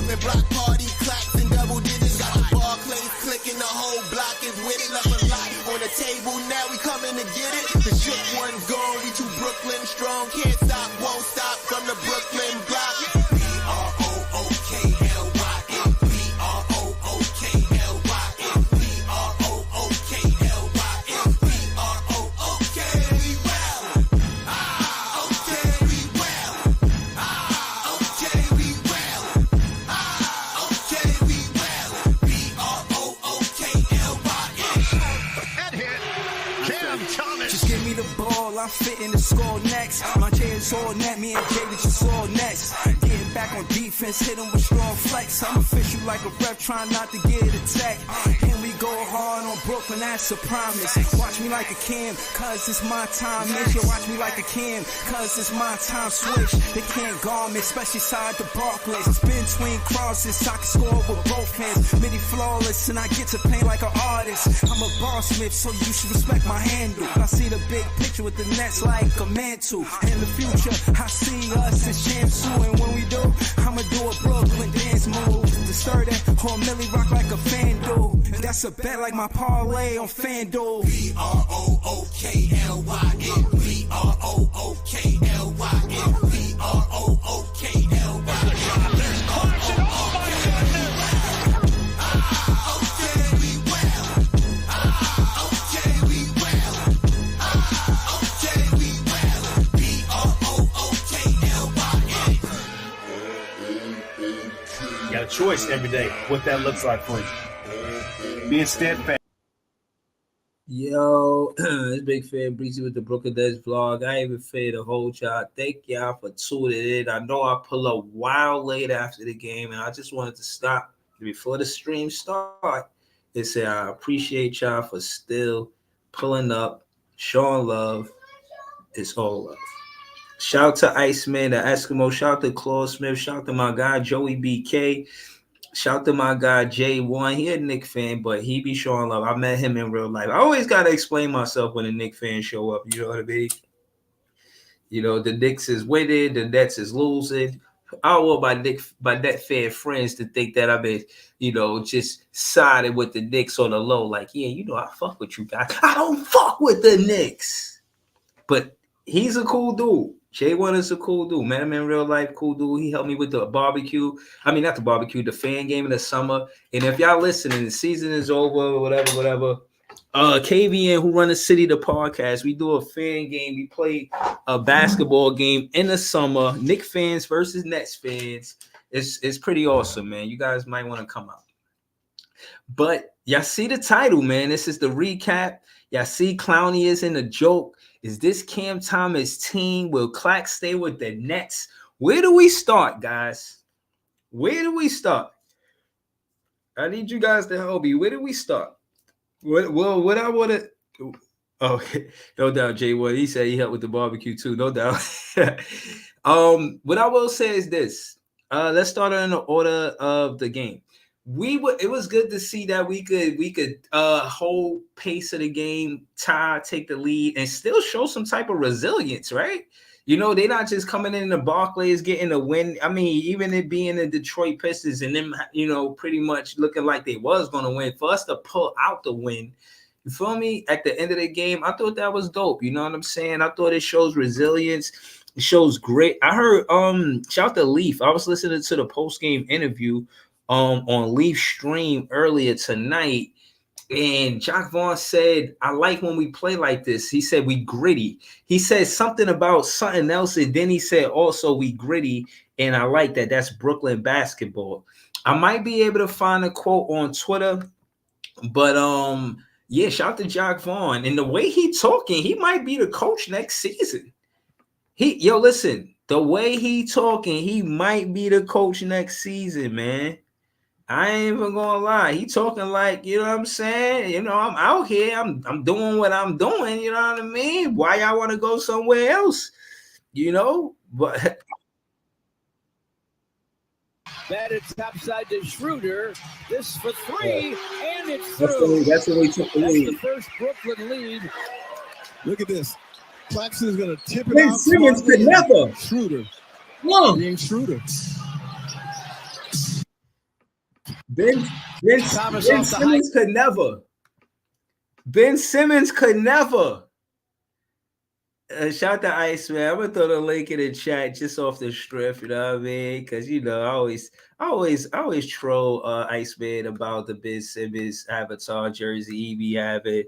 Different block party, Clax and double digits. Got the Barclays clicking, the whole block is with it. Left a lot on the table, now we coming to get it. The shook one's gone, we too Brooklyn strong. Can't stop, won't stop from the Brooklyn block. B-R-O-O-K-L-Y-N. B-R-O-O-K-L-Y-N. B-R-O-O-K-L-Y-N. B-R-O-O-K. We well. Okay, we well. Okay, we well. Okay, we well. B-R-O-O-K-L-Y-N. That hit. Cam Thomas. Just give me the ball, I'm fitting the score next. My J is all net, me and Jay that you saw next. Getting back on defense, hit him with strong flex. I'm official like a ref, trying not to get attacked. Can we go hard on Brooklyn? That's a promise. Watch me like a Cam, cause it's my time. Make sure watch me like a Cam, cause it's my time. Switch, they can't guard me, especially side the Barclays. Spin between crosses, I can score with both hands. Midi flawless, and I get to paint like an artist. I'm a boss smith, so you should respect my handle. I see the big picture with the Nets like a mantle. In the future, I see us as champs too. And when we do, I'ma do a Brooklyn dance move. The stir that or Millie rock like a fan do. That's a bet like my parlay on FanDuel. B-R-O-O-K-L-Y-N. B-R-O-O-K-L-Y-N. B-R-O-O-K-L-Y-N. Got a choice every day what that looks like for you. Being steadfast. Yo, it's Big Fan Breezy with the Brooklyn Nets vlog. I ain't even fair to hold y'all. Thank y'all for tuning in. I know I pull up wild late after the game, and I just wanted to stop before the stream start and say I appreciate y'all for still pulling up, showing love. It's all love. Shout out to Iceman, the Eskimo. Shout out to Claude Smith. Shout out to my guy, Joey BK. Shout out to my guy, J1. He a Knick fan, but he be showing love. I met him in real life. I always got to explain myself when a Knick fan show up. You know what I mean? You know, the Knicks is winning. The Nets is losing. I don't want my Net fan friends to think that I've been, you know, just siding with the Knicks on the low. Like, yeah, you know, I fuck with you guys. I don't fuck with the Knicks. But he's a cool dude. J1 is a cool dude. Met him in real life, cool dude. He helped me with the barbecue. I mean, not the barbecue, the fan game in the summer. And if y'all listening, the season is over, whatever. KVN, who run the City, the podcast, we do a fan game. We play a basketball game in the summer. Knick fans versus Nets fans. It's pretty awesome, man. You guys might want to come out. But y'all see the title, man. This is the recap. Y'all see Clowney is in the joke. Is this Cam Thomas team? Will Clax stay with the Nets? Where do we start, guys? Where do we start? I need you guys to help me. Where do we start? What I want to... Oh, no doubt, J1. He said he helped with the barbecue too. No doubt. What I will say is this. Let's start in the order of the game. It was good to see that we could hold pace of the game, take the lead, and still show some type of resilience, right? You know, they're not just coming in the Barclays getting a win. I mean, even it being the Detroit Pistons and them, you know, pretty much looking like they was going to win. For us to pull out the win, you feel me? At the end of the game, I thought that was dope. You know what I'm saying? I thought it shows resilience. It shows great. I heard, shout out to Leaf. I was listening to the post-game interview on Leaf stream earlier tonight, and Jacques Vaughn said, I like when we play like this. He said we gritty. He said something about something else, and then he said also we gritty, and I like that. That's Brooklyn basketball. I might be able to find a quote on Twitter, but yeah, shout out to Jacques Vaughn. And the way he talking, he might be the coach next season. Listen, the way he talking, he might be the coach next season, man. I ain't even gonna lie. He talking like, you know what I'm saying? You know, I'm out here. I'm doing what I'm doing. You know what I mean? Why y'all want to go somewhere else? You know? But that it's outside to Schroeder. This for three, and it's through. That's what we took the lead. That's the first Brooklyn lead. Look at this. Claxton is going to tip it Ben out. Simmons could never. Schroeder. No. Being Schroeder. Ben Simmons could never. Ben Simmons could never. Shout out to Ice, man. I'm gonna throw the link in the chat just off the strip, you know what I mean? Because I always troll Ice Man about the Ben Simmons Avatar jersey he be having.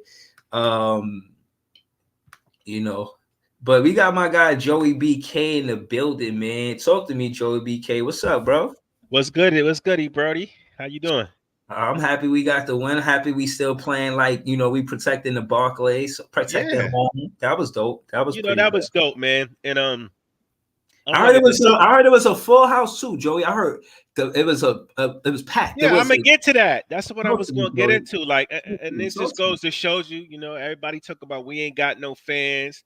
But we got my guy Joey BK in the building, man. Talk to me, Joey BK. What's up, bro? What's good? What's goody, Brody? How you doing? I'm happy we got the win. Happy we still playing we protecting the Barclays, protecting home. That was dope. That was was dope, man. And I heard it was a full house too, Joey. I heard it was packed. Yeah, I'm gonna get to that. That's what I was gonna get into. Like, and this just goes to shows you, everybody talk about we ain't got no fans.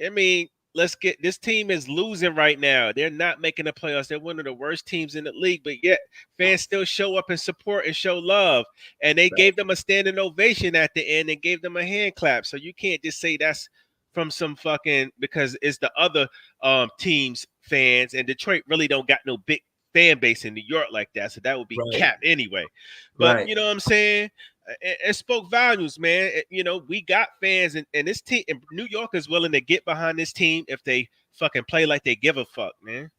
I mean, this team is losing right now. They're not making the playoffs. They're one of the worst teams in the league, but yet fans still show up and support and show love. And they gave them a standing ovation at the end and gave them a hand clap. So you can't just say that's from some fucking, because it's the other team's fans, and Detroit really don't got no big fan base in New York like that. So that would be capped anyway. But you know what I'm saying? It spoke volumes, man. We got fans, and this team in New York is willing to get behind this team if they fucking play like they give a fuck, man.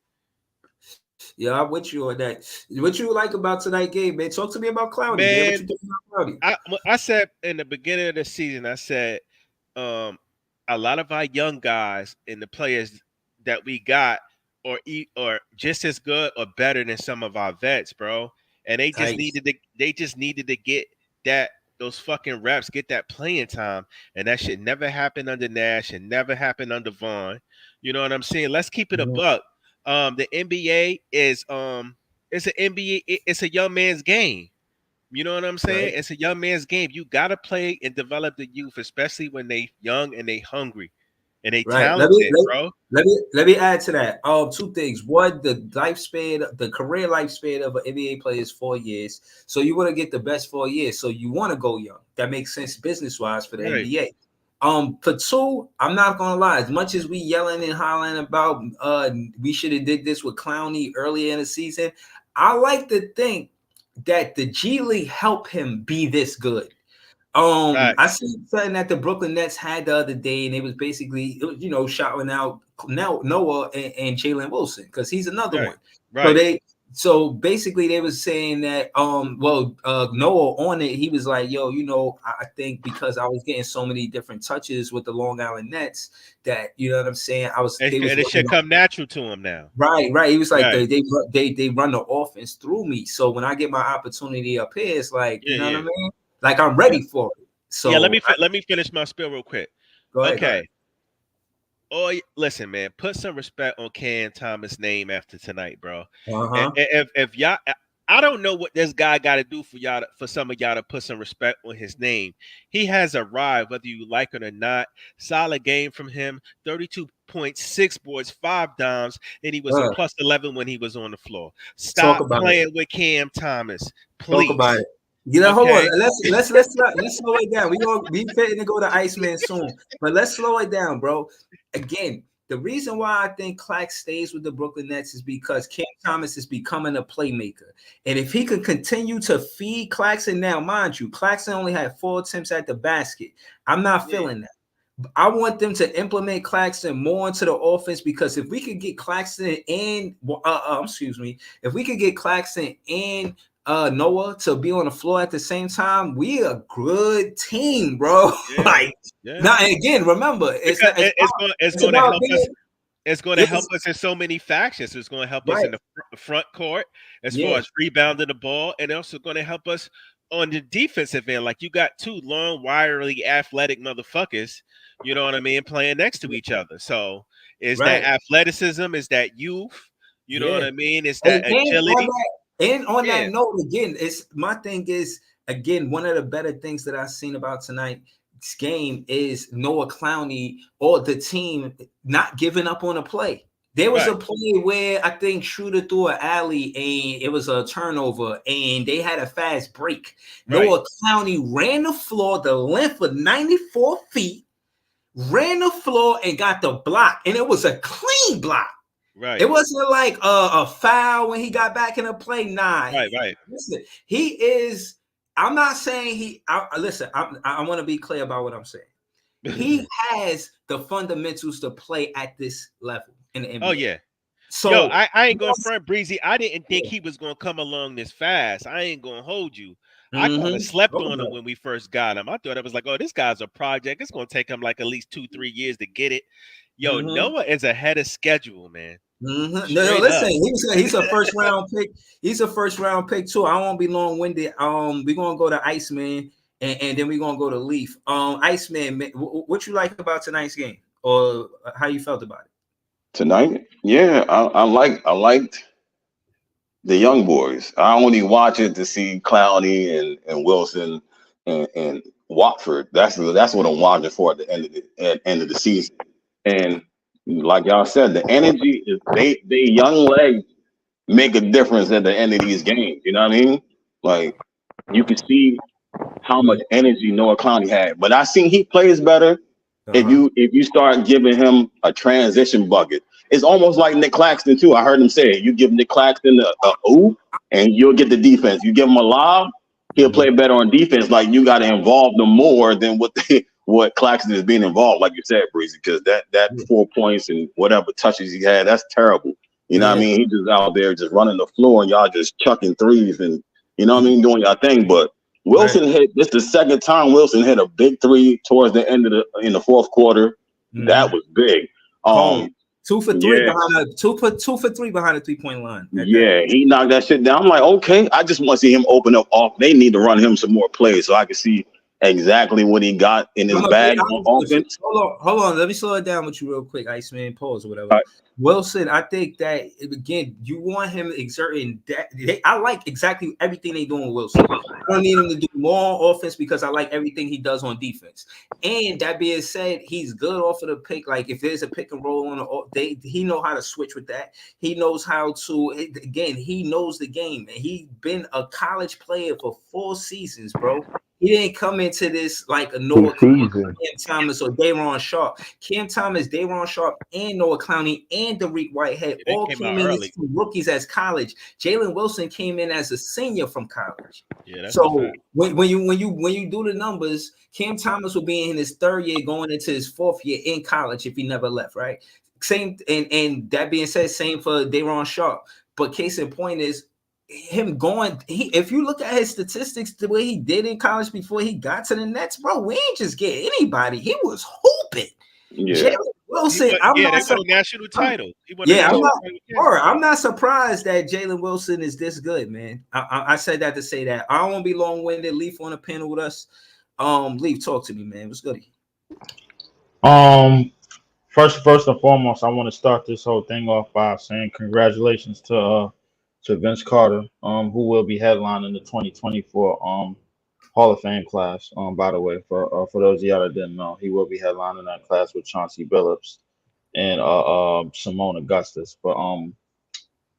Yeah, I'm with you on that. What you like about tonight's game, man? Talk to me about Clowney, man. What you think about Clowney? I said in the beginning of the season, I said a lot of our young guys and the players that we got are just as good or better than some of our vets, bro. And they just needed to get those fucking reps, get that playing time, and that shit never happened under Nash and never happened under Vaughn. You know what I'm saying? Let's keep it a buck. The NBA is it's a young man's game. You know what I'm saying? Right. It's a young man's game. You gotta play and develop the youth, especially when they young and they hungry and they talented, bro. Let me add to that. Two things. One, the career lifespan of an NBA player is 4 years. So you want to get the best 4 years. So you want to go young. That makes sense business-wise for the NBA. For two, I'm not gonna lie. As much as we yelling and hollering about we should have did this with Clowney earlier in the season, I like to think that the G League helped him be this good. I seen something that the Brooklyn Nets had the other day, and it was basically, shouting out Noah and Jalen Wilson because he's another one. Right. So basically they was saying that Noah on it, he was like, yo, I think because I was getting so many different touches with the Long Island Nets that, you know what I'm saying, it should come natural to him now. Right. He was like, they run the offense through me. So when I get my opportunity up here, it's like, you know what I mean? Like I'm ready for it. So let me finish my spiel real quick. Go ahead. Okay. Oh, listen, man. Put some respect on Cam Thomas' name after tonight, bro. And if y'all, I don't know what this guy got to do for some of y'all to put some respect on his name. He has arrived, whether you like it or not. Solid game from him. 32.6 boards, 5 dimes, and he was a plus 11 when he was on the floor. Stop playing with Cam Thomas, please. Talk about it. Hold on. Let's slow it down. We fitting to go to Iceman soon, but let's slow it down, bro. Again, the reason why I think Clax stays with the Brooklyn Nets is because Cam Thomas is becoming a playmaker, and if he could continue to feed Claxton, now mind you, Claxton only had 4 attempts at the basket. I'm not feeling that. I want them to implement Claxton more into the offense because if we could get Claxton and if we could get Claxton and Noah to be on the floor at the same time, we a good team, bro. Now again, remember, it's going to help us. It's going to help us in so many factions. It's going to help us in the front court as far as rebounding the ball, and also going to help us on the defensive end. Like you got 2 long, wiry, athletic motherfuckers. You know what I mean? Playing next to each other. So is that athleticism? Is that youth? You know what I mean? Is that agility? And on that note, again, my thing is, again, one of the better things that I've seen about tonight's game is Noah Clowney or the team not giving up on a play. There was a play where I think Schroeder threw an alley and it was a turnover and they had a fast break. Noah Clowney ran the floor the length of 94 feet, ran the floor and got the block, and it was a clean block. Right. It wasn't like a foul when he got back in the play. Nah. Right. Listen, he is. I'm not saying he. Listen, I want to be clear about what I'm saying. He has the fundamentals to play at this level in the NBA. Oh yeah. So Yo, I ain't going to front Breezy. I didn't think he was going to come along this fast. I ain't going to hold you. I kind of slept on him when we first got him. I thought it was like, oh, this guy's a project. It's going to take him like at least 2-3 years to get it. Yo, Noah is ahead of schedule, man. No, listen, he's a first round pick. He's a first round pick too. I won't be long winded. We're gonna go to Iceman and then we're gonna go to Leaf. Iceman, what you like about tonight's game, or how you felt about it tonight? Yeah, I liked the young boys. I only watch it to see Clowney and Wilson and Watford. That's what I'm watching for at the end of the season. And like y'all said, the energy is they young legs make a difference at the end of these games. You know what I mean? Like you can see how much energy Noah Clowney had. But I think he plays better if you start giving him a transition bucket. It's almost like Nick Claxton too. I heard him say it. You give Nick Claxton a ooh, and you'll get the defense. You give him a lob, he'll play better on defense. Like you got to involve them more than what Claxton is being involved, like you said, Breezy, because that 4 points and whatever touches he had, that's terrible. You know what I mean? He just out there just running the floor and y'all just chucking threes and you know what I mean, doing your thing. But Wilson hit this the second time Wilson hit a big three towards the end of in the fourth quarter. That was big. 2 for 3 behind 2 for 3 behind the 3-point line. Yeah, he knocked that shit down. I'm like, okay, I just want to see him open up off. They need to run him some more plays so I can see exactly what he got in his bag on offense. Hold on. Let me slow it down with you real quick, Iceman. Pause or whatever. Wilson, I think that again, you want him exerting that. I like exactly everything they doing with Wilson. I don't need him to do more offense because I like everything he does on defense. And that being said, he's good off of the pick. Like if there's a pick and roll he know how to switch with that. He knows how to. Again, he knows the game. And he's been a college player for 4 seasons, bro. He didn't come into this like a Noah Clowney, Cam Thomas, or Day'Ron Sharp. Cam Thomas, Day'Ron Sharp, and Noah Clowney and Dariq Whitehead all came in as rookies as college. Jalen Wilson came in as a senior from college. Yeah, so when you do the numbers, Cam Thomas will be in his 3rd year, going into his 4th year in college if he never left. Right. Same and that being said, same for Day'Ron Sharp. But case in point is, him going, if you look at his statistics, the way he did in college before he got to the Nets, bro, we ain't just get anybody. He was hooping. Yeah. Jalen Wilson, they won a national title. I'm not surprised that Jalen Wilson is this good, man. I said that to say that. I don't want to be long-winded. Leaf on the panel with us. Leaf, talk to me, man. What's good? First and foremost, I want to start this whole thing off by saying congratulations to Vince Carter, who will be headlining the 2024 Hall of Fame class. By the way, for those of y'all that didn't know, he will be headlining that class with Chauncey Billups and Simone Augustus. But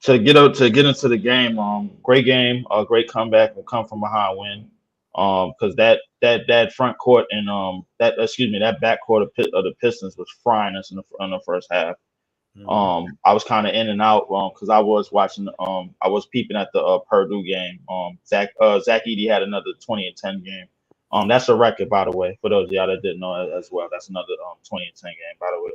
to get into the game, great game, great comeback, will come from behind win. Because that front court and that back court of the Pistons was frying us in the first half. I was kind of in and out because I was watching. I was peeping at the Purdue game. Zach Edey had another 20 and 10 game. That's a record, by the way, for those of y'all that didn't know as well. That's another 20 and 10 game, by the way.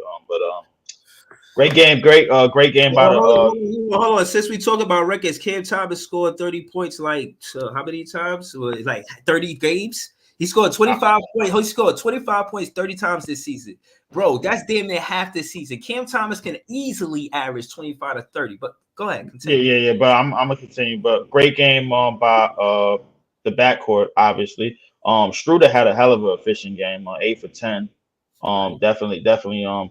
Great game, great game by the. Hold on, since we talk about records, Cam Thomas scored 30 points. Like how many times? Like 30 games. He scored 25 points. He scored 25 points 30 times this season. Bro, that's damn near half this season. Cam Thomas can easily average 25 to 30. But go ahead, continue. Yeah. But I'm gonna continue. But great game by the backcourt, obviously. Schroeder had a hell of an efficient game, 8 for 10. Definitely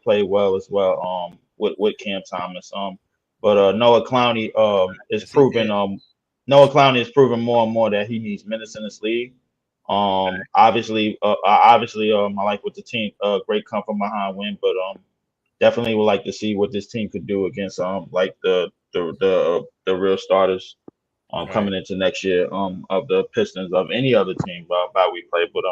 played well as well. With Cam Thomas. But Noah Clowney is proving Noah Clowney is proving more and more that he needs minutes in this league. Obviously, I like what the team, great come from behind win, but definitely would like to see what this team could do against like the real starters coming into next year of the Pistons, of any other team by we play. But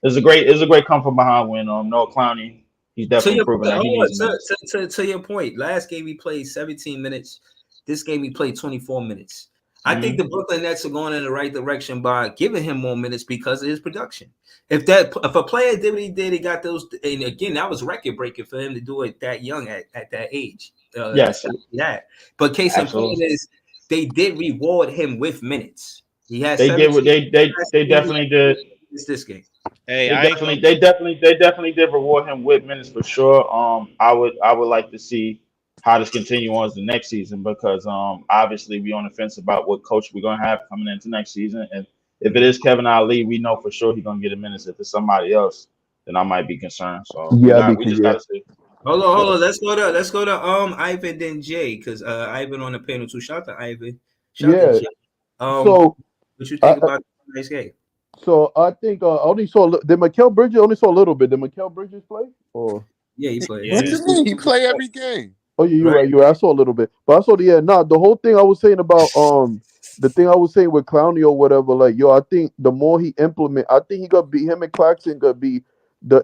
it's a great come from behind win. Noah Clowney, he's definitely proven that he needs to your point. Last game he played 17 minutes. This game he played 24 minutes. I think the Brooklyn Nets are going in the right direction by giving him more minutes because of his production. If a player did what he did, he got those. And again, that was record breaking for him to do it that young at that age. Yes, that. But case in point is they did reward him with minutes. He had. They did what they definitely did. It's this game. Hey, they definitely did reward him with minutes for sure. I would like to see how this continue on the next season because obviously we on the fence about what coach we're gonna have coming into next season. And if it is Kevin Ali, we know for sure he's gonna get a minutes. If it's somebody else, then I might be concerned. So we just gotta see. Hold on. Let's go to Ivan then Jay because Ivan on the panel too. Shout out to Ivan. Shout out to Jay. So what you think about the nice game? So I think I only saw. Did Mikal Bridges only saw a little bit? Did Mikal Bridges play? Or yeah, he played. What you mean? He play every game. Oh yeah, you're right. I saw a little bit, but I saw the whole thing I was saying about the thing I was saying with Clowney or whatever. Like I think the more he implement, I think he gonna be him and Claxton gonna be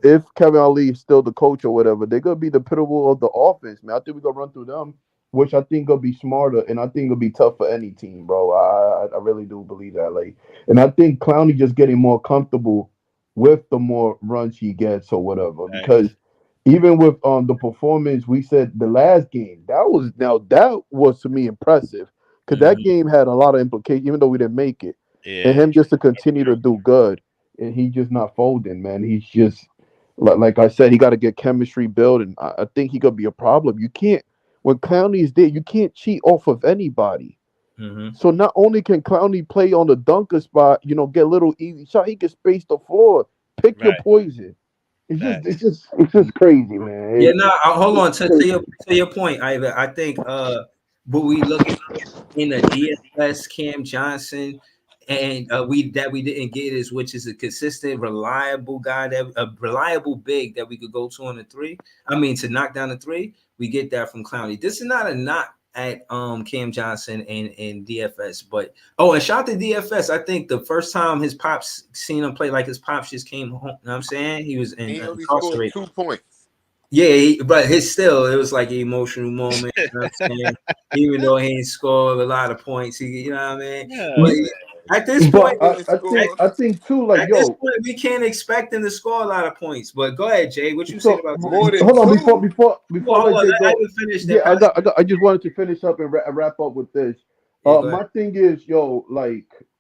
if Kevin Ali is still the coach or whatever, they're gonna be the pivotal of the offense, man. I think we're gonna run through them, which I think gonna be smarter, and I think it'll be tough for any team, bro. I really do believe that. Like, and I think Clowney just getting more comfortable with the more runs he gets or whatever. Because even with the performance we said the last game, that was to me impressive. Because that game had a lot of implications, even though we didn't make it. Yeah. And him just to continue to do good. And he's just not folding, man. He's just like I said, he got to get chemistry built, and I think he could be a problem. You can't when Clowney is there, you can't cheat off of anybody. So not only can Clowney play on the dunker spot, get a little easy shot, he can space the floor. Pick your poison. It's just crazy, man. Hold on to your point, Ivan. I think but we look at in the DFS Cam Johnson. And we didn't get which is a consistent, reliable guy a reliable big that we could go to on the three. I mean, to knock down the three, we get that from Clowney. This is not a knock at Cam Johnson and DFS, but and shout to DFS. I think the first time his pops seen him play, like his pops just came home. You know what I'm saying? He was incarcerated. 2 points. Yeah, but it was like an emotional moment. You know what I'm saying? Even though he ain't scored a lot of points, you know what I mean? Yeah. But at this point, I think too. Like, at this point, we can't expect him to score a lot of points. But go ahead, Jay. What you saying about hold on before I finish. I just wanted to finish up and wrap up with this. My thing is,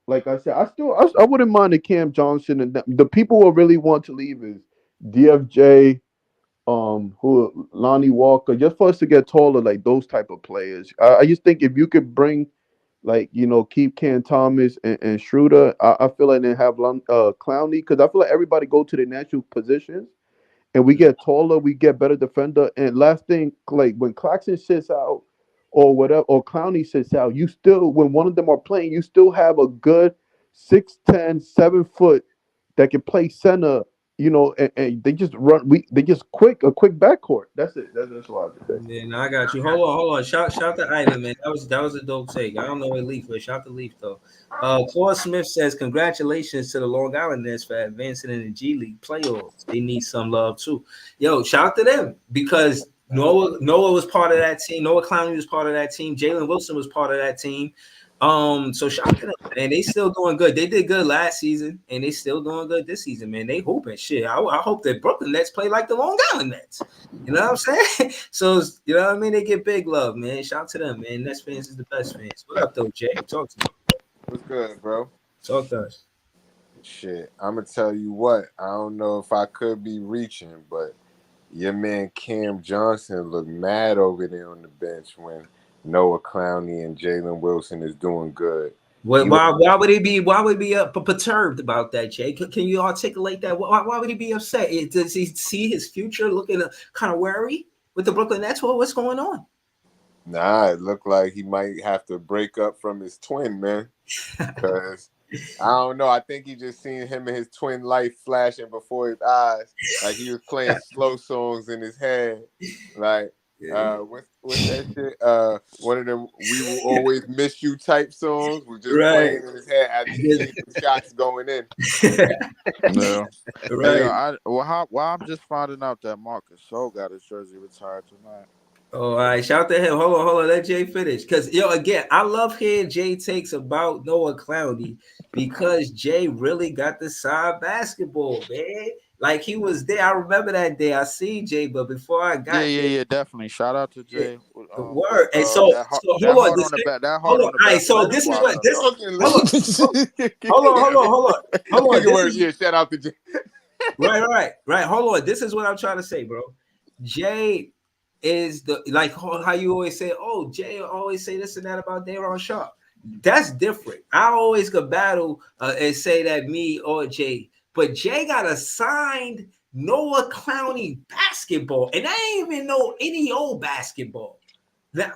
like I said, I wouldn't mind the Cam Johnson and the people who really want to leave is DFJ, who Lonnie Walker, just for us to get taller, like those type of players. I just think if you could bring. Keep Cam Thomas and Schroeder. I feel like they have Clowney because I feel like everybody go to their natural positions, and we get taller, we get better defender. And last thing, like when Claxton sits out or whatever, or Clowney sits out, you still when one of them are playing, you still have a good 6'10", 7 foot that can play center. And they just run. They just a quick backcourt. That's it. That's what I have to say. Yeah, no, I got you. Hold on. Shout to Ivan, man. That was a dope take. I don't know where Leaf, but shout to Leaf though. Claude Smith says congratulations to the Long Island Nets for advancing in the G League playoffs. They need some love too. Yo, shout out to them because Noah was part of that team. Noah Clowney was part of that team. Jalen Wilson was part of that team. So shout out to them, and they still doing good. They did good last season, and they still doing good this season, man. They hooping shit. I hope that Brooklyn Nets play like the Long Island Nets. You know what I'm saying? So you know what I mean. They get big love, man. Shout out to them, man. Nets fans is the best fans. What up, though, Jay? Talk to me. What's good, bro? Talk to us. Shit, I'm gonna tell you what. I don't know if I could be reaching, but your man Cam Johnson looked mad over there on the bench when Noah Clowney and Jalen Wilson is doing good. Why would he be perturbed about that, Jay? Can you articulate that? Why would he be upset? Does he see his future looking kind of worried with the Brooklyn Nets? What's going on? Nah, it looked like he might have to break up from his twin, man. Because I don't know. I think he just seen him and his twin life flashing before his eyes. Like he was playing slow songs in his head. Like What's that shit? One of them "We Will Always Miss You" type songs was just Right. playing in his head after he seen the shots going in. Yeah. Right. Hey, I'm just finding out that Marcus Sol got his jersey retired tonight. Oh, all right. Shout out to him. Hold on. Let Jay finish. Because, again, I love hearing Jay takes about Noah Clowney because Jay really got the side basketball, man. Like, he was there. I remember that day. I seen Jay, but before I got there. Yeah, definitely. Shout out to Jay. The word. And so hold on. Hold on. All right. So this is what this. Hold on. Yeah, shout out to Jay. Right. Hold on. This is what I'm trying to say, bro. Jay is how you always say, oh, Jay always say this and that about Daron Sharp. That's different. I always could battle and say that me or Jay, but Jay got a signed Noah Clowney basketball, and I ain't even know any old basketball.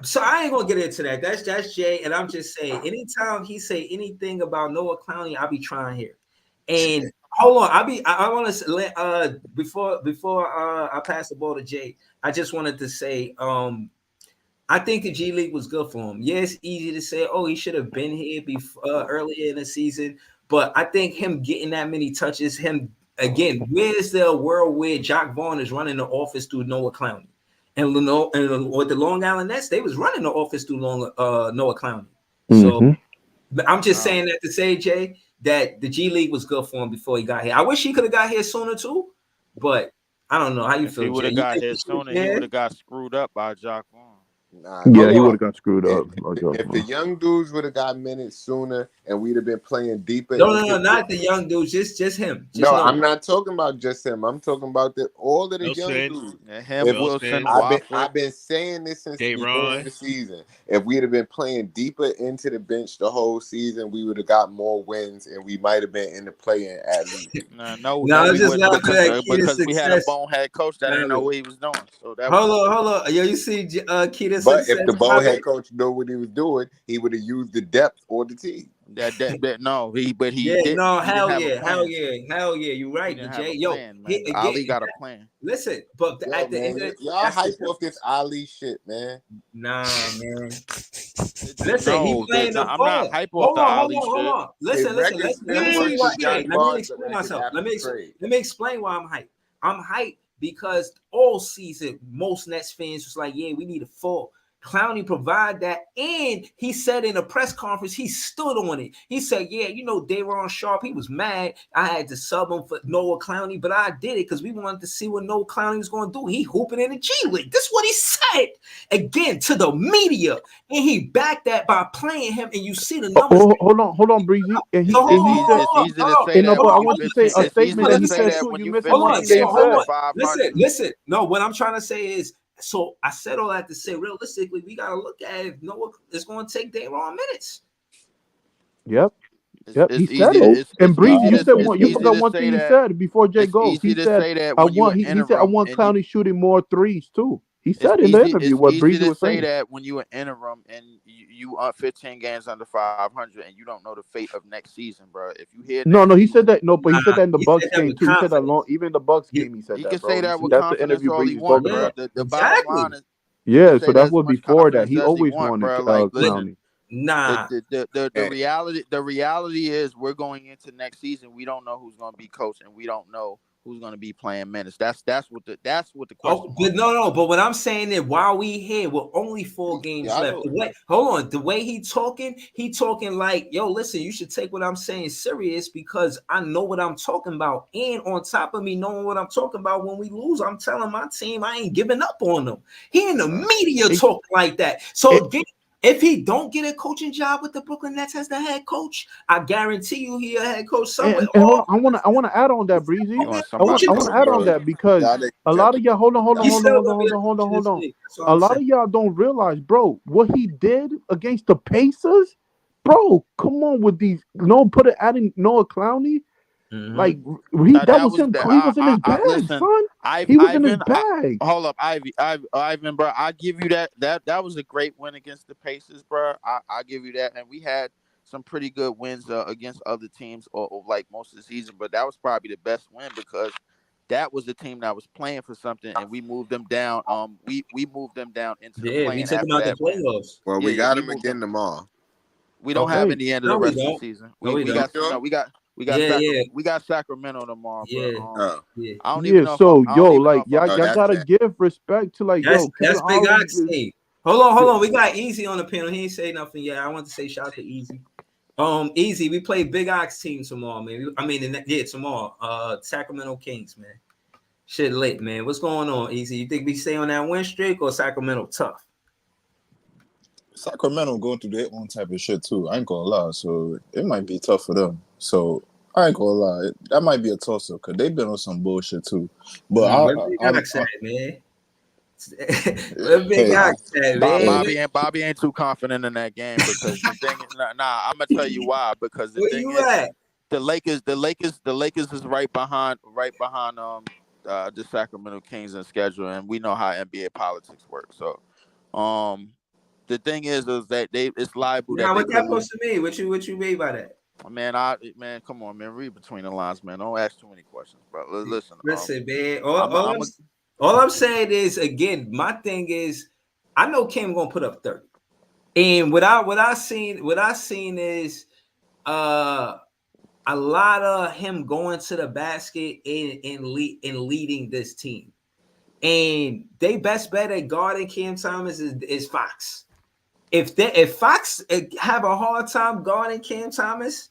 So I ain't gonna get into that. That's Jay, and I'm just saying, anytime he say anything about Noah Clowney, I'll be trying here. And hold on, I want to let before I pass the ball to Jay, I just wanted to say, I think the G League was good for him. Yeah, it's easy to say, oh, he should have been here before earlier in the season, but I think him getting that many touches, him again, where's the world where Jock Vaughn is running the office through Noah Clowney? And with the Long Island Nets, they was running the office through Noah Clowney. So I'm just saying that to say, Jay, that the G League was good for him before he got here. I wish he could have got here sooner too, but I don't know how you feel. If he would have got here sooner, he would have got screwed up by Jock Vaughn. Nah, yeah, he would have got screwed up. If the young dudes would have got minutes sooner and we'd have been playing deeper. No, not the young dudes, just him. I'm not talking about just him. I'm talking about all of the young dudes. Wilson, I've been saying this since the beginning of the season. If we'd have been playing deeper into the bench the whole season, we would have got more wins and we might have been in the play-in at least. No, because we had a bonehead coach that didn't know what he was doing. So that hold on. Yo, you see Keita. But if the bonehead coach knew what he was doing, he would have used the depth or the team. He didn't. Hell yeah. You're right, Jay. Yo, Ali got a plan. Listen, but at the end of y'all hype off this Ali shit, man. Nah, man. Listen, he's playing the I'm not hype off the Ali shit. Hold on. Listen. Let me explain why I'm hyped. I'm hyped because all season most Nets fans was like, yeah, we need a fall. Clowney provide that, and he said in a press conference he stood on it. He said, yeah, Daron Sharp, he was mad I had to sub him for Noah Clowney, but I did it because we wanted to see what Noah Clowney was going to do. He hooping in the G League. That's what he said again to the media, and he backed that by playing him, and you see the numbers. Hold on, Breezy. And he said, it's easy to say that. I want to say a statement that he said too. You missing one thing he said. Listen. No, what I'm trying to say is, so I said all that to say, realistically, we got to look at if Noah is going to take Daron minutes. Yep. He said it. And Breezy, you said one. You forgot one thing he said before Jay goes. He said, I want Clowney shooting more threes too. He said in the interview what Breezy was saying. It's easy to say that when you are interim and you are 15 games under 500 and you don't know the fate of next season, bro. If you hear no, he said that. No, but he said that in the Bucks game too. He said that even the Bucks game. He said he that. can say that with that's confidence all he wants, bro. The bottom line is, so that was before that. He always wanted Clowney. Nah. The reality is we're going into next season. We don't know who's going to be coach, and we don't know who's going to be playing minutes. That's what the question. But what I'm saying is, while we here, we're only 4 games left. The way he talking like, yo, listen, you should take what I'm saying serious because I know what I'm talking about. And on top of me knowing what I'm talking about, when we lose, I'm telling my team I ain't giving up on them. He in the media talking like that. So again, if he don't get a coaching job with the Brooklyn Nets as the head coach, I guarantee you he a head coach somewhere. And I want to add on that, Breezy. I want to add on that because a lot of y'all hold on. A lot of y'all don't realize, bro, what he did against the Pacers, bro. Come on with these. Adding Noah Clowney. Mm-hmm. Like that was him. He was in his bag, son. He was in his bag. Hold up, Ivan, bro. I give you that. That was a great win against the Pacers, bro. I give you that. And we had some pretty good wins against other teams, or like most of the season. But that was probably the best win because that was the team that was playing for something, and we moved them down. We moved them down into the Yeah, we play-in took them after out the that win. playoffs. Well, we Yeah, got we them moved again them. tomorrow. We don't have Okay. any end of No, the we rest of the don't. season. No, we We don't. got we got Yeah. we got Sacramento tomorrow, but Yeah. Oh, Yeah. I don't Yeah, even know if so I yo, don't even know like if I'm y'all that's gotta that. give respect to like That's Kevin Big Ollie Ox is team. Hold on. We got Easy on the panel. He ain't say nothing yet. I want to say shout out to Easy. Easy. We play Big Ox team tomorrow, man. Tomorrow. Sacramento Kings, man. Shit lit, man. What's going on, Easy? You think we stay on that win streak or Sacramento tough? Sacramento going through their own type of shit too. I ain't gonna lie, so it might be tough for them. So I ain't gonna lie, that might be a toss up because they've been on some bullshit too. But What Big Ox said, man? What Big Ox said, man? Bobby ain't too confident in that game because the thing. I'm gonna tell you why. Because the Where thing you is, at? the Lakers is right behind the Sacramento Kings in schedule, and we know how NBA politics work. So, the thing is that it's liable that Now, they what that could lose. supposed to mean? What you mean by that? Man, come on, man, read between the lines, man. Don't ask too many questions, bro. Listen, Man. All I'm saying is, again, my thing is, I know Cam gonna put up 30, and what I seen is a lot of him going to the basket and leading this team, and they best bet at guarding Cam Thomas is Fox. If Fox have a hard time guarding Cam Thomas,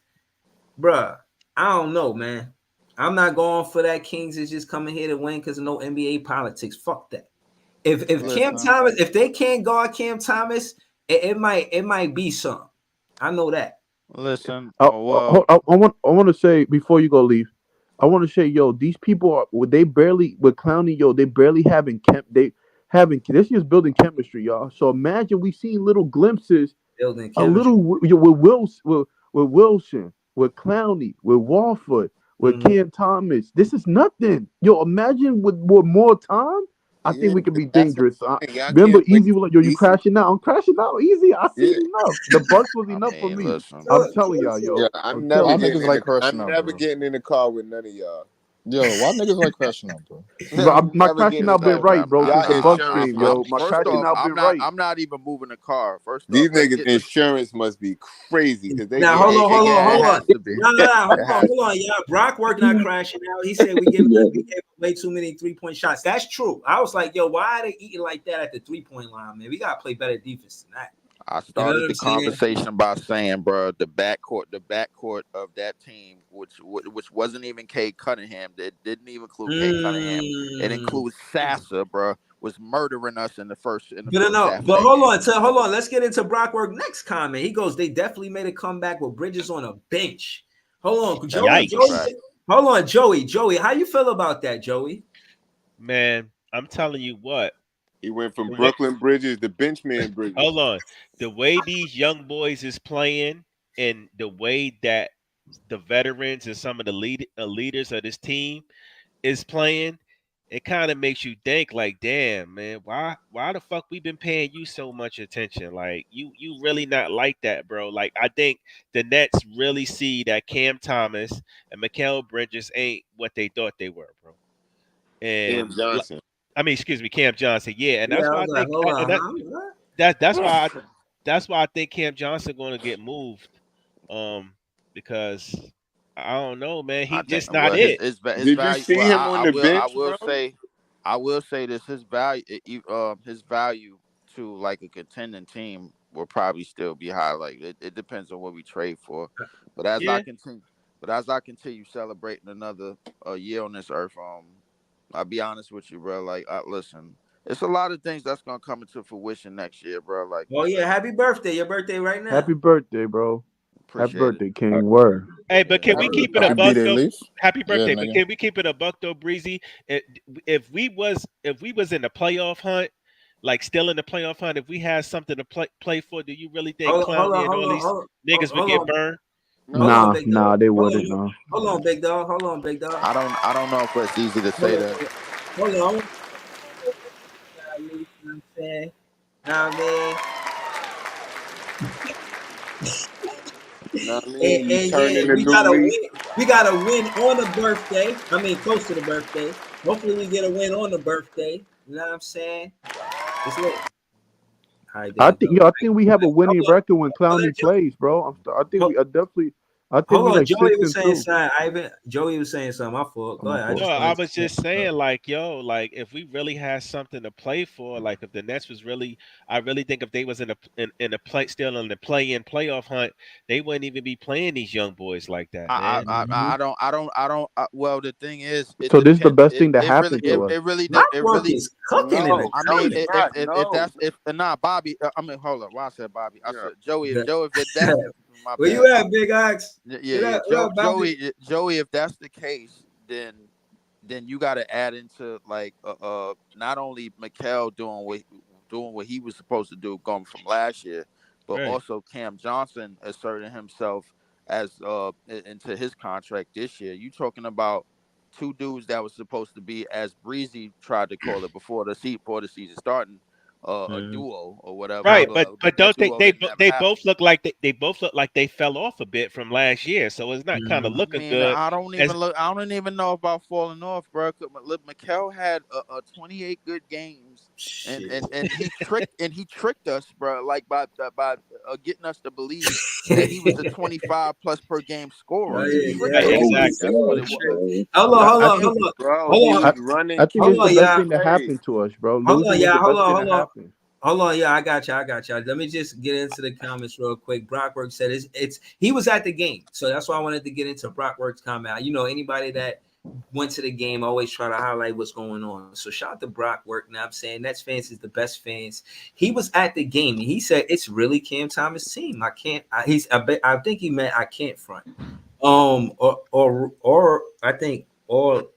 bruh, I don't know, man. I'm not going for that. Kings is just coming here to win because of no NBA politics. Fuck that. If Cam Thomas, if they can't guard Cam Thomas, it might be something. I know that. Listen, I want to say before you go leave, I want to say, yo, these people are they barely with Clowney, yo, they barely having this is building chemistry, y'all. So imagine we see little glimpses, building chemistry. A little with Wilson, with Clowney, with Walford, with Cam Thomas. This is nothing, yo. Imagine with more time. I think we can be dangerous. Remember, Easy was like, yo, you crashing out. I'm crashing out. Easy. I seen enough. The Bucks was enough for me. Listen. I'm telling y'all, yo. Yeah, I'm never getting in the car with none of y'all. Yo, why niggas like crashing out, bro? My crashing out been right, bro. Since the Bucks game, yo. My crashing out been right. I'm not even moving the car. These niggas' insurance must be crazy because they. Now hold on. No, hold on, y'all. Brock work not crashing out. He said we gave way too many 3-point shots. That's true. I was like, yo, why are they eating like that at the 3-point line, man? We gotta play better defense than that. I started the conversation by saying, bro, the backcourt of that team, which wasn't even Cade Cunningham, that didn't even include Cade Cunningham. It includes Sasser, bro, was murdering us in the first. But hold on. Let's get into Brockwork next comment. He goes, they definitely made a comeback with Bridges on a bench. Hold on, Joey. Hold on, Joey. How you feel about that, Joey? Man, I'm telling you what. He went from Brooklyn Bridges to Benchman Bridges. Hold on. The way these young boys is playing and the way that the veterans and some of the leaders of this team is playing, it kind of makes you think like, damn, man, why the fuck we been paying you so much attention? Like, you really not like that, bro. Like, I think the Nets really see that Cam Thomas and Mikal Bridges ain't what they thought they were, bro. And Cam Johnson. Cam Johnson. Yeah, and that's why I think that's why I think Cam Johnson going to get moved. Because I don't know, man. He just not it. Did you see him on the bench? I will say this: his value to like a contending team will probably still be high. Like it depends on what we trade for. But as I continue celebrating another year on this earth, I'll be honest with you, bro. Like, listen, it's a lot of things that's gonna come into fruition next year, bro. Like, happy birthday! Your birthday right now. Happy birthday, bro. Happy birthday, King. Word. Hey, but can we keep it a buck though? Happy birthday! Yeah, but can we keep it a buck though, Breezy? If we was in the playoff hunt, like still in the playoff hunt, if we had something to play for, do you really think Clowney and all these niggas would get burned? Nah, they wouldn't. No. Hold on, big dog. I don't know if it's easy to say that. Hold on. We gotta win on the birthday. I mean, close to the birthday. Hopefully we get a win on the birthday. You know what I'm saying? It's lit. All right, I think we have a winning record when Clowney plays, bro. I think we definitely. I think Hold we on, like Joey was 6-2. saying something. Joey was saying something. My fault. Go ahead. No, I was just saying, like, yo, like, if we really had something to play for, like, if the Nets was really, I really think if they was in a play, still in the play-in playoff hunt, they wouldn't even be playing these young boys like that, man. Well, the thing is, it So this is the depends. best thing that It really, happened to us. it really. is cooking in the I mean, comment. if Bobby. I mean, hold up. Why I said Bobby? I said Joey. Yeah. If that's my Where bad. you at, Big Ox? Yeah. Joey. If that's the case, then you got to add into like not only Mikal doing what he was supposed to do going from last year, but also Cam Johnson asserting himself as into his contract this year. You talking about two dudes that was supposed to be, as Breezy tried to call it before the season starting, a duo or whatever. Right, but don't they both look like they fell off a bit from last year, so it's not kind of looking good. I don't even know about falling off, bro. Mikal had 28 good games, and he tricked us, bro. Like by getting us to believe that he was a 25 plus per game scorer. Exactly. Hold on. I think it's the best thing that happened to us, bro. Hold on, yeah. Hold on, yeah. I got you. Let me just get into the comments real quick. Brockwork said he was at the game, so that's why I wanted to get into Brockwork's comment. You know, anybody that went to the game always try to highlight what's going on. So shout out to Brockwork. Now I'm saying Nets fans is the best fans. He was at the game and he said it's really Cam Thomas' team. I think he meant I can't front. Or I think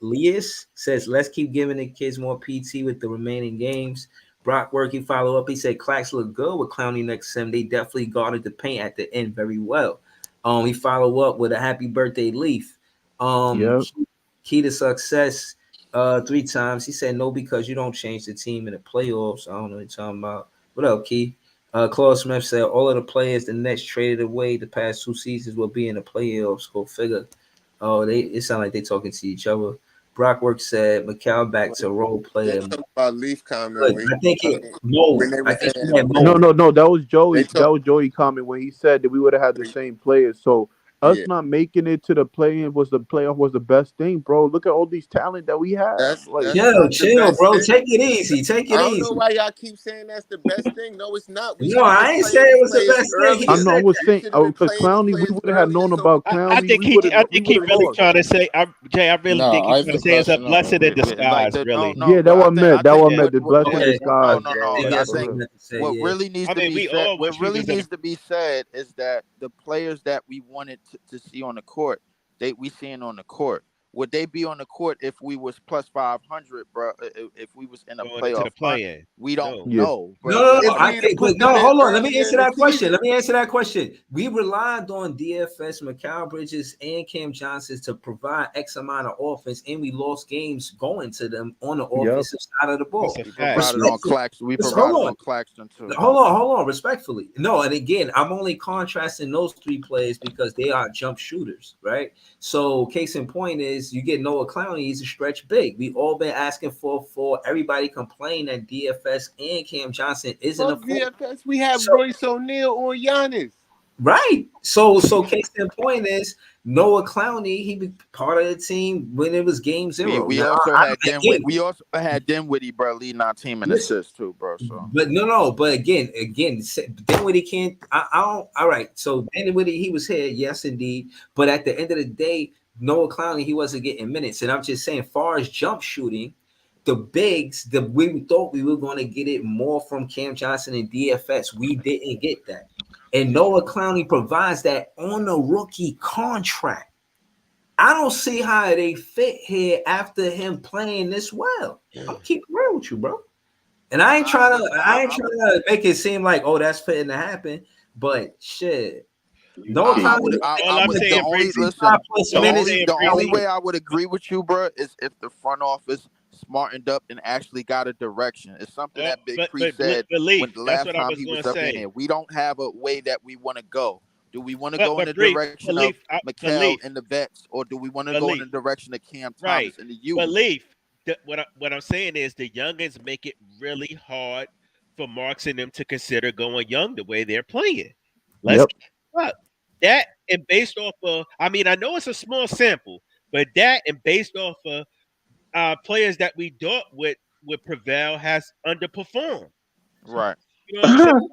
Leas says let's keep giving the kids more PT with the remaining games. Brockwork, he follow up. He said Clax looked good with Clowney next to him. They definitely guarded the paint at the end very well. He follow up with a happy birthday Leaf. Key to success 3 times. He said no because you don't change the team in the playoffs. I don't know what you're talking about. What up, Key? Claude Smith said all of the players the Nets traded away the past 2 seasons will be in the playoffs. Go figure. Oh, it sound like they talking to each other. Brockwork said Mikal back to role player. About Leaf comment. I think No. That was Joey. That was Joey comment when he said that we would have had the same players. So us not making it to the play-in was the playoff was the best thing, bro. Look at all these talent that we have. Chill, bro. Take it easy. I don't know why y'all keep saying that's the best thing. No, it's not. I ain't saying it was the best thing. I was saying because Clowney, we would have known about Clowney. I think he really trying to say. Jay, I really think he's trying to say it's a blessing in disguise. Really. Yeah, that what I meant. That what I meant. The blessing in disguise. I think what really needs to be said is that the players that we wanted to see on the court, we seeing on the court. Would they be on the court if we was plus 500, bro? If we was in a playoff, we don't know. No. Hold on. Let me answer that question. We relied on DFS, Mikal Bridges, and Cam Johnson to provide X amount of offense, and we lost games going to them on the offensive side of the ball. We provided on Claxton too. Hold on. Respectfully, no. And again, I'm only contrasting those 3 players because they are jump shooters, right? So, case in point is. You get Noah Clowney, he's a stretch big. We all been asking for everybody complain that DFS and Cam Johnson isn't a DFS. We have Royce O'Neal or Giannis. Right. So case in point is Noah Clowney, he be part of the team when it was game 0. We also had Dinwiddie, bro, leading our team in assists too, bro. So, but but again, Dinwiddie can't. I don't. All right. So Dinwiddie, he was here, yes, indeed. But at the end of the day, Noah Clowney, he wasn't getting minutes. And I'm just saying, far as jump shooting, the bigs, we thought we were going to get it more from Cam Johnson and DFS. We didn't get that. And Noah Clowney provides that on a rookie contract. I don't see how they fit here after him playing this well. I'll keep real with you, bro. And I ain't trying to make it seem like, oh, that's fitting to happen. But shit. The only way I would agree with you, bro, is if the front office smartened up and actually got a direction. It's something that Big Pre said when the last time he was up in here. We don't have a way that we want to go. Do we want to go in the direction of Mikal and the vets, or do we want to go in the direction of Cam Thomas and the youth? what I'm saying is the youngins make it really hard for Marks and them to consider going young the way they're playing. Let's get up. That and based off of, I mean, I know it's a small sample, but that and based off of players that we dealt with Prevail has underperformed. Right. You know what I'm saying?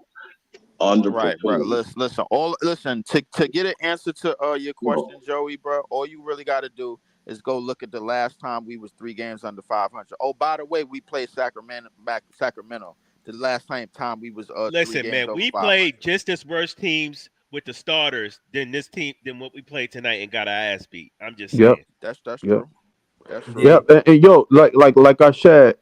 Underperformed. Right. Listen. To get an answer to your question, Joey, bro, all you really got to do is go look at the last time we was 3 games under 500. Oh, by the way, we played Sacramento. The last time we was listen, 3 games man, over we 500. played just as worse teams with the starters than what we played tonight and got our ass beat. I'm just saying. That's true. That's true. Yeah, and yo, like I said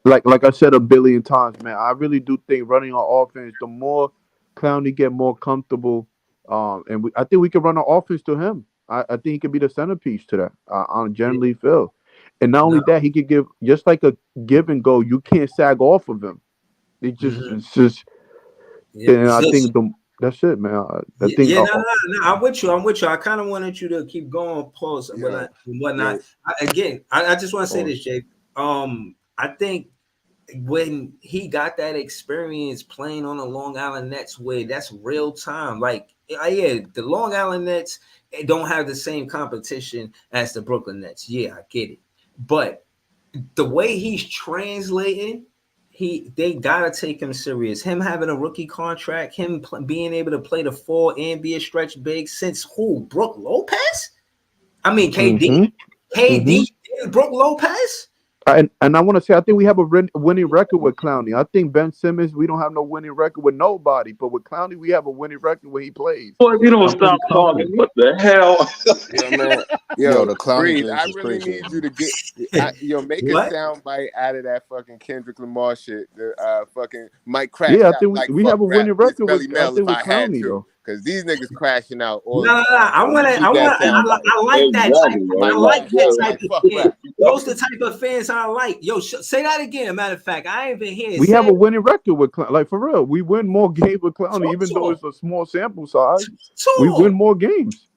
a billion times, man. I really do think running our offense, the more Clowney get more comfortable, and I think we can run our offense to him. I think he could be the centerpiece to that. I generally feel, and not only that, he could give just like a give and go. You can't sag off of him. It's just, and I think that's it, man. I think. No, I'm with you. I kind of wanted you to keep going, pause, but whatnot. I just want to say this, Jay. I think when he got that experience playing on the Long Island Nets way, that's real time. Like, the Long Island Nets don't have the same competition as the Brooklyn Nets. Yeah, I get it. But the way he's translating, they gotta take him serious. Him having a rookie contract, him being able to play the 4 and be a stretch big since who? Brook Lopez? I mean, KD. Brook Lopez? And I want to say, I think we have a winning record with Clowney. I think Ben Simmons, we don't have no winning record with nobody, but with Clowney, we have a winning record when he plays. Boy, if you don't stop talking, what the hell? Yo, the Clowney Breeze, thing I is really crazy. need you to get make a sound bite out of that fucking Kendrick Lamar shit. The fucking Mike crash. Yeah, I out think like we fuck have a winning rap, record with Clowney, though. Because these niggas crashing out all No, I like that type. I like that type of fan. Those the type of fans I like. Yo, say that again. Matter of fact, I ain't been here. We have a winning record with Clowney. Like, for real, we win more games with Clowney, even though it's a small sample size. We win more games.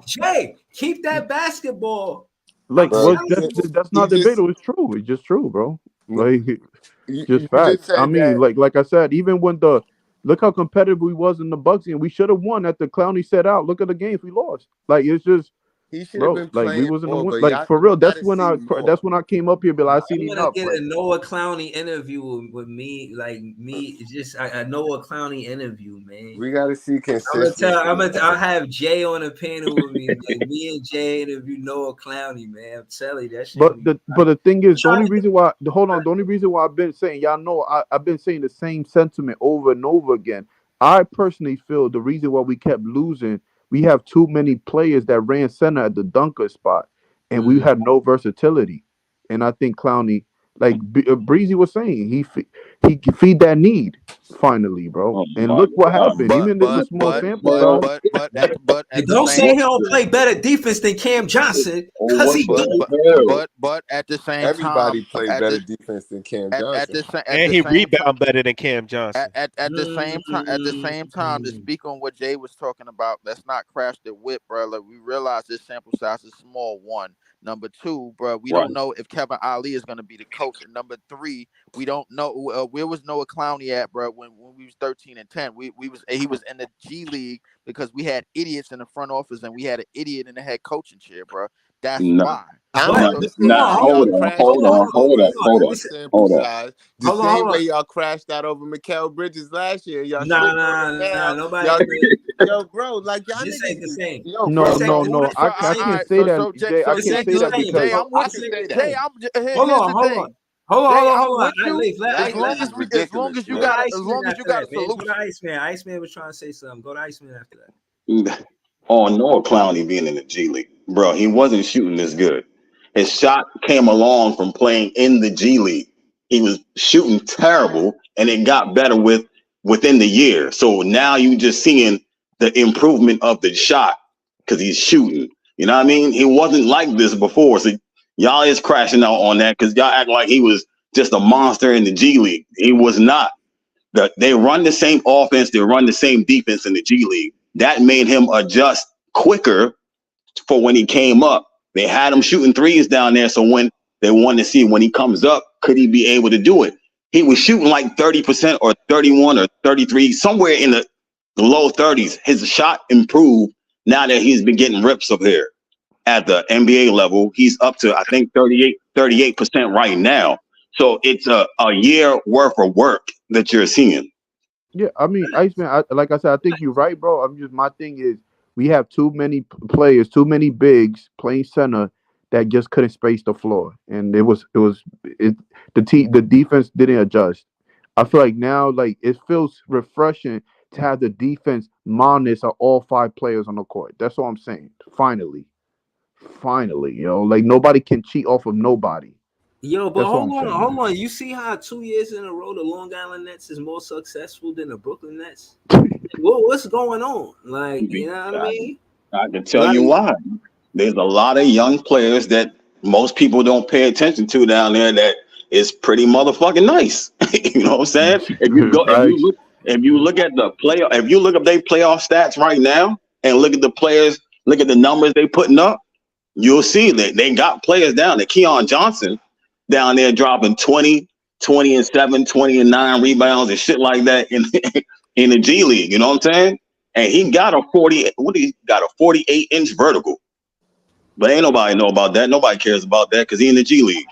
Jay, keep that basketball. Like, that's not debatable. It's true. It's just true, bro. Like, just facts. I mean, like I said, even when look how competitive we was in the Bucks game. We should have won at the Clowney set out. Look at the games we lost. Like, it's just, he should bro, have been like we playing wasn't more, the one. but Like, for real, that's when I came up here. But I seen enough. Get a Noah Clowney interview with me, just a Noah Clowney interview, man. We gotta see consistency. I'll have Jay on the panel with me. Like, me and Jay interview Noah Clowney, man. I'm telling you that shit. But the thing is, the only reason why I've been saying, y'all know, I've been saying the same sentiment over and over again. I personally feel the reason why we kept losing, we have too many players that ran center at the dunker spot, and we had no versatility. And I think Clowney, like Breezy was saying, he feed that need finally, bro. And look what happened. Even in the small sample size. But don't say he don't play better defense than Cam Johnson, because he do. But at the same everybody time, plays better defense than Cam Johnson. And he rebound better than Cam Johnson. At the same time, to speak on what Jay was talking about, let's not crash the whip, bro. Like, we realize this sample size is small. 1. Number 2, bro, we don't know if Kevin Ali is going to be the coach. And number 3, we don't know where was Noah Clowney at, bro, when we was 13 and 10. He was in the G League because we had idiots in the front office and we had an idiot in the head coaching chair, bro. That's why. Hold on. The same way y'all crashed out over Mikal Bridges last year. Y'all nobody. Yo, bro, like y'all this ain't the same. No. I can't say that, Jay. I can't say that because hold on. As long as you got a solution. Iceman was trying to say something. Go to Iceman after that. On Noah Clowney being in the G League, bro, he wasn't shooting this good. His shot came along from playing in the G League. He was shooting terrible, and it got better within the year. So now you just seeing the improvement of the shot because he's shooting. You know what I mean? He wasn't like this before. So y'all is crashing out on that because y'all act like he was just a monster in the G League. He was not. They run the same offense. They run the same defense in the G League. That made him adjust quicker for when he came up. They had him shooting threes down there. So when They wanted to see when he comes up, could he be able to do it? He was shooting like 30% or 31 or 33, somewhere in the low 30s. His shot improved now that he's been getting rips up here at the NBA level. He's up to, I think, 38% right now. So it's a year worth of work that you're seeing. Yeah, I mean, Iceman, like I said, I think you're right, bro. My thing is, we have too many players, too many bigs playing center that just couldn't space the floor, and the defense didn't adjust. I feel like now, like it feels refreshing to have the defense minus all five players on the court. That's all I'm saying. Finally, like nobody can cheat off of nobody. Yo, but That's all hold I'm saying. hold on. You see how 2 years in a row the Long Island Nets is more successful than the Brooklyn Nets? What's going on? Like, you know what I mean? I can tell you why. There's a lot of young players that most people don't pay attention to down there that is pretty motherfucking nice. You know what I'm saying? If you look at the player, if you look up their playoff stats right now and look at the players, look at the numbers they putting up, you'll see that they got players down there. Keon Johnson down there dropping 20 and 7, 20 and 9 rebounds and shit like that in the G League. You know what I'm saying? And he got a 48-inch vertical. But ain't nobody know about that. Nobody cares about that because he in the G League.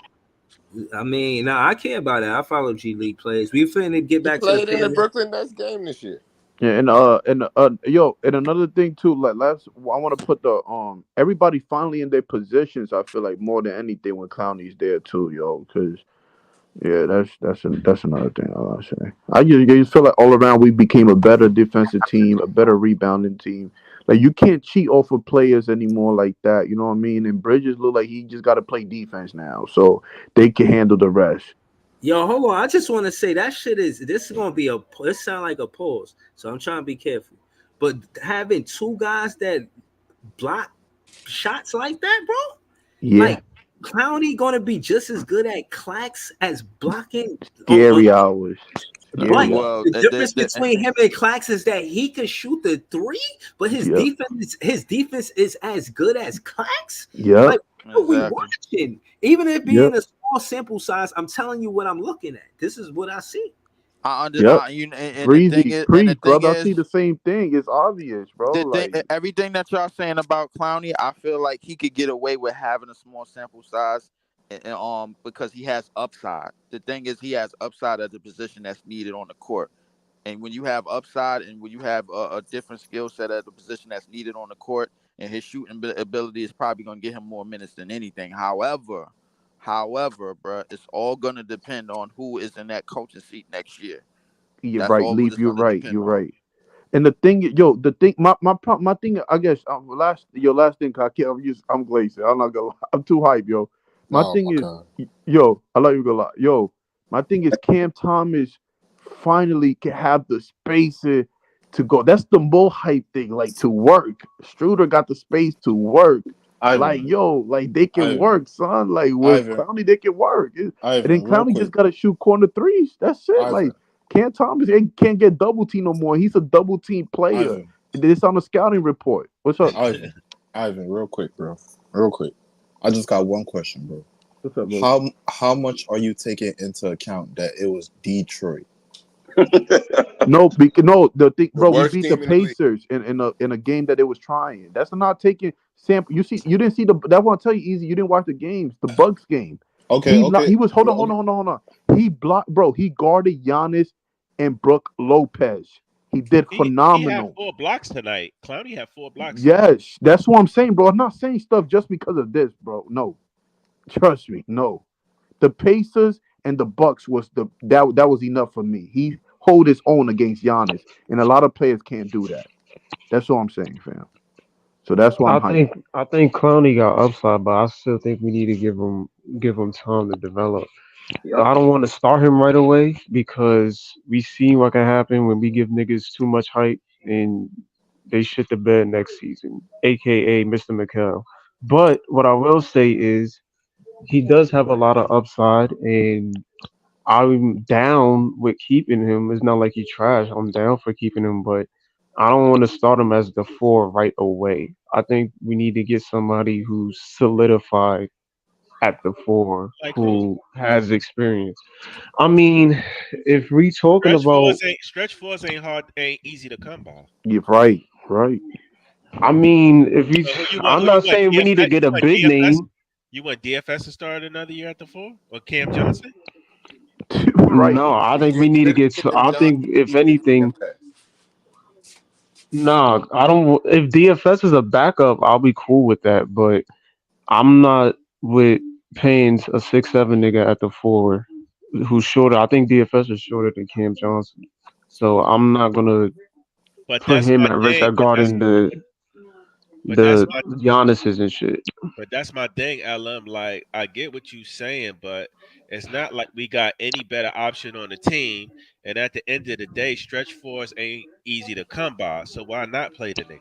I mean, I care about that. I follow G League players. We finna get back to played in the Brooklyn Nets game this year. Yeah, and another thing too, like I want to put the everybody finally in their positions. I feel like more than anything when Clowney's there too, because yeah, that's another thing I want to say. I just feel like all around we became a better defensive team, a better rebounding team. Like you can't cheat off of players anymore like that. You know what I mean? And Bridges look like he just got to play defense now, so they can handle the rest. Yo, hold on. I just want to say this is going to be this sound like a pause. So I'm trying to be careful. But having two guys that block shots like that, bro. Yeah. Like Clowney going to be just as good at Clax as blocking Gary Hours. Right. The difference between him and Clax is that he can shoot the three, but his defense is as good as Clax. Yeah. Like, what are we watching? Even if being a small sample size, I'm telling you what I'm looking at. This is what I see. I understand. Brother, I see the same thing. It's obvious, bro. Everything that y'all saying about Clowney, I feel like he could get away with having a small sample size, and because he has upside. The thing is, he has upside at the position that's needed on the court. And when you have upside, and when you have a different skill set at the position that's needed on the court, and his shooting ability is probably going to get him more minutes than anything. However, bro, it's all going to depend on who is in that coaching seat next year. You're right, Leaf. You're right. And the thing, my thing, I guess, last thing, I'm glazing. I'm not gonna lie. I'm too hype, yo. My thing is, I love you a lot. Yo, my thing is Cam Thomas finally can have the space to go. That's the more hype thing, like to work. Struder got the space to work. Like they can work, son. Like with Clowney, they can work. And then Clowney just gotta shoot corner threes. That's it. Like Cam Thomas can't get double team no more. He's a double team player. It's on the scouting report. What's up, Ivan? Real quick, bro. Real quick. I just got one question, bro. What's up, bro? How much are you taking into account that it was Detroit? The thing, bro. We beat the Pacers in a game that it was trying. That's not taking sample. You didn't see the. That won't tell you easy. You didn't watch the games. The Bucks game. Okay. He was hold on. He blocked, bro. He guarded Giannis and Brook Lopez. He did phenomenal. He had 4 blocks tonight. Clowney had 4 blocks. Yes, that's what I'm saying, bro. I'm not saying stuff just because of this, bro. No, trust me. No, the Pacers and the Bucks that was enough for me. He hold his own against Giannis, and a lot of players can't do that. That's all I'm saying, fam. So that's why I think Clowney got upside, but I still think we need to give him time to develop. I don't want to start him right away because we see what can happen when we give niggas too much hype and they shit the bed next season, aka Mr. McHale. But what I will say is he does have a lot of upside, and I'm down with keeping him. It's not like he's trash. I'm down for keeping him, but I don't want to start him as the 4 right away. I think we need to get somebody who's solidified at the 4 Like who has experience. I mean, if we talking about, stretch fours ain't easy to come by. You're right, right. I mean, if you, So I'm who not you want? saying we need to DFS? get a big name. You want DFS to start another year at the 4 or Cam Johnson? Right. No, I think Get we need to rid of get. Cam I Johnson. think if Keep the anything, DFS. no, I don't. If DFS is a backup, I'll be cool with that. But I'm not with paying a 6'7" nigga at the 4 who's shorter. I think DFS is shorter than Cam Johnson, so I'm not gonna But put that's him my at risk thing. at guarding But that's the my Giannis's and shit. But that's my thing, LM. Like, I get what you saying, but it's not like we got any better option on the team. And at the end of the day, stretch fours ain't easy to come by. So why not play the nigga?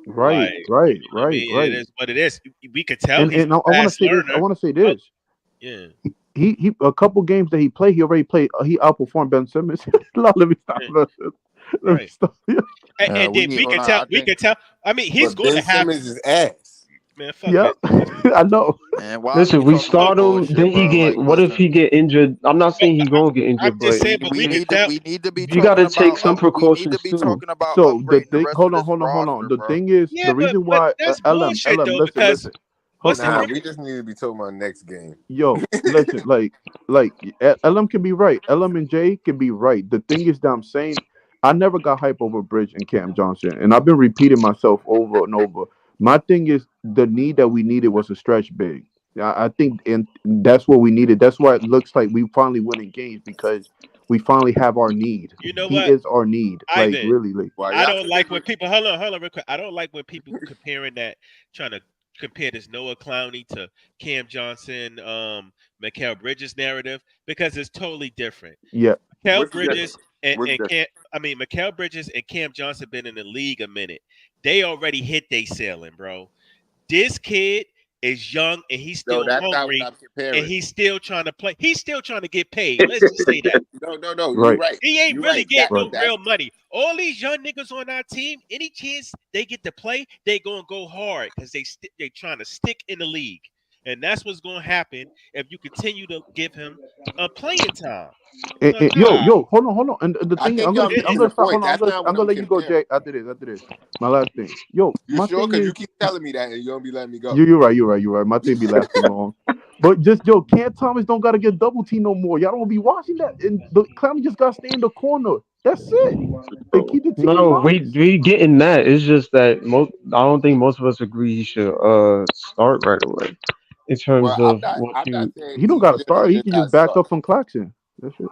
Right, Like, you right, know what I right, mean? It right. is what it is. We could tell he's And I a want to fast say this. I learner. want to say Oh, this. yeah. He a couple games that he played, he already played. He outperformed Ben Simmons. Let me stop. Let me Right. stop. And We then need. we Hold can on, tell. I We think, can tell. I mean, he's But going Ben to have. Simmons is ass. Man, fuck Yeah, Ben. I know. man. Why Listen, we we talking about start him, bullshit, then he bro? get. Like, What if listen, he get injured? I'm not saying he gonna get I'm injured, just but saying, but we can tell. we need to be you talking gotta take about some we need to precautions be too. talking about So the upgrading the thing, rest of hold on, this hold on, hold on. roster, The bro. thing is, Yeah, the reason but why that's bullshit LM, though, listen, because listen. what's the Nah, difference? we just need to be talking about next game. Yo, listen, like LM can be right. LM and J can be right. The thing is that I'm saying, I never got hype over Bridge and Cam Johnson, and I've been repeating myself over and over. My thing is the need that we needed was a stretch big. I think, and that's what we needed. That's why it looks like we finally winning games because we finally have our need. You know He what, is our need, like Ivan? really, like. Well, I y'all don't can like agree. when people hold on real quick. I don't like when people comparing that, trying to compare this Noah Clowney to Cam Johnson, Mikal Bridges narrative because it's totally different. Yeah, Mikal What's the Bridges difference? What's and the Cam, I mean Mikal Bridges and Cam Johnson been in the league a minute. They already hit they ceiling, bro. This kid is young and he's No, still that's not what hungry I'm and comparing. he's still trying to play. He's still trying to get paid. Let's just say that. No. You're right, right. He ain't You're really right. getting no That's real money. All these young niggas on our team, any chance they get to play, they gonna go hard because they trying to stick in the league, and that's what's gonna happen if you continue to give him a playing time. So Yo, nah, hold on. And the I thing, think y'all I'm missing gonna the stop. point. Hold on, That's not I'm what gonna I'm let you go, comparing. Jay. After this. My last thing. Yo, You my sure? thing Because you is, keep telling me that and you don't be letting me go. you're right. You're right. My thing be lasting long. But just yo, Cam Thomas don't gotta get double team no more. Y'all don't be watching that. And the Clowney just gotta stay in the corner. That's it. And keep the team No, honest. we getting that. It's just that I don't think most of us agree he should start right away. In terms Well, of what I'm not you, saying He don't he gotta should or start. He should can just not back start. up from Claxton. That's it.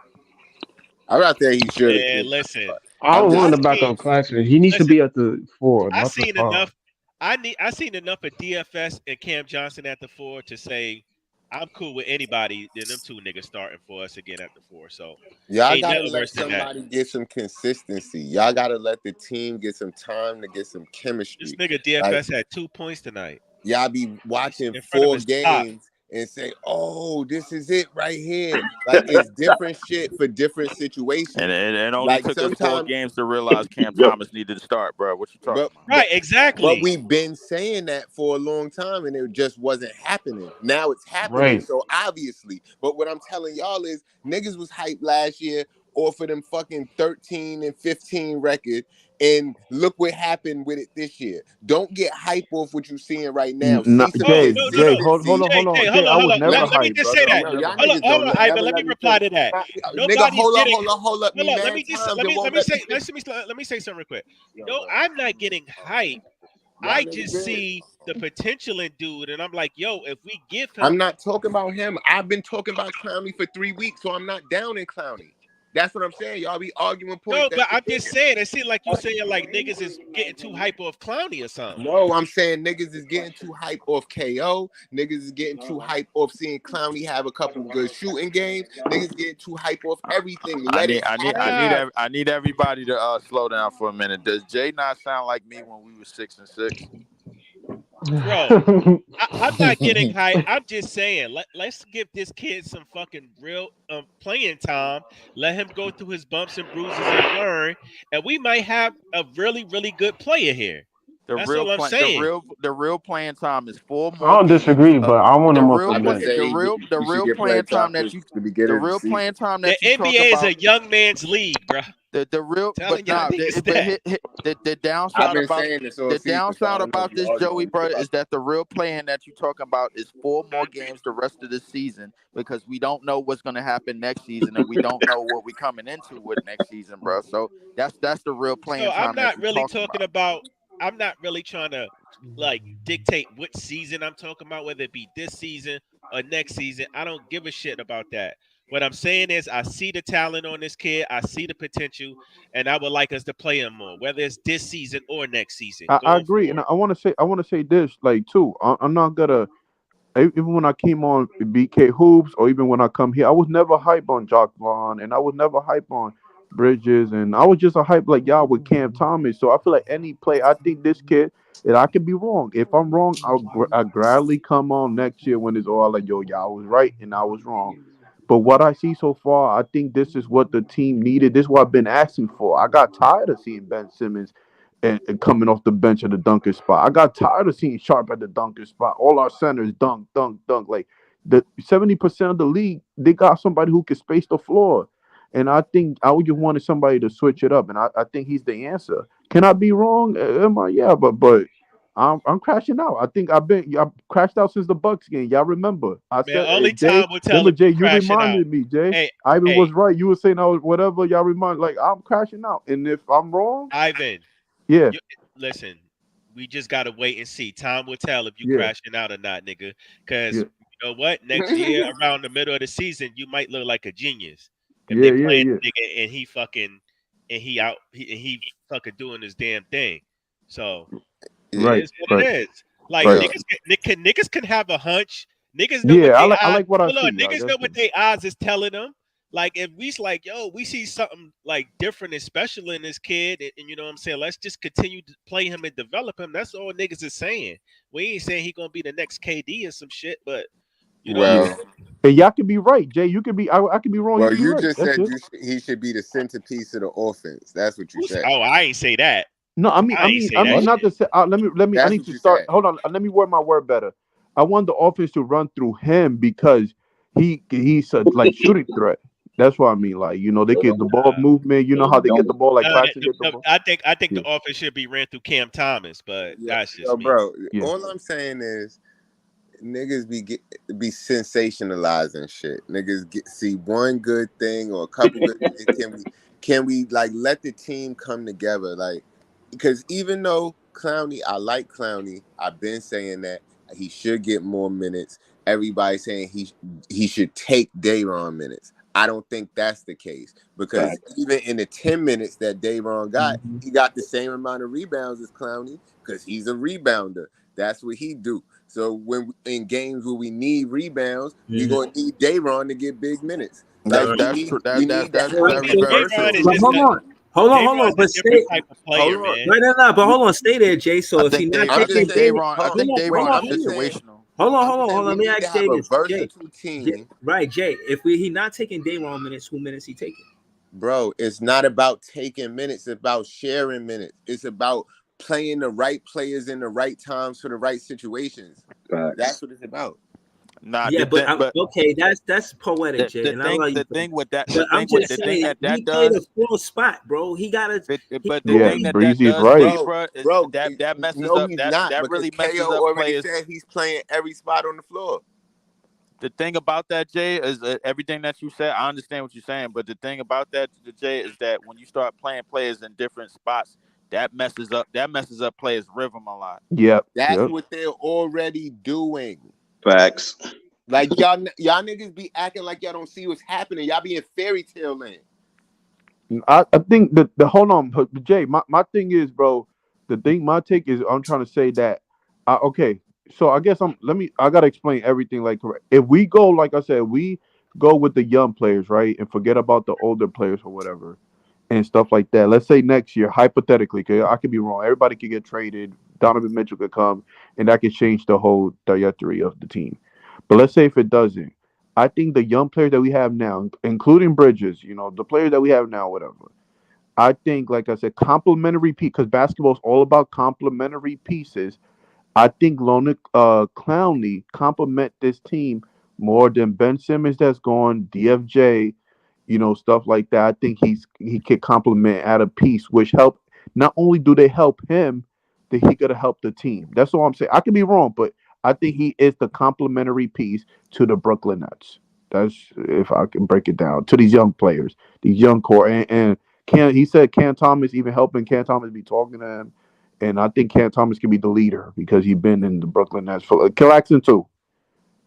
I'm not saying he should or man, should not listen, start. I I'm don't just want I to saying. back seen up Claxton. He needs to listen. be at the 4, I not the seen 5. enough. I seen enough of DFS and Cam Johnson at the 4 to say I'm cool with anybody. Then them two niggas starting for us again at the 4. So Y'all ain't gotta nothing let worse than that. somebody get some consistency. Y'all gotta let the team get some time to get some This chemistry. nigga Like DFS had 2 points tonight. y'all be watching In front of 4 his top. games and say, "Oh, this is it right here." Like it's different shit for different and situations. it only Like took us 4 sometimes, games to realize Cam Thomas needed to start, bro. What you talking but about? but Right, but exactly. we've been saying that for a long time, and it just wasn't happening. Now it's happening, Right. so obviously. But what I'm telling y'all is, niggas was hyped last year off of them fucking 13 and 15 record, and look what happened with it this year. Don't get hype off what you're seeing right now. See some Oh, Jay, no, no, no. hold consistency. Jay, on. Jay, I hold would on. never Let me hype, just say brother. I that. would Yo, never y'all hype. niggas Hold don't on, Ivan. never Let me let me reply finish. to that. Nigga, Nobody's getting. hold up, me Hold on. Let mad me just times and won't let me finish. let me say something real quick. Yo, No, bro. I'm not getting hype. Y'all I niggas just did. see the potential in dude, and I'm like, yo, if we give I'm him not talking about him. I've been talking about Clowney for 3 weeks, so I'm not down in Clowney. That's what I'm saying. Y'all be arguing points no, that but you I'm just saying. It seems like you saying like niggas is getting too hype off Clowney or something. No, I'm saying niggas is getting too hype off KO. Niggas is getting too hype off seeing Clowney have a couple good shooting games. Niggas getting too hype off everything. Let it happen. I need everybody to slow down for a minute. Does Jay not sound like me when we were 6 and 6? Bro, I'm not getting hype. I'm just saying, let's give this kid some fucking real playing time. Let him go through his bumps and bruises and learn, and we might have a really, really good player here. That's all I'm saying. The real playing time is 4 I more don't games. disagree, but I want him off the I would bench. say The he should real get playing playing time time that for you the beginning the of the real season. playing time The that you talk NBA is about. a young man's league, bro. The real, Telling but y'all nah, niggas but that. the I've downside been about saying this all season, so I don't know if you're this, arguing Joey, with me bro, about is that the real plan that you're talking about is 4 more games the rest of the season, because we don't know what's going to happen next season, and we don't know what we're coming into with next season, bro. So that's the real So playing time that you're talking about. I'm not really trying to like dictate which season I'm talking about, whether it be this season or next season. I don't give a shit about that. What I'm saying is I see the talent on this kid, I see the potential, and I would like us to play him more, whether it's this season or next season I going agree, and forward. I want to say this like too. I'm not gonna even when I came on BK Hoops or even when I come here, I was never hype on Jock Vaughn and I was never hype on Bridges, and I was just a hype like y'all with Cam Thomas. So I feel like any play, I think this kid, and I could be wrong. If I'm wrong, I'll gladly come on next year when it's all like, yo, y'all was right and I was wrong. But what I see so far, I think this is what the team needed. This is what I've been asking for. I got tired of seeing Ben Simmons and coming off the bench at the dunker spot. I got tired of seeing Sharp at the dunker spot. All our centers dunk, dunk, dunk. Like the 70% of the league, they got somebody who can space the floor. And I think I would just wanted somebody to switch it up. And I think he's the answer. Can I be wrong? Am I? Yeah, but I'm crashing out. I think I crashed out since the Bucks game. Y'all remember? I Man, said, only Jay, time will tell remember if you Jay? You crashing out. reminded me, Jay. Hey, Ivan hey, was right. You were saying I was whatever. Y'all remind like I'm crashing out. And if I'm wrong, Ivan, yeah, listen, we just gotta wait and see. Time will tell if you yeah, crashing out or not, nigga. Because yeah, you know what? Next year, around the middle of the season, you might look like a genius if yeah, they yeah, playing yeah. the nigga and he fucking doing his damn thing. So it Right, is what right, it is. Like right. niggas can have a hunch. Niggas know Yeah, what they I eyes. like what I Hold on, see. I niggas guess. know what they eyes is telling them. Like if we's like, yo, we see something like different and special in this kid, and you know what I'm saying, let's just continue to play him and develop him. That's all niggas is saying. We ain't saying he gonna be the next KD or some shit, but you know what I'm Yeah. Well, saying? And y'all could be right, Jay. You could be. I could be wrong. You well, could be you right. just That's said it. he should be the centerpiece of the offense. That's what you said. Oh, I ain't say that. No, I ain't say I that mean, What? not shit. to say. Let me. I That's need what to you start. said. Hold on. Let me word my word better. I want the offense to run through him because he's a like shooting threat. That's what I mean. Like they get the ball movement. You know how they get the ball. Like Claxton get the ball. I think Yeah, the offense should be ran through Cam Thomas, but Yo, that's yo, just me. bro. yeah. All I'm saying is niggas be sensationalizing shit. Niggas see one good thing or a couple good things. Can we like let the team come together? Like because even though Clowney, I like Clowney. I've been saying that he should get more minutes. Everybody saying he should take Dayron minutes. I don't think that's the case because even in the 10 minutes that Dayron got, he got the same amount of rebounds as Clowney because he's a rebounder. That's what he do. So when in games where we need rebounds, we gonna need Dayron to get big minutes. Like That's we true. need to That's have But, a very, very Dayron true. is but just hold a on, Dayron's a but different stay. type of hold player, on. man. No, no, no. But hold on, stay there, Jay. So I if he think not I'm taking just saying. Dayron, I think hold Dayron on, I'm is just saying. situational. I'm just saying hold on. we Let me need to ask have Jay a this, versatile team, right, Jay. If he not taking Dayron minutes, who minutes he taking? bro. It's not about taking minutes. It's about sharing minutes. It's about playing the right players in the right times for the right situations. That's what it's about. Nah, Yeah, but but okay, that's poetic, Jay, and I love you. the thing with that, But I'm just the thing saying, he that played a does, full spot, bro. He got to. but the Yeah, thing He, that Breezy's does, right. B, Bro, bro, is bro, that messes no, up he's not that because really messes KO up already players. said he's playing every spot on the floor. The thing about that, Jay, is everything that you said. I understand what you're saying, but the thing about that, Jay, is that when you start playing players in different spots, that messes up players' rhythm a lot. Yep, That's yep. what they're already doing. Facts. Like y'all niggas be acting like y'all don't see what's happening. Y'all be in fairy tale land. I think the hold on, but Jay, my thing is, bro. My take is, I'm trying to say that. Okay, so I guess I gotta explain everything like correct. If we go, like I said, we go with the young players, right, and forget about the older players or whatever, and stuff like that. Let's say next year, hypothetically, because I could be wrong. Everybody could get traded. Donovan Mitchell could come, and that could change the whole trajectory of the team. But let's say if it doesn't, I think the young players that we have now, including Bridges, the players that we have now, whatever, I think, like I said, complementary piece because basketball is all about complementary pieces. I think Clowney complement this team more than Ben Simmons that's gone, DFJ, stuff like that. I think he could complement at a piece, which help. Not only do they help him, that he gonna help the team. That's all I'm saying. I could be wrong, but I think he is the complementary piece to the Brooklyn Nets. That's if I can break it down to these young players, these young core, and he said Cam Thomas even helping Cam Thomas be talking to him, and I think Cam Thomas can be the leader because he's been in the Brooklyn Nets for Claxton too.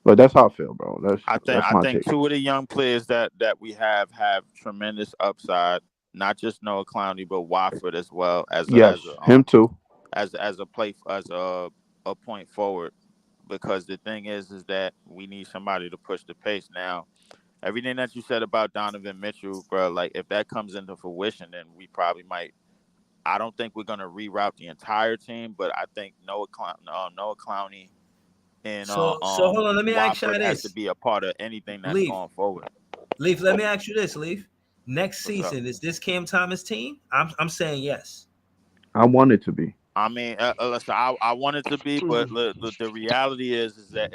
But that's how I feel, bro. That's I my think take. two of the young players that we have tremendous upside. Not just Noah Clowney, but Watford as well Yes, him too. as a point forward. Because the thing is that we need somebody to push the pace. Now, everything that you said about Donovan Mitchell, bro, like if that comes into fruition, then we probably might. I don't think we're gonna reroute the entire team, but I think Noah Clowney and So hold on, let me ask you Watford has to this. be a part of anything that's Leaf. going forward. Leaf, let me ask you this, Leaf. Next What's up? season, is this Cam Thomas team? I'm saying yes. I want it to be. I mean, listen, I want it to be, but the reality is that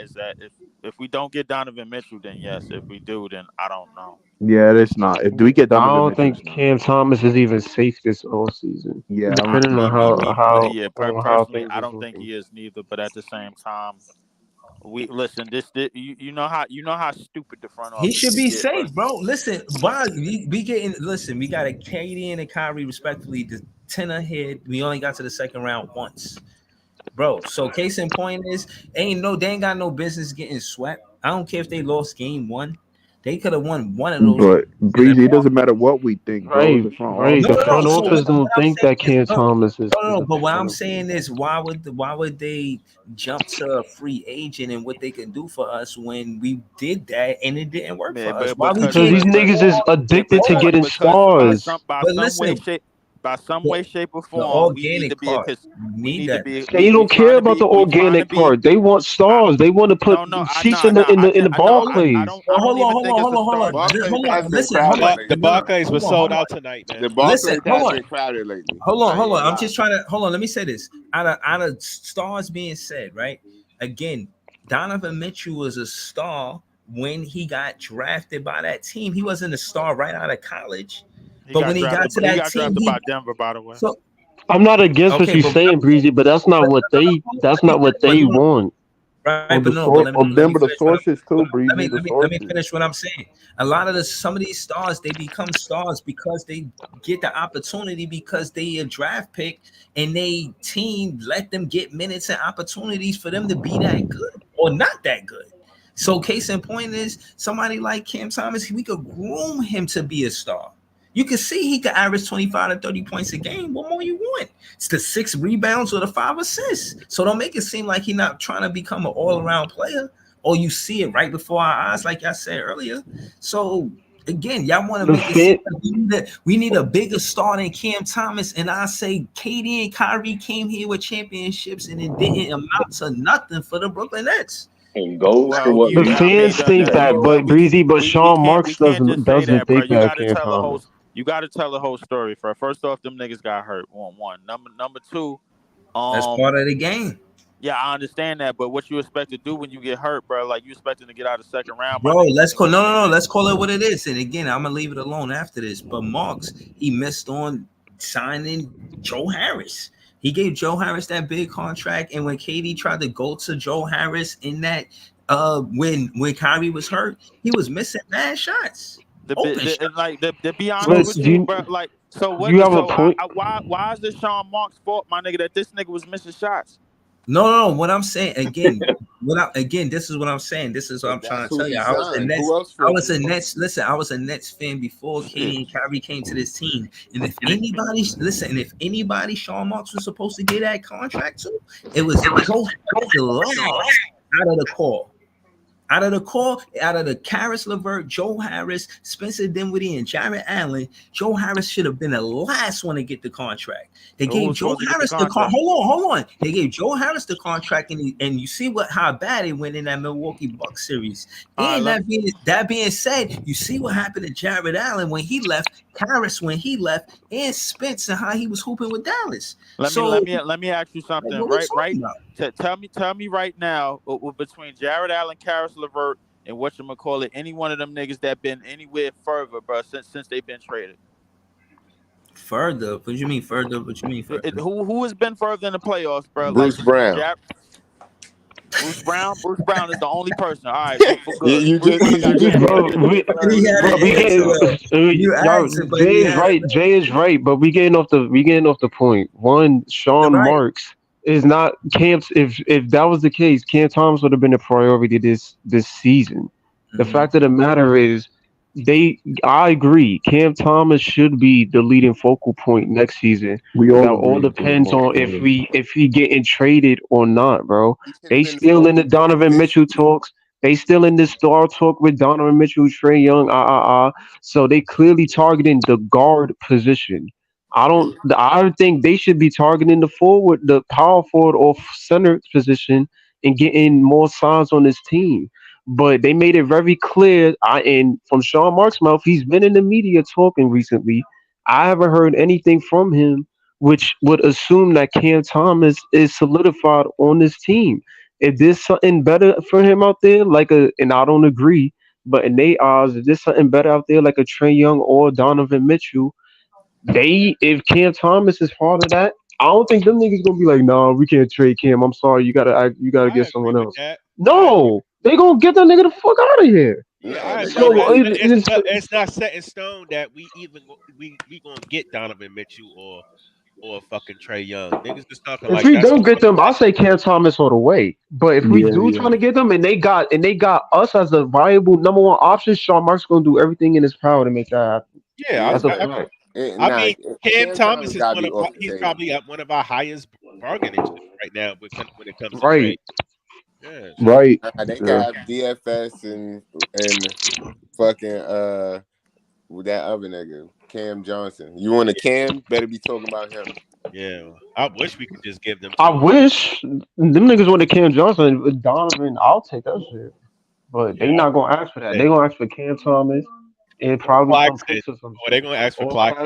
if we don't get Donovan Mitchell, then yes. If we do, then I don't know. Yeah, it's not. If we get I Donovan don't Mitchell, think it's not. Cam Thomas is even safe this all season. Yeah, Depending on how Personally, things I is don't think looking. he is neither. But at the same time, we listen. You know how stupid the front office He should be get, safe, bro. Listen, why we getting? Listen, we got a KD and a Kyrie respectively. The 10 ahead. We only got to the second round once, bro. So case in point is, they ain't got no business getting swept. I don't care if they lost game one. They could have won one of those. But Breezy, it doesn't matter what we think, bro. It's Right, the front right. The office. front So office don't what I'm think saying that is, Cam Thomas is a but what I'm player. saying is, why would they jump to a free agent and what they can do for us when we did that and it didn't work for us? Why we Because can't these niggas is addicted to getting stars. by But some way, listen, shape, or the form, we need to organic be part, we need that. They don't care about the organic part. They want stars. They want to put seats in the Barclays. Hold on. Listen, hold on. The Barclays was sold out tonight, man. The Barclays Hold has on. been crowded lately. Hold I ain't on. gonna I'm lie. just trying to hold on. Let me say this. Out of stars being said, right? Again, Donovan Mitchell was a star when he got drafted by that team. He wasn't a star right out of college, but when he got to that team, by Denver, by the way. So I'm not against what you're saying, Breezy, but that's not what they want. Right, On but the no, source, but let me the finish. sources too, Breezy. Let The me sources. finish what I'm saying. A lot of some of these stars, they become stars because they get the opportunity because they a draft pick and they team let them get minutes and opportunities for them to be that good or not that good. So case in point is somebody like Cam Thomas, we could groom him to be a star. You can see he could average 25 to 30 points a game. What more you want? It's the 6 rebounds or the 5 assists. So don't make it seem like he's not trying to become an all-around player. Or you see it right before our eyes, like I said earlier. So again, y'all want to make it seem like we need a bigger star than Cam Thomas. And I say KD and Kyrie came here with championships and it didn't amount to nothing for the Brooklyn Nets. And goes to what The fans think that, but Breezy, but Sean Marks doesn't think that Cam Thomas. You got to tell the whole story. First off, them niggas got hurt. One. Number two. That's part of the game. Yeah, I understand that, but what you expect to do when you get hurt, bro? Like you expecting to get out of the second round, bro? Let's call let's call it what it is. And again, I'm gonna leave it alone after this. But Marks, he missed on signing Joe Harris. He gave Joe Harris that big contract, and when KD tried to go to Joe Harris in that when Kyrie was hurt, he was missing mad shots. To be honest with you, bro, like so what? You have a point. Why is this Sean Marks' fault, my nigga, that this nigga was missing shots? No. What I'm saying again, this is what I'm saying. This is what I'm trying to tell you. I was a Nets. Listen, I was a Nets fan before KD and Kyrie came to this team. And if anybody, Sean Marks was supposed to get that contract to, it was Joe out of the call. Out of the Karis LeVert, Joe Harris, Spencer Dinwiddie, and Jared Allen, Joe Harris should have been the last one to get the contract. They gave Joe Harris the contract. Hold on. They gave Joe Harris the contract, and you see how bad it went in that Milwaukee Bucks series. And that being said, you see what happened to Jared Allen when he left, Karis when he left, and Spence and how he was hooping with Dallas. Let me ask you something. Tell me right now, between Jared Allen, Karis LeVert, and whatchamacallit, any one of them niggas that been anywhere further, bro, since they've been traded. Further? What you mean further? Who has been further in the playoffs, bro? Bruce Brown. Bruce Brown is the only person. All right, Jay is right, but we getting off the point. One, Sean Marks is not Cam's. If that was the case, Cam Thomas would have been a priority this season. The fact of the matter is, I agree. Cam Thomas should be the leading focal point next season. That all depends on if he getting traded or not, bro. They still in the Donovan Mitchell talks. They still in this star talk with Donovan Mitchell, Trae Young, So they clearly targeting the guard position. I think they should be targeting the power forward or center position and getting more size on this team. But they made it very clear, and from Sean Marks' mouth, he's been in the media talking recently. I haven't heard anything from him, which would assume that Cam Thomas is solidified on this team. If there's something better for him out there, and I don't agree, but in their eyes, if there's something better out there, like a Trae Young or Donovan Mitchell, if Cam Thomas is part of that, I don't think them niggas gonna be like, no, we can't trade Cam. I'm sorry, you gotta get someone else. No, they gonna get that nigga the fuck out of here. Yeah, it's not set in stone that we gonna get Donovan Mitchell or fucking Trae Young. Niggas just talking if we don't get them, I'll say Cam Thomas all the way. But if we trying to get them, and they got us as a viable number one option, Sean Marks gonna do everything in his power to make that happen. Yeah, that's a fact. I mean, Cam Thomas is probably at one of our highest bargaining right now when it comes to trade. Yeah, right. They got DFS and fucking with that other nigga, Cam Johnson. You want a Cam? Better be talking about him. Yeah, I wish we could just give them. I wish them niggas want a Cam Johnson, Donovan. I'll take that shit, but they not gonna ask for that. They gonna ask for Cam Thomas and probably some picks or something. Or they gonna ask for Clax.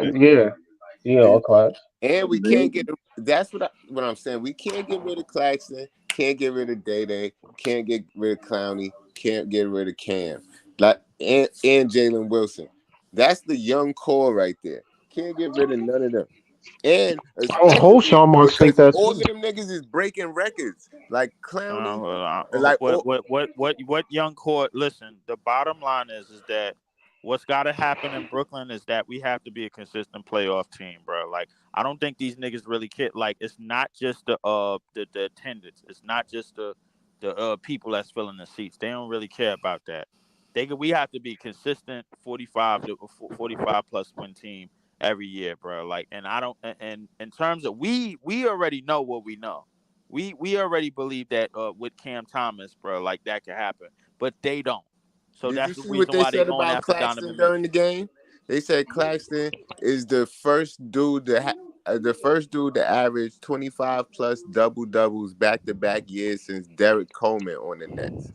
Or Clax. And we can't get. That's what I'm saying. We can't get rid of Claxton. Can't get rid of Day. Can't get rid of Clowney. Can't get rid of Cam. And Jalen Wilson. That's the young core right there. Can't get rid of none of them. And Sean Marks think that all of them niggas is breaking records. Like Clowney. What young core? Listen, the bottom line is that what's got to happen in Brooklyn is that we have to be a consistent playoff team, bro. Like, I don't think these niggas really care. Like, it's not just the attendance. It's not just the people that's filling the seats. They don't really care about that. We have to be consistent 45 plus win team every year, bro. Like, and I don't. And in terms of we already know what we know. We already believe that with Cam Thomas, bro, like that could happen, but they don't. So that's the reason why they're going after Donovan during the game. They said Claxton is the first dude to average 25 plus doubles back-to-back years since Derek Coleman on the Nets.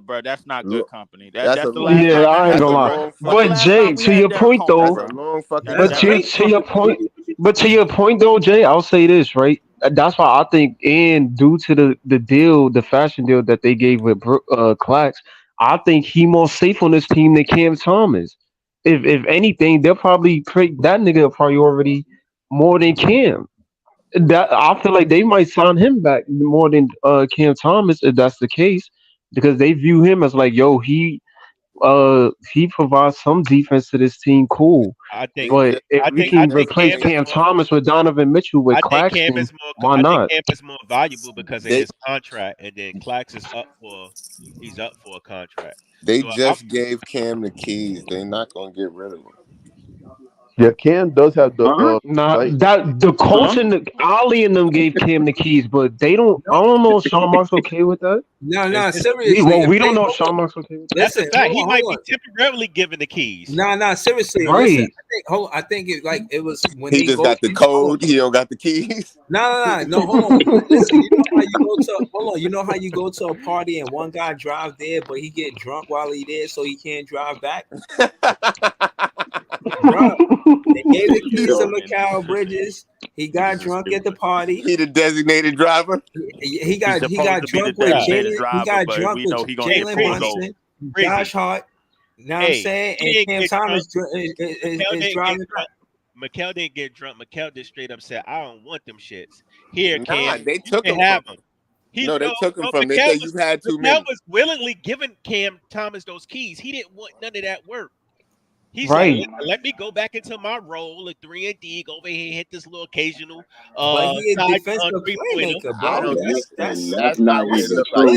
Bro, that's not good company. That's the last time. I ain't gonna lie. But Jay, to your point though, to your point though, Jay, I'll say this, right? That's why I think, and due to the fashion deal that they gave with Clax, I think he more safe on this team than Cam Thomas. If anything, they'll probably create that nigga a priority more than Cam. That I feel like they might sign him back more than Cam Thomas if that's the case, because they view him as like, yo, he provides some defense to this team. Cool. But if we can replace Cam Thomas with Donovan Mitchell with Claxton, why not? Cam is more valuable because of his contract, and then Clax is up for a contract. They gave Cam the keys. They're not gonna get rid of him. Yeah, Cam does have the Nah, like. that the coach and the Ali and them gave Cam the keys, but they don't. I don't know if Sean Mark's okay with that. No, We seriously. we don't know if Sean Mark's okay with that. That's a Listen, fact. He hold might on. be temporarily given the keys. No, seriously. Listen, Right. I think it was when He they just go. got the code. He don't got the keys. No. Hold on. Listen, you know how you go to. Hold on. You know how you go to a party and one guy drive there, but he get drunk while he there, so he can't drive back. Bro, they gave the keys to Mikal Bridges. He got drunk at the party. He the designated driver. He got drunk with Jalen. He got drunk with Jalen Brunson, Josh Hart. Know what I'm saying? And Cam Thomas is driving back. Mikal didn't get drunk. Mikal just straight up said, "I don't want them shits." Here, Nah, Cam, they you took can him have from them. No, they took him from. They said you've had too Mikal many. was willingly giving Cam Thomas those keys. He didn't want none of that work. He's Right. like, let me go back into my role at 3 and D. Go over here and hit this little occasional But he a side defensive three-pointer. playmaker, bro. That's not what it looked like.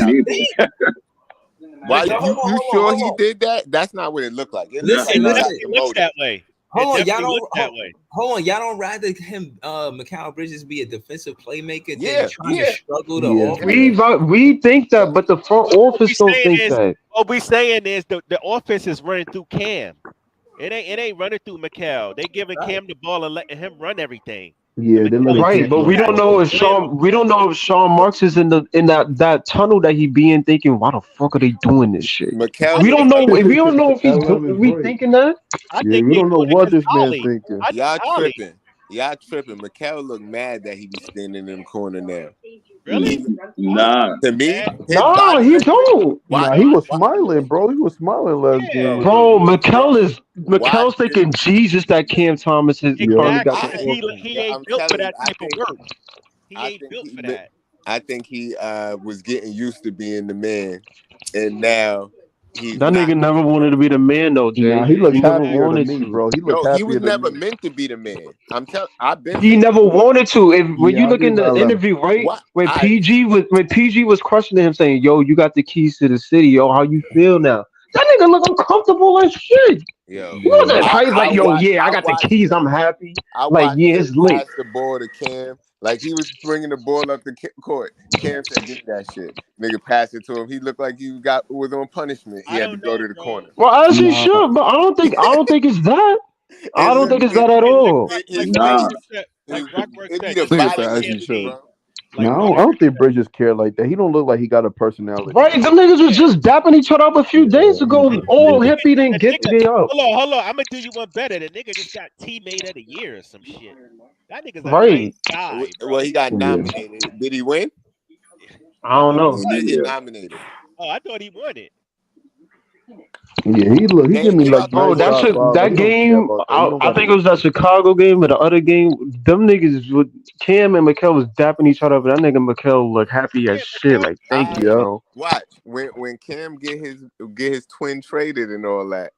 Why you sure he did that? That's not what it looked like. It Listen, looks that way. Hold on, y'all looks that way. Hold on, y'all don't rather him Mikal Bridges be a defensive playmaker Yeah, than trying to struggle to Yeah. offense? We think that, but the front office don't think that. What we saying is the offense is running through Cam. It ain't running through Mikal. They giving Cam the ball and letting him run everything. Yeah, they're letting Right, Cam but run. we don't know if Sean Marks is in that tunnel that he be in thinking, why the fuck are they doing this shit? Mikal, We don't know if he's thinking that. Yeah, we don't know what this man thinking. Y'all tripping. Y'all tripping. Mikal look mad that he be standing in the corner now. Really? Nah. To me, No, he don't. Nah, he was smiling, bro. He was smiling last game. Bro, Mikel's thinking Jesus that Cam Thomas has finally got the offense. He ain't built for that type of work. He ain't built for that. I think he was getting used to being the man, and now he's that nigga never wanted to be the man though, Jay. Nah, he looks never happier wanted than me, to. bro. He looks he happier was than never me. meant to be the man. I've been. He never wanted to. When you look in the left. interview, right? When PG was questioning him, saying, "Yo, you got the keys to the city. Yo, how you feel now?" That nigga look uncomfortable as shit. Yo, He wasn't hype like, "Yo, I got the keys. I'm happy." I Like, watched yeah, him it's lit. pass the ball to Cam. Like he was bringing the ball up the court. Cam said, "Give me that shit." Nigga passed it to him. He looked like he was on punishment. He had to go to the corner. Well, as he should, but I don't think it's that. I don't think it's that at all. Like Rockwork It'd be said, the just body like language, Cam bro. No, I don't think Bridges care like that. He don't look like he got a personality. Right, them niggas was just dapping each other up a few days ago. All hippie didn't get up. Hold on. I'm gonna do you one better. The nigga just got teammate of the year or some shit. That nigga's a nice guy. Well, he got nominated. Did he win? I don't know. He did get nominated. Oh, I thought he won it. Yeah, he give me like bro. That game. I think it was that Chicago game, but the other game, them niggas with Cam and Mikal was dapping each other. But that nigga Mikal looked happy as shit. Like, thank you, bro. Watch when Cam get his twin traded and all that.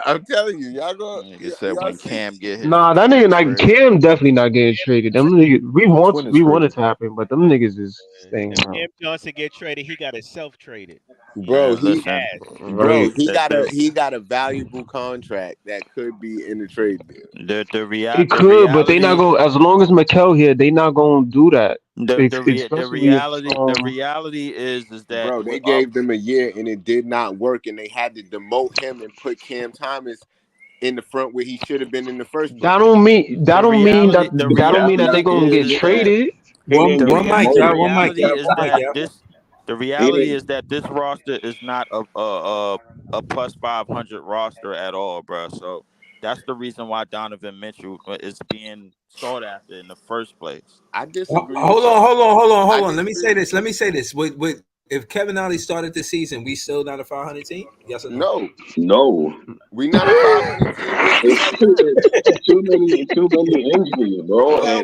I'm telling you, y'all go. You said when Cam get his. Nah, that nigga like Cam definitely not getting traded. Them niggas, we want it to happen, but them niggas is staying If around. Cam Johnson get traded, he got himself traded. Bro, he got a valuable contract that could be in the trade deal. The reality. It could, but they not going. As long as Mikal here, they not gonna do that. The reality is that bro, they gave them a year and it did not work, and they had to demote him and put Cam Thomas in the front where he should have been in the first place. That don't mean that they gonna get traded. The reality is that this roster is not a plus 500 roster at all, bro. So that's the reason why Donovan Mitchell is being sought after in the first place. I disagree. Hold on. Let me say this. With if Kevin Ollie started the season, we still not a 500 team? Yes or no? No. We not a 500 team. It's too many injuries, bro. I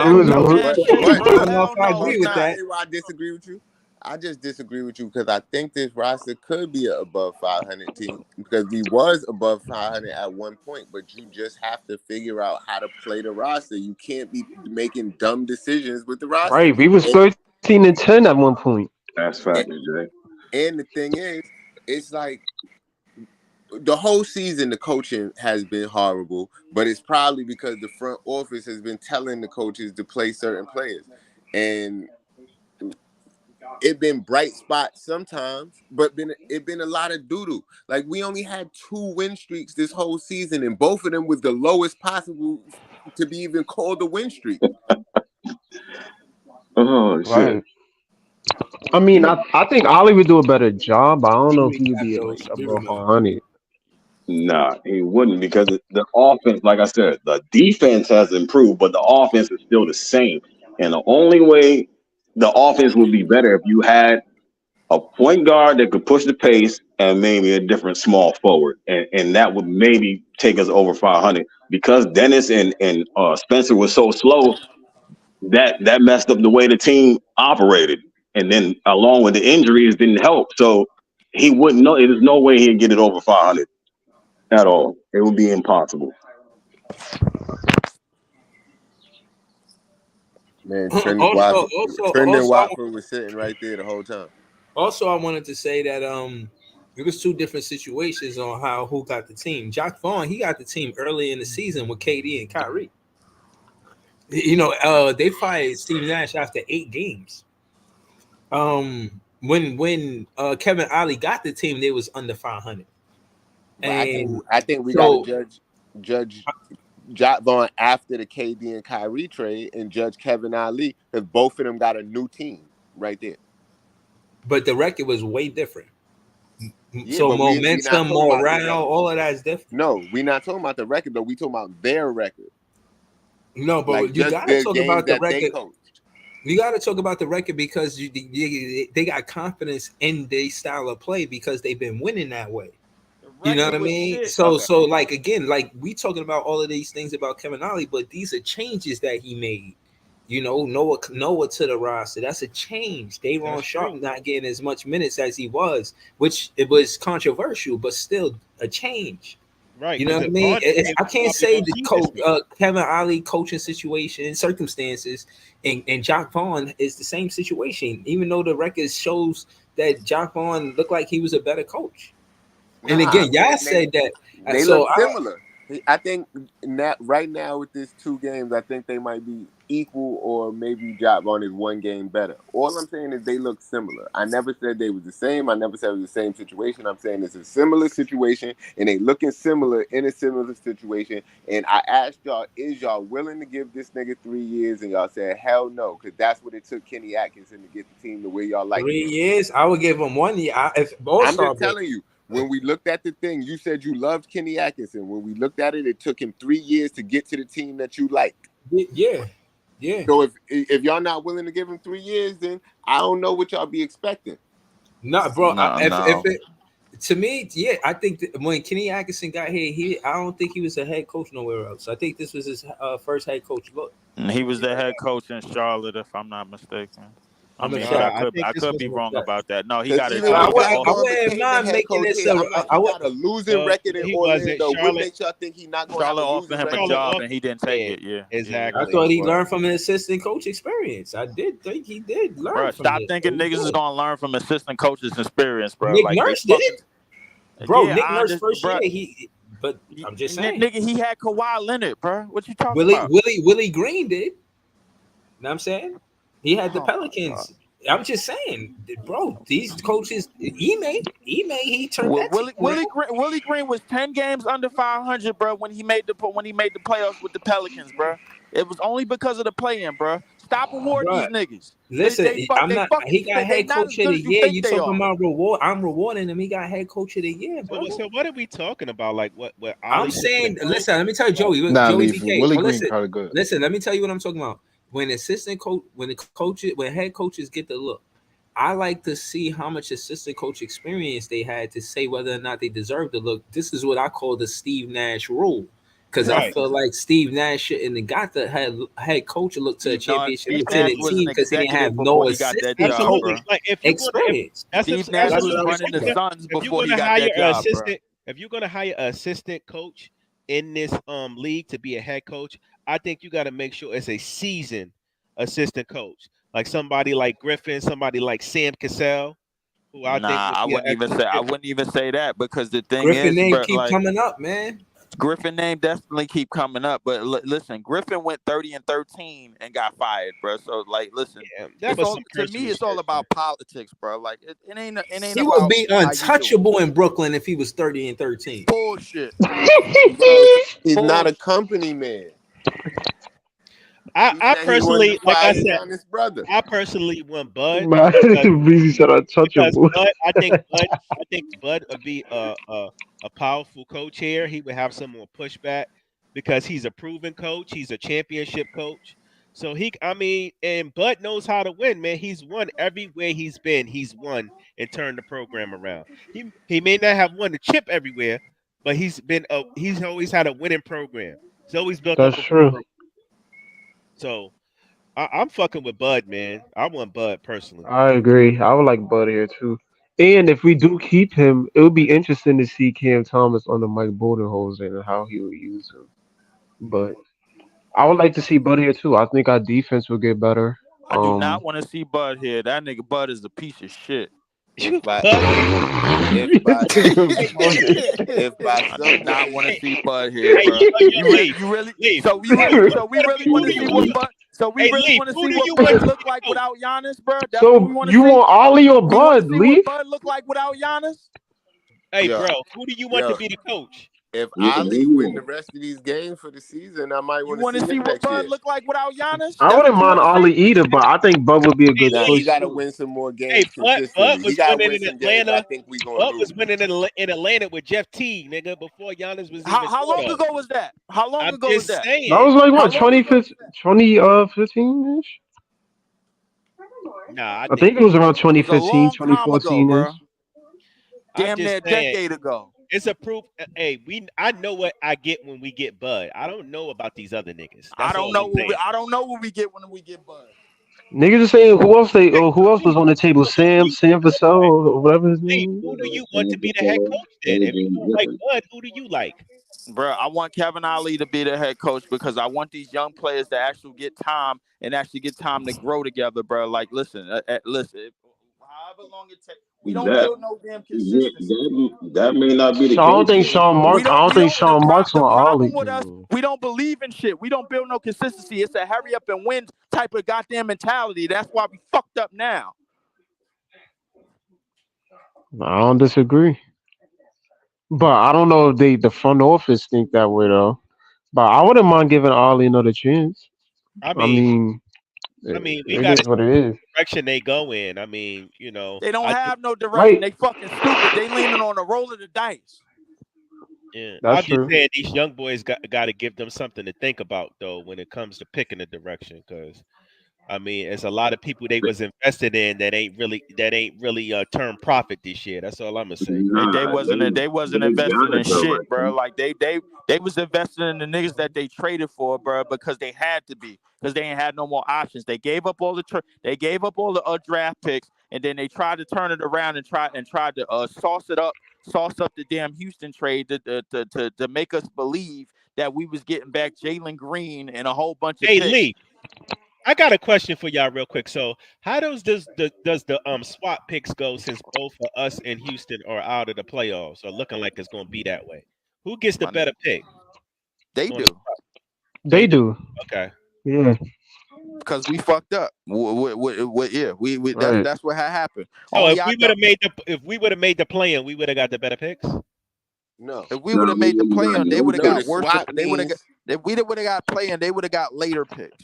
don't know if I agree with that. I disagree with you. I just disagree with you because I think this roster could be an above 500 team because we was above 500 at one point, but you just have to figure out how to play the roster. You can't be making dumb decisions with the roster. Right, we was 13-10 at one point. That's fact, Jay. And the thing is, it's like the whole season the coaching has been horrible, but it's probably because the front office has been telling the coaches to play certain players, and it been bright spots sometimes, but it been a lot of doo-doo. Like, we only had 2 win streaks this whole season, and both of them was the lowest possible to be even called a win streak. Oh shit! Right. I mean, I think Ollie would do a better job, but I don't know if he would be like above 500. Nah, he wouldn't, because the offense, like I said, the defense has improved, but the offense is still the same. And the only way the offense would be better if you had a point guard that could push the pace and maybe a different small forward. And that would maybe take us over 500. Because Dennis and Spencer was so slow, that messed up the way the team operated. And then along with the injuries didn't help. So he wouldn't know. There's no way he'd get it over 500 at all. It would be impossible. Man, Trendon Watford was sitting right there the whole time. Also, I wanted to say that it was 2 different situations on who got the team. Jacque Vaughn, he got the team early in the season with KD and Kyrie. You know, they fired Steve Nash after 8 games. When Kevin Ollie got the team, they was under 500. And I think we got to judge Jacque Vaughn after the KD and Kyrie trade and judge Kevin Ollie, because both of them got a new team right there. But the record was way different. Yeah, so momentum, morale, all of that is different. No, we're not talking about the record, though. We talking about their record. No, but like, you got to talk about the record. You got to talk about the record because they got confidence in their style of play because they've been winning that way. You know what I mean? Shit. So like, again, like, we talking about all of these things about Kevin Ollie, but these are changes that he made. You know, Noah to the roster. That's a change. Day'Ron Sharpe not getting as much minutes as he was, which it was controversial, but still a change. Right. You know what I mean? I can't say the Kevin Ollie coaching situation, circumstances, and Jacque Vaughn is the same situation, even though the record shows that Jacque Vaughn looked like he was a better coach. And again, y'all said that they look similar. I think right now with these 2 games, I think they might be equal, or maybe Jacque Vaughn is 1 game better. All I'm saying is they look similar. I never said they was the same. I never said it was the same situation. I'm saying it's a similar situation, and they looking similar in a similar situation. And I asked y'all, is y'all willing to give this nigga 3 years? And y'all said, hell no, because that's what it took Kenny Atkinson to get the team the way y'all like. 3 years? I would give him 1 year. I'm just telling you. When we looked at the thing, you said you loved Kenny Atkinson. When we looked at it, it took him 3 years to get to the team that you liked. Yeah. So if y'all not willing to give him 3 years, then I don't know what y'all be expecting. No, bro. To me, yeah, I think when Kenny Atkinson got here, I don't think he was a head coach nowhere else. I think this was his first head coach look. He was the head coach in Charlotte, if I'm not mistaken. I mean, I could be wrong about that. No, he got it. I wouldn't mind making this I want a losing record in Orlando. What makes y'all think he not going to have a losing record? Charlotte offered him a job and he didn't take it. Yeah, exactly. I thought he learned from an assistant coach experience. I did think he did learn. Bro, stop thinking niggas is gonna learn from assistant coaches' experience, bro. Nick Nurse did it, bro. Nick Nurse first year but I'm just saying, nigga, he had Kawhi Leonard, bro. What you talking about? Willie Green did. You know what I'm saying? He had the Pelicans. God. I'm just saying, bro. These coaches, Ime, he turned. Willie Green was 10 games under 500, bro. When he made the playoffs with the Pelicans, bro. It was only because of the play-in, bro. Stop awarding these niggas. Listen, he got head coach of the year. You talking about reward? I'm rewarding him. He got head coach of the year, bro. So what are we talking about? Like what I'm saying? Listen, let me tell you, Joey. Willie Green probably good. Listen, let me tell you what I'm talking about. When head coaches get the look, I like to see how much assistant coach experience they had to say whether or not they deserve the look. This is what I call the Steve Nash rule, because I feel like Steve Nash shouldn't have got the head coach look to a championship to the team because he didn't have no assistant coach experience. Steve Nash was running the Suns before he got that job, bro. If you're gonna hire an assistant coach in this league to be a head coach, I think you got to make sure it's a seasoned assistant coach, like somebody like Griffin, somebody like Sam Cassell, who I think Nah, would I be an wouldn't even extra say I chip. wouldn't even say that because the thing Griffin is, name bro, keep like coming up, man. Griffin name definitely keep coming up. But listen, Griffin went 30-13 and got fired, bro. So like, listen, Yeah, that it's was all some to me. personal It's all shit, man. about politics, bro. Like it ain't He would about be how you do it. untouchable in Brooklyn if he was 30-13. Bullshit. Bro, he's not a Bullshit. company man. He I said he wanted to personally, like I fire said, Giannis' brother. I personally want Bud Man, because Breezy said untouchable. Bud, I think Bud would be a powerful coach here. He would have some more pushback because he's a proven coach. He's a championship coach. So and Bud knows how to win, man. He's won everywhere he's been. He's won and turned the program around. He may not have won the chip everywhere, but he's always had a winning program. He's always built up That's a true. program. So I'm fucking with Bud, man. I want Bud personally. I agree. I would like Bud here too. And if we do keep him, it would be interesting to see Cam Thomas on the Mike Budenholzer and how he would use him. But I would like to see Bud here too. I think our defense will get better. I do not want to see Bud here. That nigga Bud is a piece of shit. If by I do not want to see Bud here, Hey, bro. You really. leave. So we really want to see what Bud. So we really want to see what Bud look like without Giannis, bro. That's what we So want to you see. want Ollie or We want to Bud? see Leave? what Bud look like without Giannis. Hey, Yo, bro, who do you want to be the coach? If Ali win the rest of these games for the season, I might You want want to to see see him what next Bud year. look like without Giannis? I That's wouldn't what you mind want to Ollie see. either, but I think Bud would be a good No, choice he got to too. win some more Hey, games Bud consistently. He was got to winning win in some games. I Atlanta. think we gonna Bud lose. was winning in Atlanta with Jeff T, nigga, before Giannis was even How long there. ago was that? How long I'm ago was just that? That saying. was like How what, long ago was that? 2015 ish? Nah, I I think think it was around It was a 2015, long time ago, 2014 ish. bro. I'm Damn just near a saying. decade ago. It's a proof. Hey, I know what I get when we get Bud. I don't know about these other niggas. I That's don't all know I'm what saying. I don't know what we get when we get Bud. Niggas are saying who else was on the table? Sam Vassell or whatever his name is. Who do you want to be the head coach then? If you don't like Bud, who do you like? Bro, I want Kevin Ali to be the head coach because I want these young players to actually get time to grow together, bro. Like, listen, however long it takes, we don't build no damn consistency. That may not be the So I don't case. think Sean Mark. I don't think Sean Marks The on problem Ollie. with us, we don't believe in shit. We don't build no consistency. It's a hurry up and win type of goddamn mentality. That's why we fucked up now. I don't disagree, but I don't know if the front office think that way though. But I wouldn't mind giving Ollie another chance. I I mean, mean, we it got to is what it is. see the direction they go in. I mean, you know, They don't have no direction. Right. They fucking stupid. They leaning on the roll of the dice. yeah. That's I'm true. just saying these young boys got to give them something to think about though when it comes to picking a direction, because I mean, it's a lot of people they was invested in that ain't really turned profit this year. That's all I'm gonna say. They wasn't investing in shit, bro. Like they was investing in the niggas that they traded for, bro, because they had to be, because they ain't had no more options. They gave up all the draft picks, and then they tried to turn it around and tried to sauce up the damn Houston trade to make us believe that we was getting back Jalen Green and a whole bunch of Hey picks. Lee, I got a question for y'all real quick. So how does the swap picks go since both of us and Houston are out of the playoffs or looking like it's gonna be that way? Who gets the better pick? They do. They do. Okay. Yeah. Because we fucked up. Yeah, Right. that's what had happened. So if we would have made the play-in, we would have got the better picks. No. If we would have made the play-in, they would have got the worse. swap They would have. means- If we would have got play-in, they would have got later picks.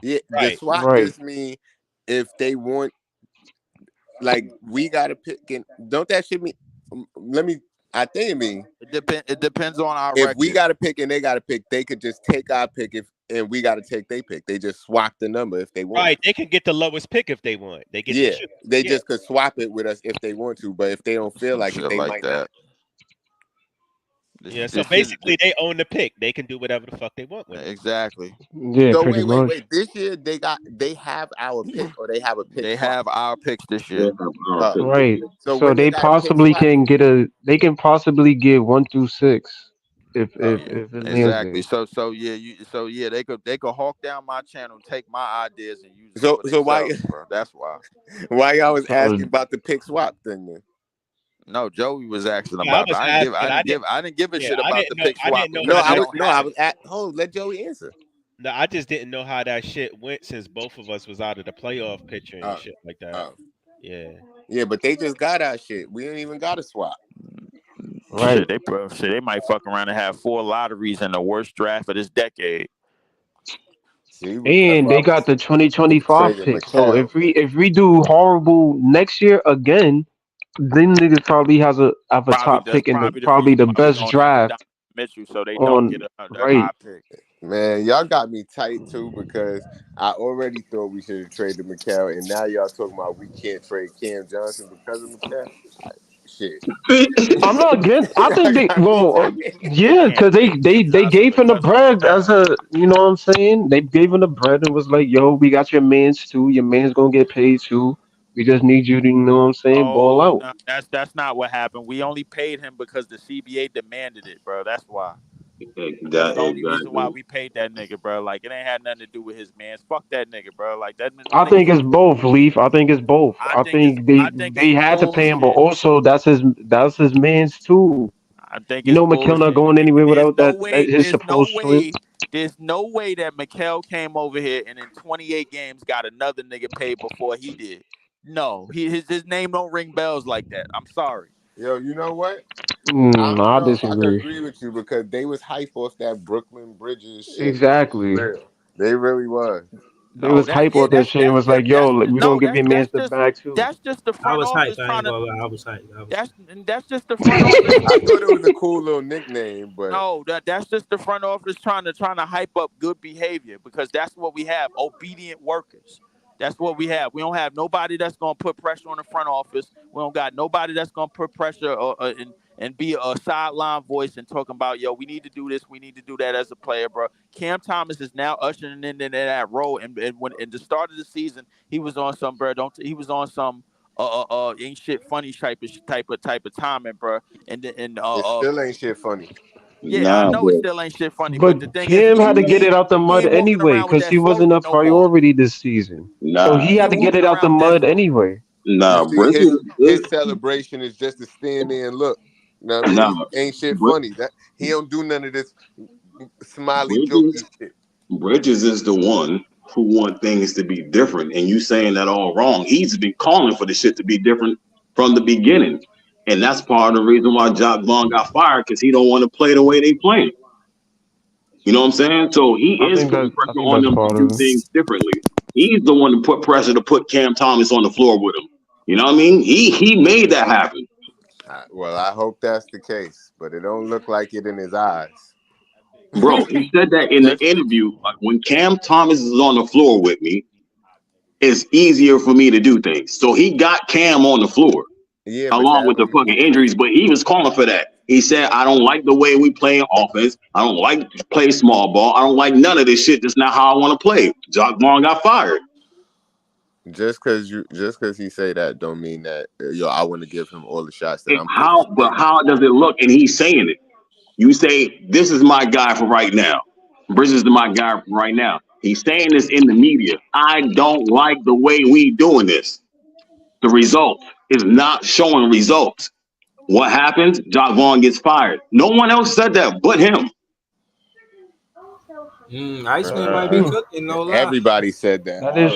Yeah, Right. the swap Right. just mean if they want, like, we got to pick. Don't that shit mean? I think it mean It depends on our if record. we got to pick and they got to pick, they could just take our pick and we got to take their pick. They just swap the number if they want. Right, they can get the lowest pick if they want. They get Yeah, to choose. they Yeah. just could swap it with us if they want to, but if they don't feel like it, Shit they like might that. not. Yeah, so basically they own the pick. They can do whatever the fuck they want with it. Exactly. Yeah, So pretty much. wait. This year they have our pick or they have a pick. They swap? have our picks this year. Right. So So when they they got a pick possibly swap- can get they can possibly get 1 through 6. if it lands Exactly. there. So they could hawk down my channel, take my ideas and use them So for so why themselves, bro. That's why. why y'all was So asking about the pick swap thing then? No, Joey was asking Yeah, I about it. was I asking. I didn't give a Yeah, shit about the pick I swap didn't know No, how because I we that. was don't no, I have was it. at let Joey answer. No, I just didn't know how that shit went since both of us was out of the playoff picture and Oh, shit like that. oh. Yeah. Yeah, but they just got our shit. We ain't even got a swap. right. Shit, they might fuck around and have 4 lotteries in the worst draft of this decade. See, that's And why they got the we 2025 traded pick. So Mikal. if we do horrible next year again, then niggas probably have a Probably top that's pick in the probably the probably reason the why we best going after draft Donovan Mitchell so they don't get on a right. high pick. Man, y'all got me tight too because I already thought we should have traded Mikal, and now y'all talking about we can't trade Cam Johnson because of Mikal. Shit. I'm not against. I Y'all think they got me well, tight. yeah, Can't because trade Cam they Johnson gave him the because of bread as Mikal. a what I'm saying. They gave him the bread and was like, "Yo, we got your man's too. Your man's gonna get paid too. We just need you to, what I'm saying, ball Oh out." no, that's not what happened. We only paid him because the CBA demanded it, bro. That's why. That's the only reason why Exactly. we paid that nigga, bro. Like it ain't had nothing to do with his mans. Fuck that nigga, bro. Like that them I niggas think it's was. both, Leaf. I think it's both. I think I think they it's had to pay him, but bullshit. also that's his man's too. I think You it's know, McKill not bullshit. going anywhere There's without no that way. his supposed twin. There's no way that Mikel came over here and in 28 games got another nigga paid before he did. No, his name don't ring bells like that. I'm sorry. Yo, you know what? I don't I know if I could disagree. agree with you because they was hype off that Brooklyn Bridges shit. Exactly. Real. They really was. They No, was that hype yeah, on that shit and was like, "Yo, we gonna no, give your man's the bag too." that's just the I front was hyped. office I trying ain't to. gonna lie. I was hyped. I was hyped. That's just the front office. I thought it was a cool little nickname, but No, that's just the front office trying to hype up good behavior because that's what we have. Obedient workers. That's what we have. We don't have nobody that's gonna put pressure on the front office. We don't got nobody that's gonna put pressure and be a sideline voice and talking about yo, we need to do this, we need to do that as a player, bro. Cam Thomas is now ushering in that role, and when at the start of the season, he was on some bro. He was on some ain't shit funny type of timing, bro. And it still ain't shit funny. yeah, I Nah, know it bro. still ain't shit funny, but But the thing is, Cam had to get it out the he mud ain't walking anyway around with because that he wasn't slogan a no more. priority this season. So Nah, he He had to ain't get walking it out the around with that mud slogan. anyway. You nah. see, Bridges is his celebration is just to stand there and look. You know what I mean? nah. Ain't shit Br- funny. That he don't do none of this smiley jokey Bridges shit. Bridges is the one who want things to be different, and you saying that all wrong. He's been calling for the shit to be different from the beginning, and that's part of the reason why Jock Vaughn got fired because he don't want to play the way they playing. You know what I'm saying? So he is putting I pressure think on that's them to part do of it. things differently. He's the one to put pressure to put Cam Thomas on the floor with him. You know what I mean? He made that happen, Well, I hope that's the case, but it don't look like it in his eyes. bro. He said that in the That's interview. Like, when Cam Thomas is on the floor with me, it's easier for me to do things. So he got Cam on the floor Yeah, but along with the fucking injuries, but he was calling for that. He said, I don't like the way we play offense. I don't like to play small ball. I don't like none of this shit. That's not how I want to play. Jock Vaughn got fired. Just cause he say that don't mean that I want to give him all the shots that And I'm putting his but name how does it look? And he's saying it. You say, this is my guy for right now. Bridges is my guy for right now. He's saying this in the media. I don't like the way we doing this. The result is not showing results. What happens? Jock Vaughn gets fired. No one else said that but him. Iceman might be Uh, cooking, no lie. Everybody said that. that is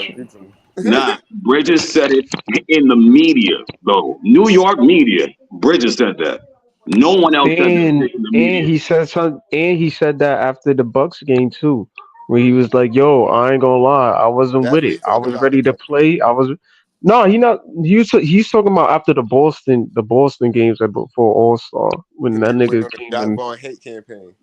Nah, Bridges said it in the media, though. New York media. Bridges said that. No one else said that and shit in the and media. he said some and he said that after the Bucks game too, where he was like, "Yo, I ain't gonna lie, I wasn't That's with what it. he's I talking was about. ready to play. I was no, he not. He's talking about after the Boston games before All Star when When that they went nigga on the came Doc in. Vaughn hate campaign.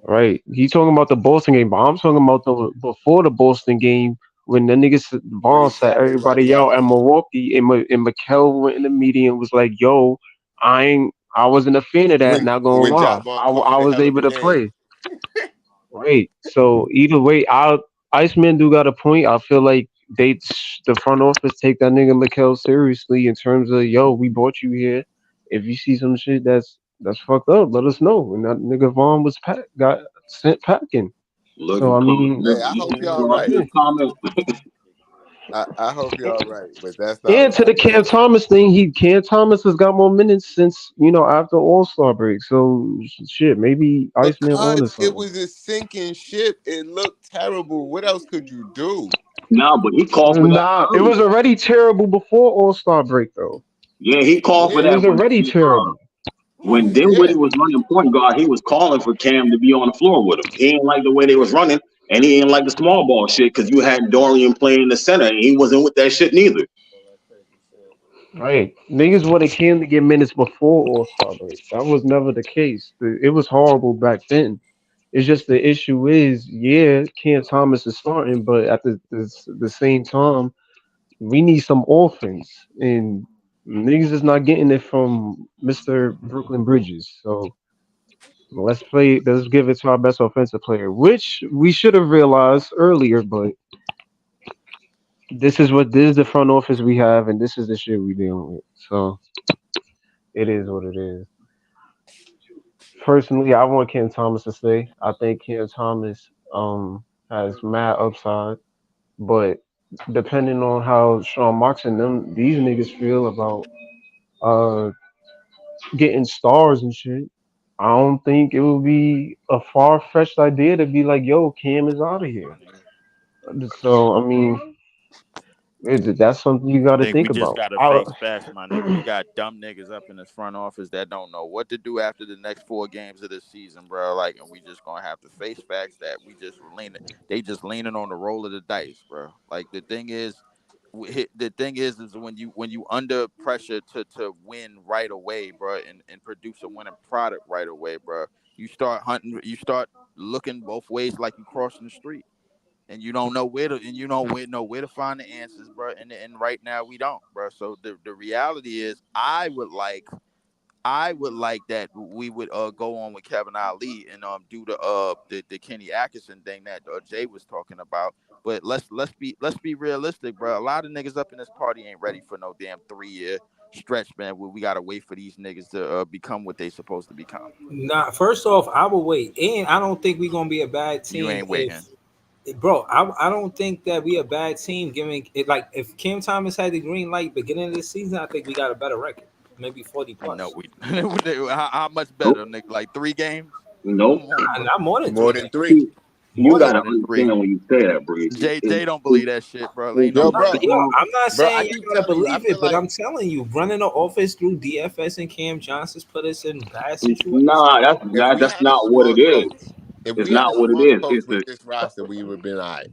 Right, he talking about the Boston game, but I'm talking about the before the Boston game when the nigga When he Vaughn sat sat everybody everybody out out. at Milwaukee, and Mikel went in the media and was like, "Yo, I wasn't a fan of that. Not gonna When lie, Jock Vaughn I called a was hell of able a to game. play." Right. So either way, Iceman do got a point. I feel like the front office take that nigga Mikel seriously in terms of yo, we brought you here. If you see some shit That's fucked up. Let us know. And that nigga Vaughn got sent packing. Look, So I mean, Hey, I hope y'all look, right. yeah. comment. I hope y'all right, but that's not And what to I the Cam think. Thomas thing, Cam Thomas has got more minutes since after All Star break. So shit, maybe Iceman on or Because it something. was a sinking ship. It looked terrible. What else could you do? Nah, but he called for that Nah, it early. was already terrible before All Star break though. Yeah, he called for It Yeah, that was already terrible. when yeah. Dinwiddie was running point guard. He was calling for Cam to be on the floor with him. He didn't like the way they was running, and he didn't like the small ball shit because you had Dorian playing the center, and he wasn't with that shit neither. Right. Niggas wanted Cam to get minutes before All Star break. That was never the case. It was horrible back then. It's just the issue is, yeah, Cam Thomas is starting, but at the same time, we need some offense, and niggas is not getting it from Mr. Brooklyn Bridges. So let's give it to our best offensive player, which we should have realized earlier, but this is the front office we have, and this is the shit we dealing with. So it is what it is. Personally, I want Cam Thomas to stay. I think Cam Thomas has mad upside, but depending on how Sean Marks and these niggas feel about uh getting stars and shit, I don't think it would be a far fetched idea to be like, yo, Cam is out of here. So I mean, that's something you got I to think we think just about. gotta face facts, my nigga. We got dumb niggas up in this front office that don't know what to do after the next 4 games of this season, bro. Like, and we just gonna have to face facts that we just leaning. They just leaning on the roll of the dice, bro. Like the thing is, is when you under pressure to win right away, bro, and produce a winning product right away, bro. You start hunting. You start looking both ways like you crossing the street, and you don't know know where to find the answers, bro. And right now we don't, bro. So the reality is, I would like that we would go on with Kevin Ali and do the Kenny Atkinson thing that Jay was talking about. But let's be realistic, bro. A lot of niggas up in this party ain't ready for no damn 3 year stretch, man. Where we gotta wait for these niggas to become what they supposed to become. Nah, first off, I will wait, and I don't think we're gonna be a bad You team ain't waiting. bro. I don't think that we a bad team. Giving it like if Cam Thomas had the green light beginning of the season, I think we got a better record, maybe 40 No, plus. we how much Nope. better, nigga? Like 3 games? Nope. Come on, bro. Not more than More 3 than games. three. See, you More than More gotta than 3. understand when you say that, Breezy. Jay don't believe that shit, bro. Ain't no Yo, more bro. than yo, 3. I'm not Bro, I saying you keep gotta telling you, I believe feel it, but like I'm telling you, running the offense through DFS and Cam Johnson's put us in bad situations. Nah, if we that's had a not what it smart is. coach, if It's we had a not what it smart is. coach with this roster, we would have been all right.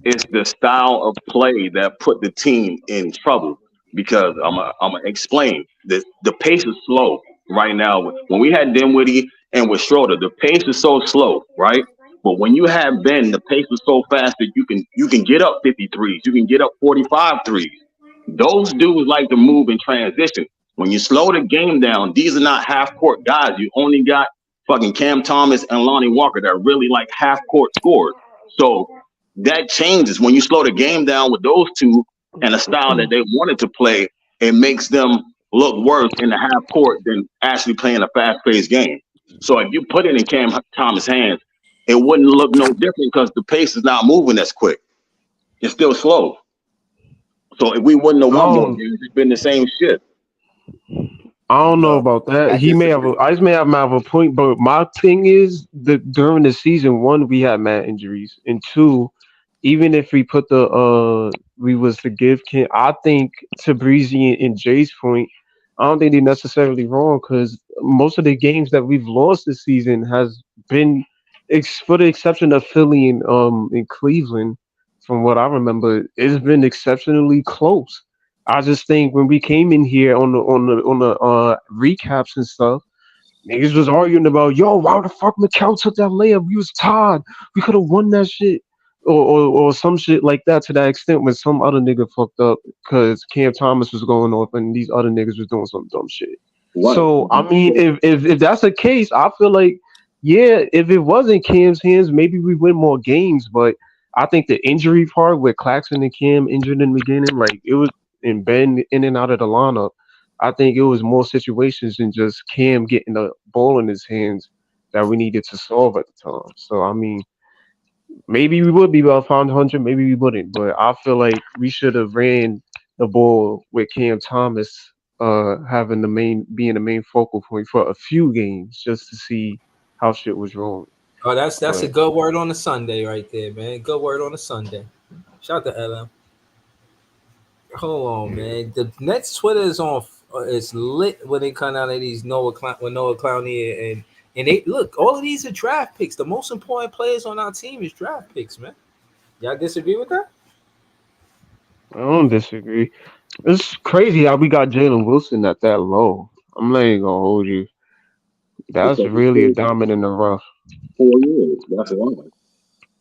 It's the style of play that put the team in trouble. Because I'm gonna explain. The pace is slow right now. When we had Dinwiddie and with Schroeder, the pace is so slow, right? But when you have Ben, the pace is so fast that you can get up 53s, you can get up 45 threes. Those dudes like to move in transition. When you slow the game down, these are not half court guys. You only got fucking Cam Thomas and Lonnie Walker that are really like half court scorers. So that changes when you slow the game down with those two and a style that they wanted to play. It makes them look worse in the half court than actually playing a fast paced game. So if you put it in Cam Thomas' hands, it wouldn't look no different because the pace is not moving as quick. It's still slow. So if we wouldn't have I won more don't, games, it's been the same shit. I don't know No, about that. I He may have, disagree. Ice may have a point, but my thing is that during the season, one, we had mad injuries, and two, even if we put we was to give Ken, I think to Breezy and Jay's point, I don't think they're necessarily wrong because most of the games that we've lost this season has been, for the exception of Philly and in Cleveland, from what I remember, it's been exceptionally close. I just think when we came in here on the recaps and stuff, niggas was arguing about, yo, why the fuck Mikal took that layup? We was tied. We could have won that shit. Or some shit like that to that extent when some other nigga fucked up because Cam Thomas was going off and these other niggas was doing some dumb shit. What? So I mean, if that's the case, I feel like yeah, if it wasn't Cam's hands, maybe we win more games. But I think the injury part with Claxton and Cam injured in the beginning, like it was and Ben in and out of the lineup, I think it was more situations than just Cam getting the ball in his hands that we needed to solve at the time. So I mean, maybe we would be about 500, maybe we wouldn't, but I feel like we should have ran the ball with Cam Thomas having being the main focal point for a few games just to see how shit was rolling. Oh, that's a But good word on a Sunday right there, man. Good word on a Sunday. Shout out to LM. Hold on, man. The Nets Twitter is on. It's lit when they come out of these Noah Clowney and they look. All of these are draft picks. The most important players on our team is draft picks, man. Y'all disagree with that? I don't disagree. It's crazy how we got Jalen Wilson at that low. I'm not even gonna hold you. That's Because it's really a still diamond in the rough. 4 years. That's why.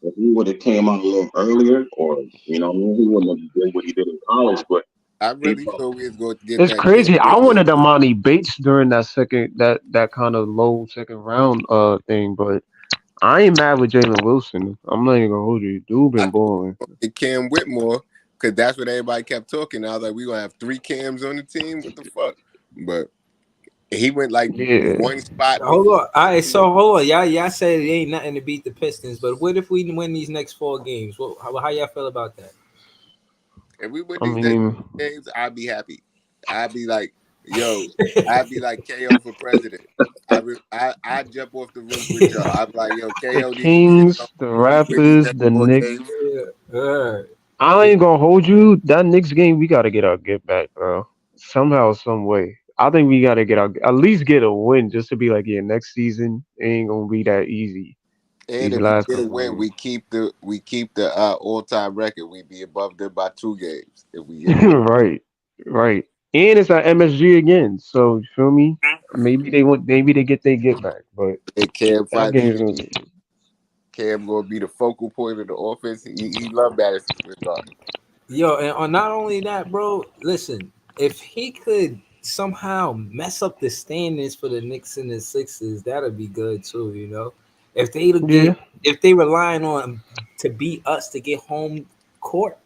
If he would have came out a little earlier, or you know, what I mean, he wouldn't have did what he did in college. But I he really probably, feel we're going to get It's that Cam crazy. I Whitmore. wanted Amani Bates during that kind of low second round thing, but I ain't mad with Jalen Wilson. I'm not even gonna hold you. Dude I been balling. Cam Whitmore because that's what everybody kept talking. I was like, we're going to have 3 Cams on the team? What the fuck? But he went like Yeah. one spot Hold before. on. All right, so hold on. Y'all said it ain't nothing to beat the Pistons, but what if we win these next 4 games? How y'all feel about that? If we win I these next mean, games, I'd be happy. I'd be like, yo, I'd be like KO for president. I'd jump off the roof with y'all. I'd be like, yo, the KO needs to be sitting on Kings, the the roof with these Raptors, next the 4 Knicks. games. I ain't gonna hold you. That Knicks game, we gotta get our get back, bro. Somehow, some way. I think we gotta get at least get a win just to be like, yeah, next season it ain't gonna be that easy. And These if we last get a couple of win, games. we keep the all-time record. We'd be above them by 2 games if we get a win. Right, right. And it's at MSG again. So you feel me? Maybe they get their get back, but And Cam that finally game's get gonna be Cam gonna be the focal point of the offense. He loved Madison Square Garden. Yo, and not only that, bro. Listen, if he could somehow mess up the standings for the Knicks and the Sixers, that'd be good too. You know, if they yeah. if they relying on to beat us to get home court,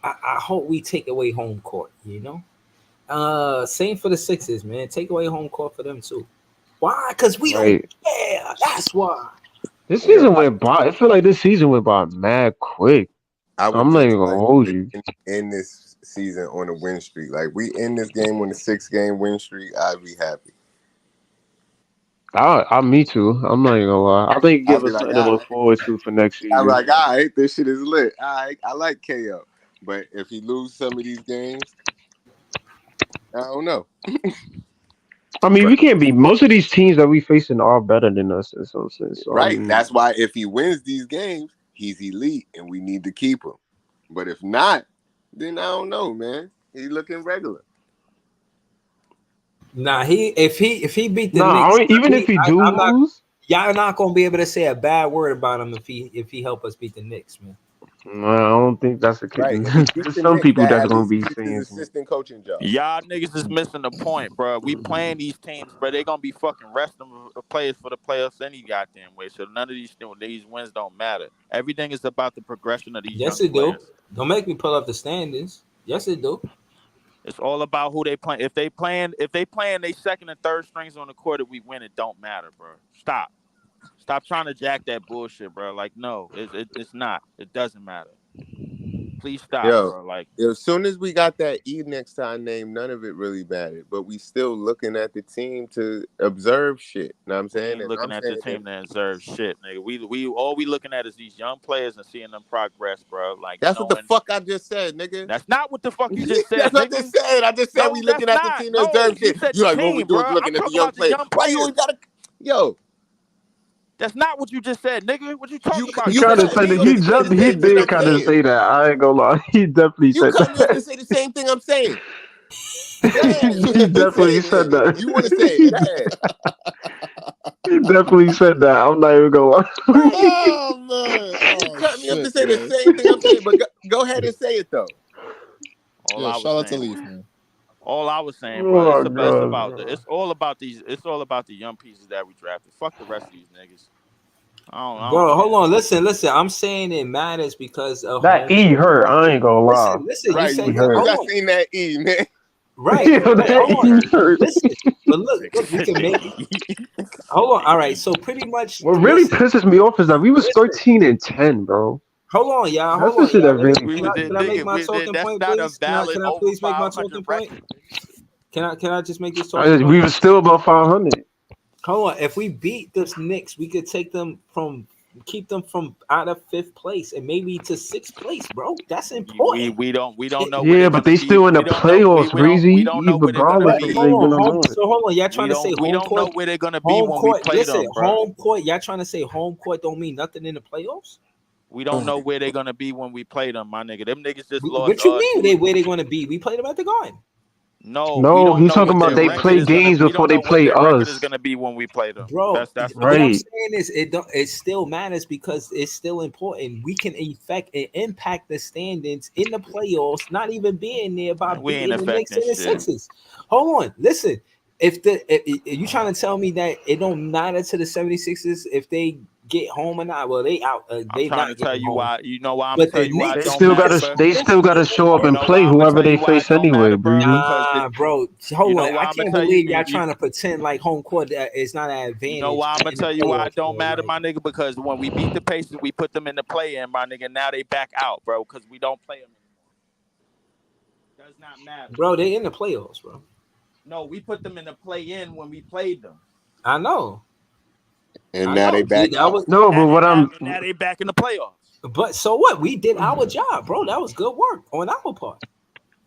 I hope we take away home court. You know, same for the Sixers, man. Take away home court for them too. Why? Because we don't Right. care. That's why. This Yeah, season went by. I feel like this season went by mad quick. I would I'm not just even gonna like hold to you. end this season on a win streak. Like we end this game on a 6-game win streak, I'd be happy. Me too. I'm not even gonna lie. I think I'd give be us like, something to all look right. forward to for next I'm season. like, all right, this shit is lit. All right, I like KO. But if he lose some of these games, I don't know. I mean, But we can't be. Most of these teams that we facing are better than us in some sense. So I right, mean, that's why if he wins these games, he's elite, and we need to keep him. But if not, then I don't know, man. He looking regular. Nah, if he beat the nah. Knicks, Even if we do I'm not. lose, Y'all not gonna be able to say a bad word about him if he help us beat the Knicks, man. nah, I don't think that's the case. Right. If he beat There's the some Knicks, people that that's at gonna least be keeps his saying some. assistant coaching job. Y'all niggas is missing the point, bro. We playing these teams, bro. They gonna be fucking resting players for the playoffs any goddamn way. So none of these wins don't matter. Everything is about the progression of these Yes, young it do. players. Don't make me pull up the standings. Yes, it do. It's all about who they play. If they playing they second and third strings on the court, if we win, it don't matter, bro. Stop trying to jack that bullshit, bro. Like, no, it's not. It doesn't matter. Please stop, Yo, bro. Like, as soon as we got that E next to our name, none of it really mattered. But we still looking at the team to observe shit. Know what I'm we saying? ain't And looking I'm at the saying team that deserves shit, nigga. We all we looking at is these young players and seeing them progress, bro. Like, that's what the knowing fuck I just said, nigga. that's not what the fuck you just That's said, what I nigga. just said. I just said we No, that's looking at the not. team that No, deserves you shit. said You the like what we team, do is bro. looking I'm at the talking young about the players. young Why you players. always gotta yo? That's not what you just said, nigga. What you talking about? He You You kind said of the cut said me that off team. to say the he same thing did I'm kind of saying. say that. I ain't gonna lie. He definitely You said cut me off to that. say the same thing I'm saying. Go ahead. He Say definitely it said then. that. You want to say it? Go ahead. He definitely said that. I'm not even gonna lie. Right. Oh man. You Oh cut me up to shit, say the man. same thing I'm saying, but go ahead and say it though. All Yeah, I was shout out to saying, Leaf, man. all I was saying, bro. Oh my god, It's all about these. It's all about the young pieces that we drafted. Fuck the rest of these niggas. I don't Bro, hold care. on. Listen. I'm saying it matters because of that home E court hurt. I advantage. ain't gonna lie. Listen. You Right. That said E You that. hurt. Hold got on. seen that E, man. Right. You know, But that hold on. hurt. Listen. But look, we can make. Hold on. All right. So pretty much, What really listen. pisses me off is that we was Listen. 13-10, bro. Hold on, y'all. That's Hold the on, shit y'all. that really We pisses did, Can I me make nigga. off. my talking That's point, not a please? valid Can I over please make my 500 talking point? record. Can I just make this talking We point? was still about 500. Hold on. If we beat the Knicks, we could keep them from out of 5th place and maybe to 6th place, bro. That's important. We don't know where Yeah, they're but gonna they be. still in the We don't know. playoffs, We Breezy. don't know where they're gonna Regardless But of be. they hold win on, or not. so hold on. Y'all trying to say We home don't know court? where they're gonna be Home when we court. play Listen, them, bro. home court. Y'all trying to say home court don't mean nothing in the playoffs? We don't know where they're gonna be when we play them, my nigga. Them niggas just lost What you mean? 2. Where they going to be? We played them at the Garden. No, we No, don't he's know talking what about their they record play is gonna. games We before don't they know what play their record is us. gonna be when we play them. Bro, That's all I'm what. Right. saying is it still matters because it's still important. We can affect and impact the standings in the playoffs, not even being there by Man, we ain't beating the Knicks affecting and the shit. Sixers. Hold on, listen. If you trying to tell me that it don't matter to the 76ers if they get home or not, well they out. I'm They trying to not tell getting you home. why. You know why I'm gonna But tell the you why it Knicks, don't matter, bro. They still gotta show up You and know play why I'm gonna whoever tell they you why it face don't anyway, matter, bro? Breezy. Because Nah, bro. you Hold know on. why I I'm gonna can't tell you. believe y'all trying to pretend like home court is not an You know advantage why I'm gonna in the tell you why it playoffs, don't bro. matter, Like, my nigga? Because when we beat the Pacers, we put them in the play-in, my nigga. Now they back out, bro, because we don't play them anymore. Does not matter. bro, they in the playoffs, bro. No, we put them in the play-in when we played them. I know. And I now they know. back out. No, but what And I'm now they back in the playoffs. But so what? We did our job, bro. That was good work on our part.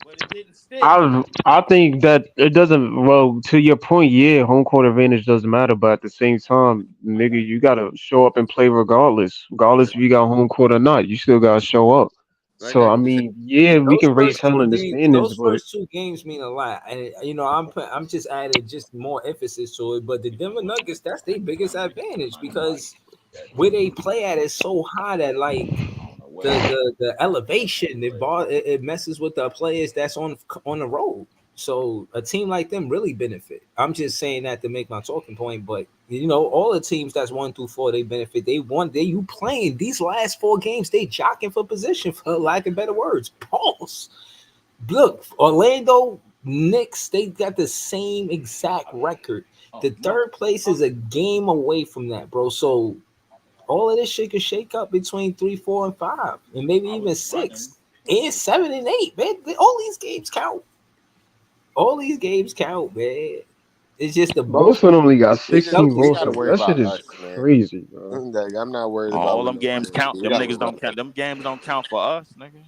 But it didn't stick. I think that it doesn't. Well, to your point, yeah, home court advantage doesn't matter, but at the same time, nigga, you gotta show up and play regardless if you got home court or not. You still gotta show up. Like So I I said, mean, yeah, we Those can raise first hell two in the games, standings, but mean a lot, and I'm just adding just more emphasis to it. But the Denver Nuggets, that's their biggest advantage because where they play at is so high that like the elevation, it messes with the players that's on the road. So a team like them really benefit. I'm just saying that to make my talking point, but all the teams that's 1 through 4, they benefit. You playing these last 4 games, they jockeying for position, for lack of better words. Pause. Look, Orlando Knicks, they got the same exact record. The 3rd place is a game away from that, bro. So all of this shit could shake up between 3, 4, and 5, and maybe even 6, and 7 and 8, man. All these games count. All these games count, man. It's just the most of them only got we just 16 we gotta losses. worry That shit about is us, man. crazy, bro. Like, I'm not worried about All what them games nobody else count. do. We Them gotta worry niggas about don't count. us. Them games don't count for us, nigga.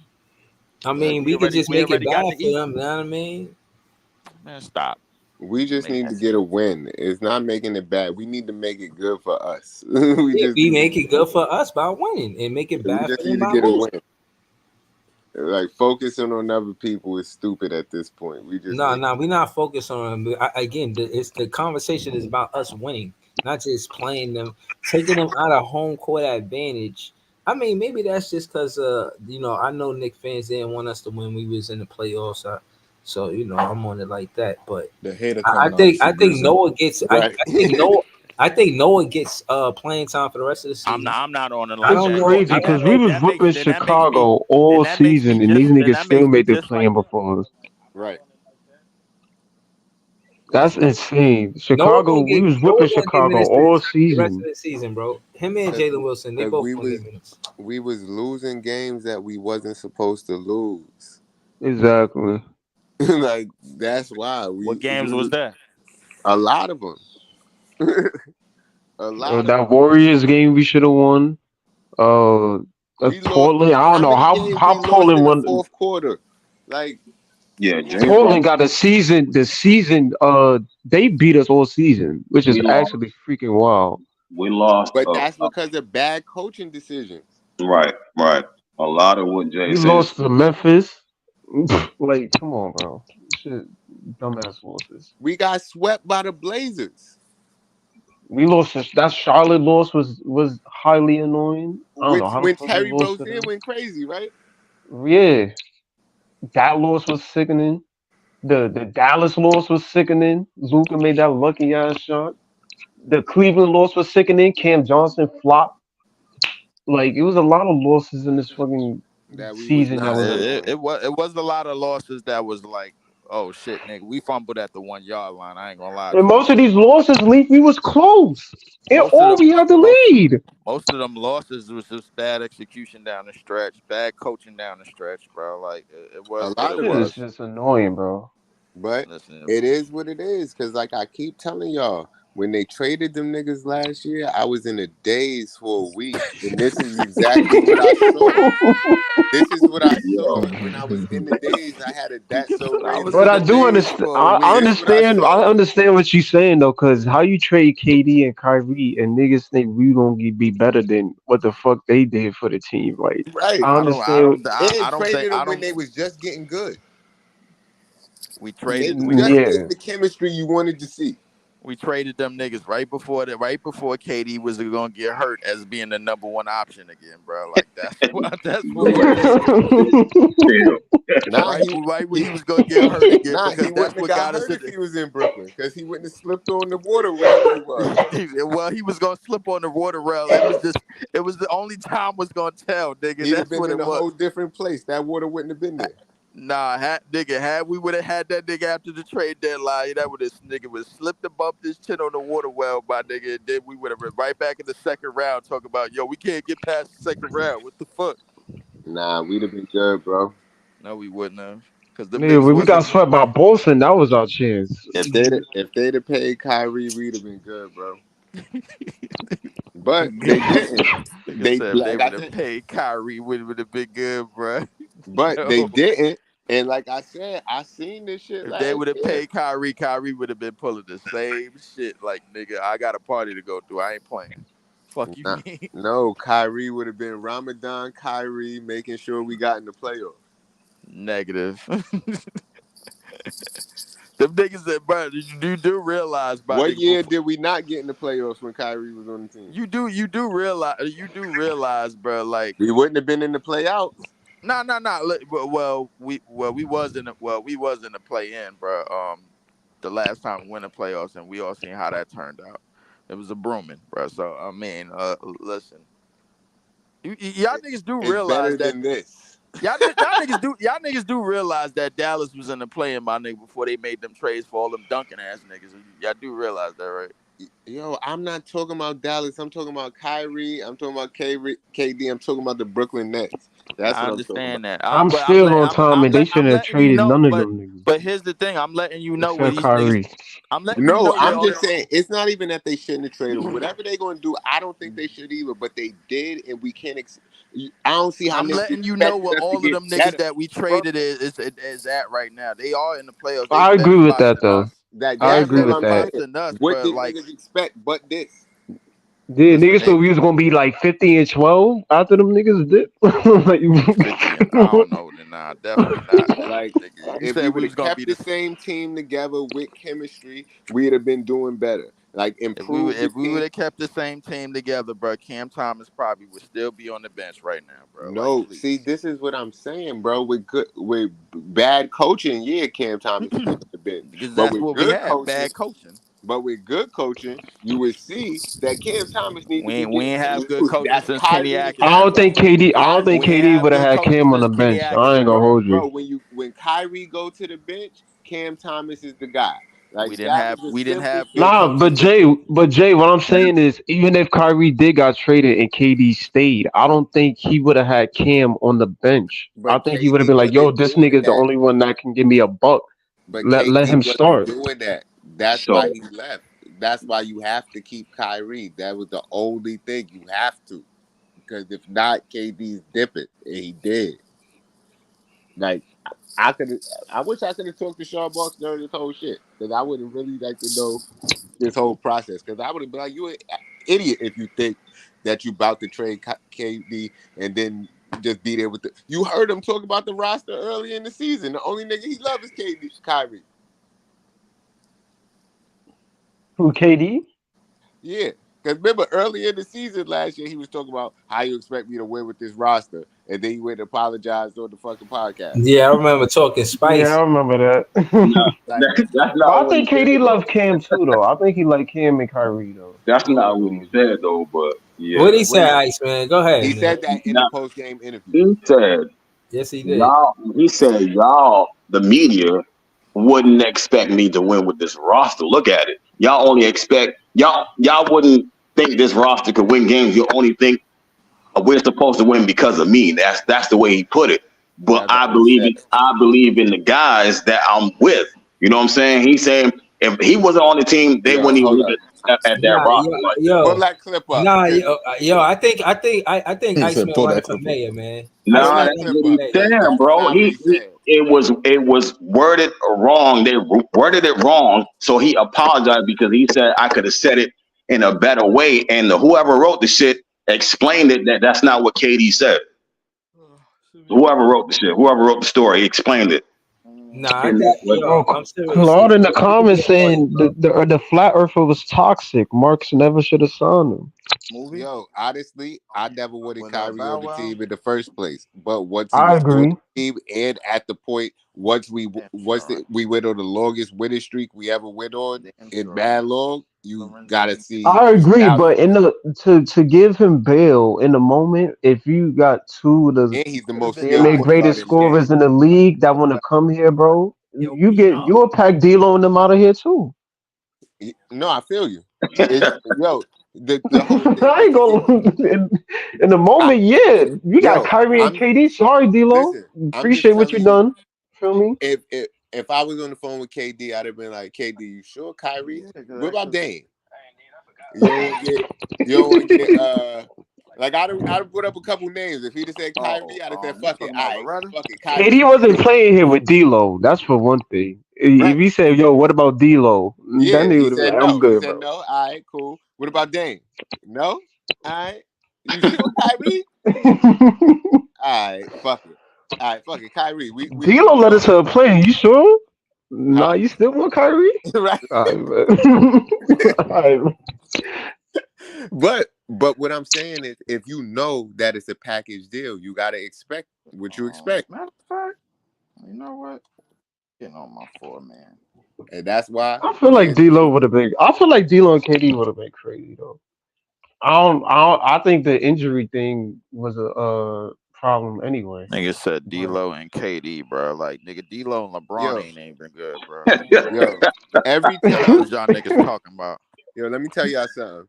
I mean, we could just We make it already got bad the for East. them. You know what I mean? Man, stop. We just Make need that to shit. get a win. It's not making it bad. We need to make it good for us. Yeah, we make it good for us by winning and make it We bad for just them need to by get a losing. win. Like focusing on other people is stupid at this point. We just No, we're not focused on them. Again, it's the conversation is about us winning, not just playing them, taking them out of home court advantage. I mean, maybe that's just because I know Knicks fans didn't want us to win. We was in the playoffs, so I'm on it like that. But The hater I coming out think with you, I think Breezy. Noah gets. right. I think Noah gets playing time for the rest of the season. I'm not on it I like It's don't that. know. crazy because we was That makes whipping Chicago all season, and these niggas still made the like playing before us. Right. That's insane. Noah Chicago, gonna we get was Noah whipping gonna get Chicago minutes all the rest of season. the season, bro. Him and Jalen Wilson, they Cause both gonna get minutes. we was losing games that we wasn't supposed to lose. Exactly. Like that's why what games was that? a lot of them. A lot of them. That Warriors game we should have won. We lost. Portland. I don't How know many games how we lost Portland in the won. 4th quarter? Like Yeah, James Portland Harden. got the season. The season. They beat us all season, which is We lost. actually freaking wild. We lost. but that's because of bad coaching decisions. Right. A lot of what Jay We said. lost to Memphis. Like, come on, bro. Shit, dumbass losses. We got swept by the Blazers. We lost. That Charlotte loss was highly annoying. I don't know how the When fuck we Terry lost to Rozier them. went crazy, right? Yeah, that loss was sickening. The Dallas loss was sickening. Luka made that lucky ass shot. The Cleveland loss was sickening. Cam Johnson flopped. Like it was a lot of losses in this fucking That we was season. That not was supposed annoying. It was a lot of losses that was like Oh shit, nigga, we fumbled at the 1 yard line. I ain't gonna lie And to you. most of these losses, Leaf, we was close. And Most all of we had the lead. most of them losses was just bad execution down the stretch, bad coaching down the stretch, bro. Like it A was what lot it of Shit it. is was. just annoying, bro. But Listen, it is what it is. Cause like I keep telling y'all, when they traded them niggas last year, I was in a daze for a week. And this is exactly what I saw. This is what I saw when I was in the daze. I had a that so I was But in I the do days understand. for a I week. This is what I understand. I saw. understand what you're saying though, because how you trade KD and Kyrie and niggas think we gonna be better than what the fuck they did for the team. Like Right. I understand. And I don't think traded them when they was just getting good. we When they traded was we just traded getting Yeah. the chemistry you wanted to see. we traded them niggas right before KD was gonna get hurt as being the number one option again, bro. Like that's what we did. Nah, Right when he was gonna get hurt again, nah, he because that's wouldn't have what got got us hurt in if he was in Brooklyn, because he wouldn't have slipped on the water wherever he was. well, he was gonna slip on the water rail. It was the only time was gonna tell, nigga. He'd have That's been what in it a was. whole different place. That water wouldn't have been there. Nah, had we would have had that nigga after the trade deadline, that would have nigga would slipped and bumped his chin on the water well, my nigga. And then we would have been right back in the second round talking about, yo, we can't get past the second round. What the fuck? Nah, we'd have been good, bro. No, we wouldn't have, because them Yeah, niggas we got wasn't. swept by Boston. That was our chance. If they'd have paid Kyrie, we'd have been good, bro. But they didn't. Nigga They said if they like I would have said, paid Kyrie, would have been good, bro. but they Yo. didn't. And like I said, I seen this shit If they last would have year. paid Kyrie would have been pulling the same shit. Like, nigga, I got a party to go to. I ain't playing. Fuck you Nah, mean? no, Kyrie would have been Ramadan Kyrie, making sure we got in the playoffs. Negative. Them niggas that, bro, you do realize, my What nigga, year did we not get in the playoffs when Kyrie was on the team? you do realize, bro, like, We wouldn't have been in the playouts. nah. Well, we was in the play in, bro. The last time we went in the playoffs, and we all seen how that turned out. It was a brooming, bro. So I mean, listen, y'all niggas do It's realize better that than this. y'all niggas do realize that Dallas was in the play-in, my nigga, before they made them trades for all them Duncan ass niggas. Y'all do realize that, right? Yo, I'm not talking about Dallas. I'm talking about Kyrie. I'm talking about KD. I'm talking about the Brooklyn Nets. That's I what I'm talking about. understand that. I'm still on time, and they shouldn't have Letting you traded know, none of them niggas but here's the thing. I'm letting you know where except these niggas. Kyrie. I'm letting you No, know where I'm all just saying it's not even that they shouldn't have traded. Whatever they're going to do, I don't think they should either. But they did, and we can't. I don't see how I'm niggas letting you know expected what us to all of get them niggas better. that we traded is at right now. They are in the playoffs. They I better agree with spots that than though. us. I They That's agree what better with I'm that. spots saying. than us, What but did like, niggas expect but this? Did listen, niggas thought we was gonna be like 50 and 12 after them niggas did? 50 and I don't know. Nah, definitely not. Like, Nigga, you if we said would we was have gonna be kept the this. same team together with chemistry, we'd have been doing better. Like, improve the If we would team. have kept the same team together, bro, Cam Thomas probably would still be on the bench right now, bro. Like, No, please. see, this is what I'm saying, bro. With bad coaching, yeah, Cam Thomas would be on the bench. Because But that's with what we good had. coaching, Bad coaching. you would see that Cam Thomas need to be We getting ain't have good used. coaching That's since Kenny Kyrie. I Atkinson, don't bro. think KD. I don't think We ain't KD have would have good had coaching Cam on the since Kenny bench. I ain't Atkinson, gonna bro. hold you. Bro, when Kyrie go to the bench, Cam Thomas is the guy. Like We didn't that have was the simple good shit. Nah, coaching but since. Jay, what I'm saying is, even if Kyrie did got traded and KD stayed, I don't think he would have had Cam on the bench. I But think he would have been KD like, "Yo, wasn't this doing nigga's the that. only one that can give me a buck. But Let KD him wasn't start." doing that. That's why he left. That's why you have to keep Kyrie. That was the only thing you have to. Because if not, KD's dipping, and he did. Like I wish I could have talked to Sean Marks during this whole shit, because I would have really liked to know this whole process. Because I would have been like, you an idiot if you think that you about to trade KD and then just be there with the. You heard him talk about the roster earlier in the season. The only nigga he loves is Kyrie. Who KD? Yeah. Because remember, earlier in the season last year, he was talking about how you expect me to win with this roster. And then he went and apologized on the fucking podcast. Yeah, I remember talking Yeah, I spice. remember that. Like, That's But not I what he think said KD though. loves Cam too, though. I think he like Cam and Kyrie though. That's I ain't not gonna what he hold you. said though. But What yeah, did he say, wait, Ice Man? Go ahead, he man. said that in the now post game interview. he said Yes, he did. y'all. He said y'all, the media, wouldn't expect me to win with this roster. Look at it. Y'all only expect y'all wouldn't think this roster could win games. You only think we're supposed to win because of me. That's the way he put it. But I believe in the guys that I'm with. You know what I'm saying? He's saying if he wasn't on the team, they wouldn't even look at that roster like that. Pull that clip up. I think Iceman running for mayor, man. Nah, that's what he's saying, bro. It was worded wrong. They worded it wrong, so he apologized because he said I could have said it in a better way. And whoever wrote the shit explained it that's not what KD said. Whoever wrote the story, he explained it. Nah, I'm serious. Claude in the comments saying the flat earther was toxic. Marks never should have signed him. Yo, honestly, I never wanted Kyrie on the team in the first place. But once he I was agree. on the team and at the point we went on the longest winning streak we ever went on in mad long, you gotta see. I agree, but to give him bail in the moment, if you got two of and he's the most the greatest scorers in the league that want to come here, bro, you'll pack D'Lo and them out of here too. No, I feel you. Yo, the whole thing, I ain't gonna in the moment, you got Kyrie and KD. Sorry, D'Lo. Appreciate what you done. Feel me? If I was on the phone with KD, I'd have been like, KD, you sure Kyrie? What about Dame? You don't want to get like I'd put up a couple names. If he'd have said Kyrie, I'd have said fuck it. Fuck it. Kyrie. KD wasn't playing here with D'Lo. That's for one thing. If he said, "Yo, what about D'Lo?" Yeah, that nigga would have been like, "I'm good, he said bro." no. All right, cool. What about Dame? No. All right. You sure Kyrie? All right, fuck it. Kyrie. We D'Lo let us play. You sure? Nah, you still want Kyrie? Right. All right, man. But what I'm saying is, if you know that it's a package deal, you gotta expect what you expect. Matter of fact, you know what? Getting on my floor, man. And that's why I feel like D'Lo would have been. I feel like D'Lo and KD would have been crazy though. I think the injury thing was a problem anyway. Nigga said D'Lo and KD, bro. Like nigga, D'Lo and LeBron ain't even good, bro. Yo, every What time y'all niggas talking about? Yo, let me tell y'all something.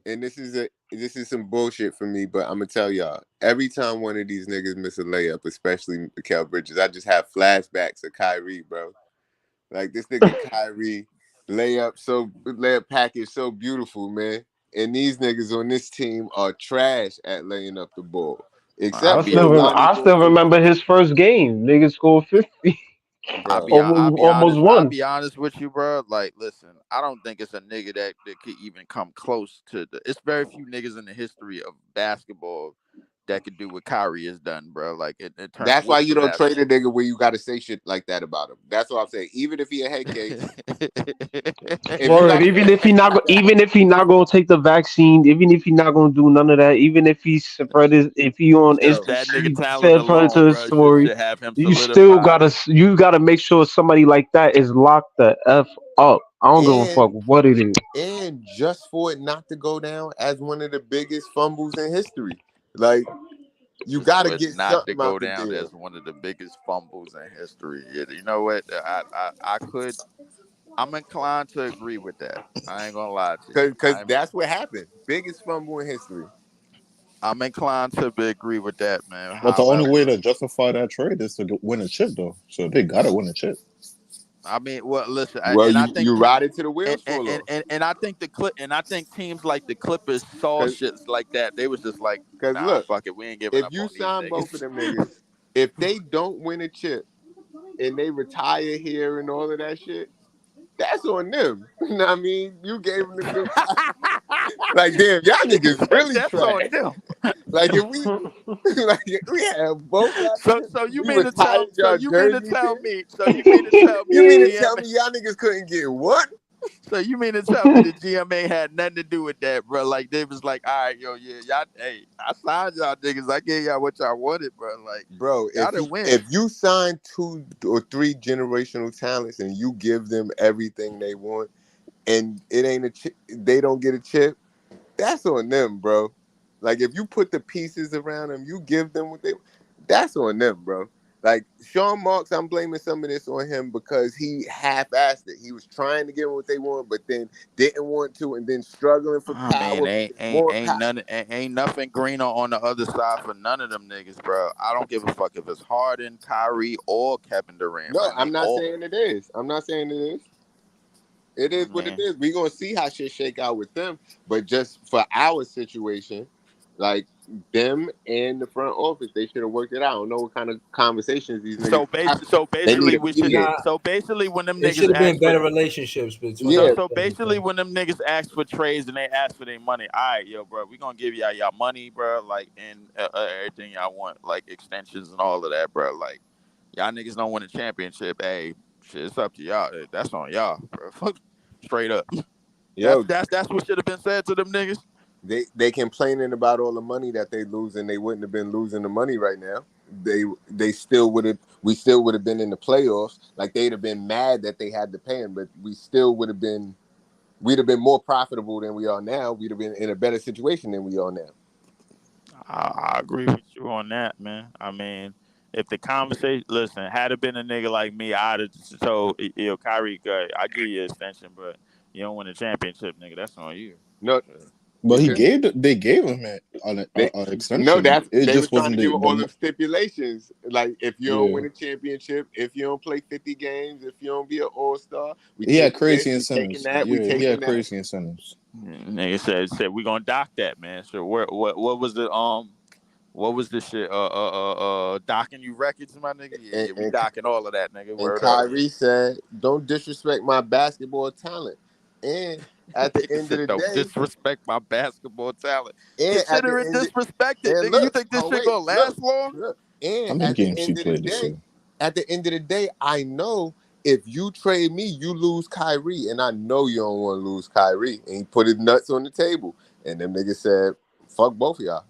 And this is some bullshit for me, but I'm gonna tell y'all. Every time one of these niggas miss a layup, especially Mikal Bridges, I just have flashbacks of Kyrie, bro. Like this nigga Kyrie layup package so beautiful, man. And these niggas on this team are trash at laying up the ball. Except I still remember his first game. Niggas scored 50. Almost I'll won. be honest with you, bro. Like, listen, I don't think it's a nigga that could even come close to it's very few niggas in the history of basketball that could do what Kyrie has done, bro. Like, that's why you don't trade a nigga where you got to say shit like that about him. That's what I'm saying. Even if he a head case, even if he not gonna take the vaccine, even if he not gonna do none of that, even if he spread if he on Instagram said to his story, you still gotta make sure somebody like that is locked the F up. I don't give a fuck what it is. And just for it not to go down as one of the biggest fumbles in history, like. You got to get not to go out the down deal. as one of the biggest fumbles in history. You know what? I'm inclined to agree with that. I ain't gonna lie to you. Because that's what happened. Biggest fumble in history. I'm inclined to agree with that, man. But the only way to justify that trade is to win a chip, though. So they gotta win a chip. I mean, well, listen. I think you ride it to the wheels full of. And I think teams like the Clippers saw shit like that. They was just like, nah, look, fuck it, we ain't giving up. If you sign both of them niggas, if they don't win a chip and they retire here and all of that shit, that's on them. You know what I mean? You gave them the like, damn, y'all niggas really that's trash. on them. Like if we have both. So you mean to tell me y'all niggas couldn't get what? So you mean to tell me the GMA had nothing to do with that, bro? Like they was like, all right, yo, yeah, y'all, hey, I signed y'all niggas. I gave y'all what y'all wanted, bro. Like, bro, if you sign 2 or 3 generational talents and you give them everything they want, and it ain't a chip, they don't get a chip, that's on them, bro. Like if you put the pieces around them, you give them what they, that's on them, bro. Like Sean Marks, I'm blaming some of this on him because he half-assed it. He was trying to give them what they want, but then didn't want to, and then struggling for I mean, power. ain't nothing greener on the other side for none of them niggas, bro. I don't give a fuck if it's Harden, Kyrie, or Kevin Durant. No, Man, I'm not saying it is. I'm not saying it is. It is what it is. We're gonna see how shit shake out with them. But just for our situation, like them and the front office, they should have worked it out. I don't know what kind of conversations these niggas have. So They need basically, a mediator. so basically, when them It should niggas have been ask for better relationships between. so basically, when them niggas ask for trades and they ask for their money, all right, yo, bro, we gonna give y'all money, bro, like and everything y'all want, like extensions and all of that, bro. Like y'all niggas don't win a championship, hey, shit, it's up to y'all. That's on y'all, bro. Fuck, straight up. Yo, That's what should have been said to them niggas. They complaining about all the money that they lose, and they wouldn't have been losing the money right now. We still would have been in the playoffs. Like they'd have been mad that they had to pay him, but we'd have been more profitable than we are now. We'd have been in a better situation than we are now. I agree with you on that, man. I mean, if the conversation, listen, had it been a nigga like me, I'd have told, yo, Kyrie, I give you an extension, but you don't win a championship, nigga. That's on you. No. But they gave him an extension. No, it they just were trying wasn't to give all them stipulations. Like if you don't win a championship, if you don't play 50 games, if you don't be an all-star, he had crazy incentives. He had crazy incentives. Nigga said we gonna dock that, man. So what was the what was the shit? Docking you records, my nigga. Yeah, we docking all of that, nigga. And Kyrie said, "Don't disrespect my basketball talent." And at the end of the don't day, disrespect my basketball talent. And Consider it disrespected, nigga. Look, you think this shit gonna last long? Look. And how many games he played this year? At the end of the day, I know if you trade me, you lose Kyrie, and I know you don't want to lose Kyrie. And he put his nuts on the table, and them niggas said, "Fuck both of y'all."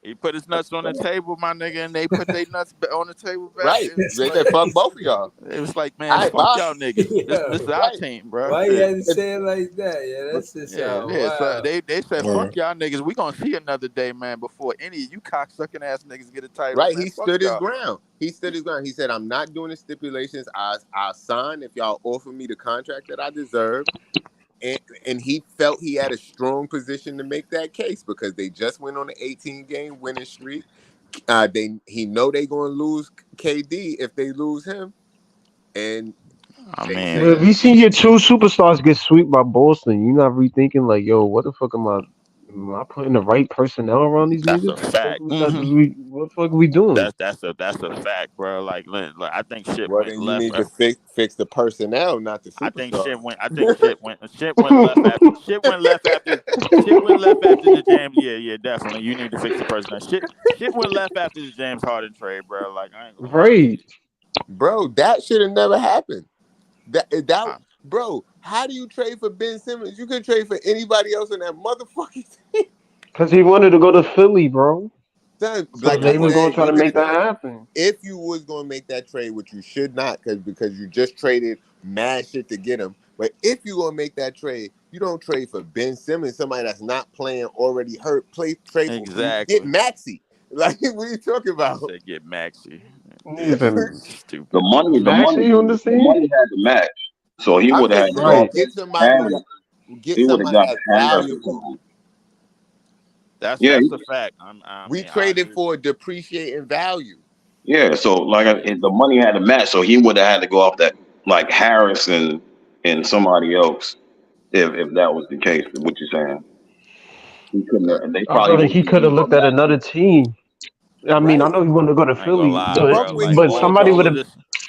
He put his nuts on the table, my nigga, and they put their nuts on the table back. Right. They said, fuck both of y'all. It was like, man, fuck y'all niggas. This is our team, bro. Why you had to say it like that? Yeah, that's just wow. So they said, fuck y'all niggas. We gonna see another day, man, before any of you cocksucking ass niggas get a title. Right. Man. He stood his ground. He said, I'm not doing the stipulations. I'll sign if y'all offer me the contract that I deserve. And he felt he had a strong position to make that case because they just went on an 18-game winning streak. He know they gonna lose KD if they lose him. And if you see your two superstars get swept by Boston, you're not rethinking like, yo, what the fuck am I putting the right personnel around these That's niggas? a fact. What the fuck are we doing? That's a fact, bro. Like I think shit well, went then left. You need to fix the personnel, not the superstars. I think shit went left after the James. Yeah, definitely. You need to fix the personnel. Shit went left after the James Harden trade, bro. Like I ain't gonna lie. Bro, that should have never happened. Bro, how do you trade for Ben Simmons? You could trade for anybody else in that motherfucking team. Because he wanted to go to Philly, bro. So they were going to try to make that happen. If you was going to make that trade, which you should not, because you just traded mad shit to get him. But if you going to make that trade, you don't trade for Ben Simmons, somebody that's not playing, already hurt. Trade exactly. Get Maxey. Like, what are you talking about? Get Maxey. Stupid. The money had to match. So he would have had get somebody that's valuable. That's a fact. We traded for a depreciating value. Yeah, so the money had to match, so he would have had to go off that like Harris and somebody else if that was the case. What you're saying? He couldn't. They probably he could have looked at another team. I mean, I know he wanted to go to Philly, but somebody would have.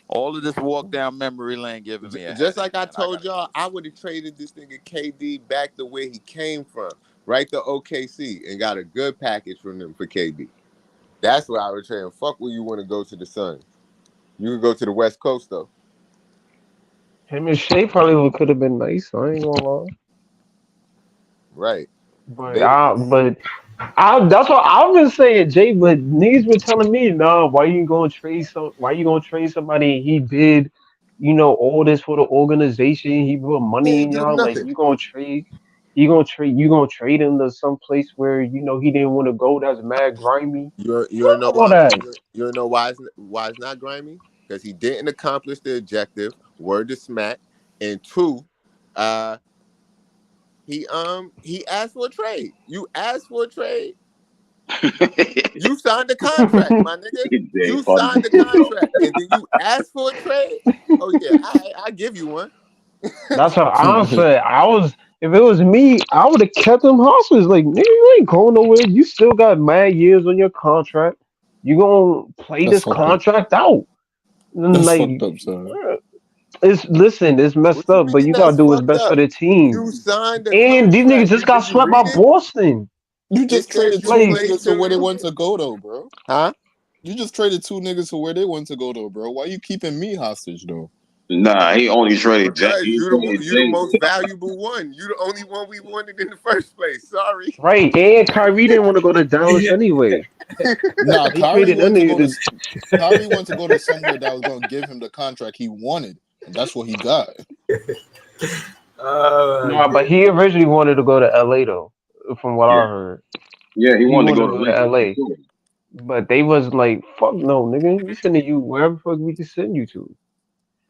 All of this walk down memory lane giving me just like I told y'all, I would have traded this nigga KD back the way he came from, right to OKC, and got a good package from them for KD. That's where I would trade him. Fuck where you want to go to the Suns. You could go to the West Coast though. Him and Shea probably could have been nice. I ain't gonna lie. Right. But that's what I've been saying, Jay. But niggas been telling me, nah, why you gonna trade somebody? He did, all this for the organization. He put money in y'all. Like you gonna trade? You gonna trade him to some place where you know he didn't want to go. That's mad grimy. You Fuck know all why? that. You know why it's not grimy? Because he didn't accomplish the objective. Word to smack. And two, uh, he asked for a trade. You asked for a trade. You signed the contract, my nigga. You signed the contract, and then you asked for a trade. Oh yeah, I give you one. That's what I said. If it was me, I would have kept him hostage. Like, nigga, you ain't going nowhere. You still got mad years on your contract. You gonna play That's this fucked up. contract out? And That's like, fucked up, son. it's What messed you up, but mean you gotta that's do what's fucked best for up? the team. You signed the And these niggas contract. just got Did you swept by read it? Boston. You It just says traded you two Like, play niggas to where they two. want to go though, bro. Huh? You just traded two niggas to where they want to go though, bro. Why you keeping me hostage though? Nah, he only traded James. Because He traded you the James. most valuable one. You the only one we wanted in the first place. Sorry. right, and Kyrie didn't want to go to Dallas anyway. Nah, He traded that nigga to. Kyrie wanted to go to somewhere that was gonna give him the contract he wanted, and that's what he got. No, but he originally wanted to go to LA though, from what Yeah, I heard. yeah, he He wanted to wanted go to to go to Lakers for LA. sure. But they was like, fuck no, nigga. We sending you wherever the fuck we can send you to.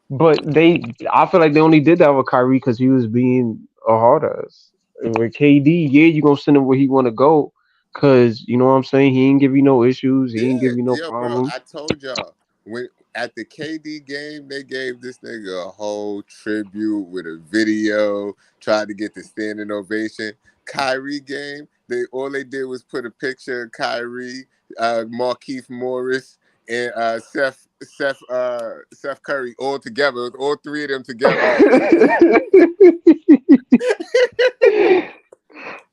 But I feel like they only did that with Kyrie because he was being a hard ass. And with KD, yeah, you gonna send him where he want to go, cause you know what I'm saying. He ain't give you no issues. He ain't Yeah, give you no yeah, bro. problems. I told y'all when at the KD game they gave this nigga a whole tribute with a video, tried to get the standing ovation. Kyrie game, all they did was put a picture of Kyrie, Markieff Morris, and Seth Curry all together, all three of them together.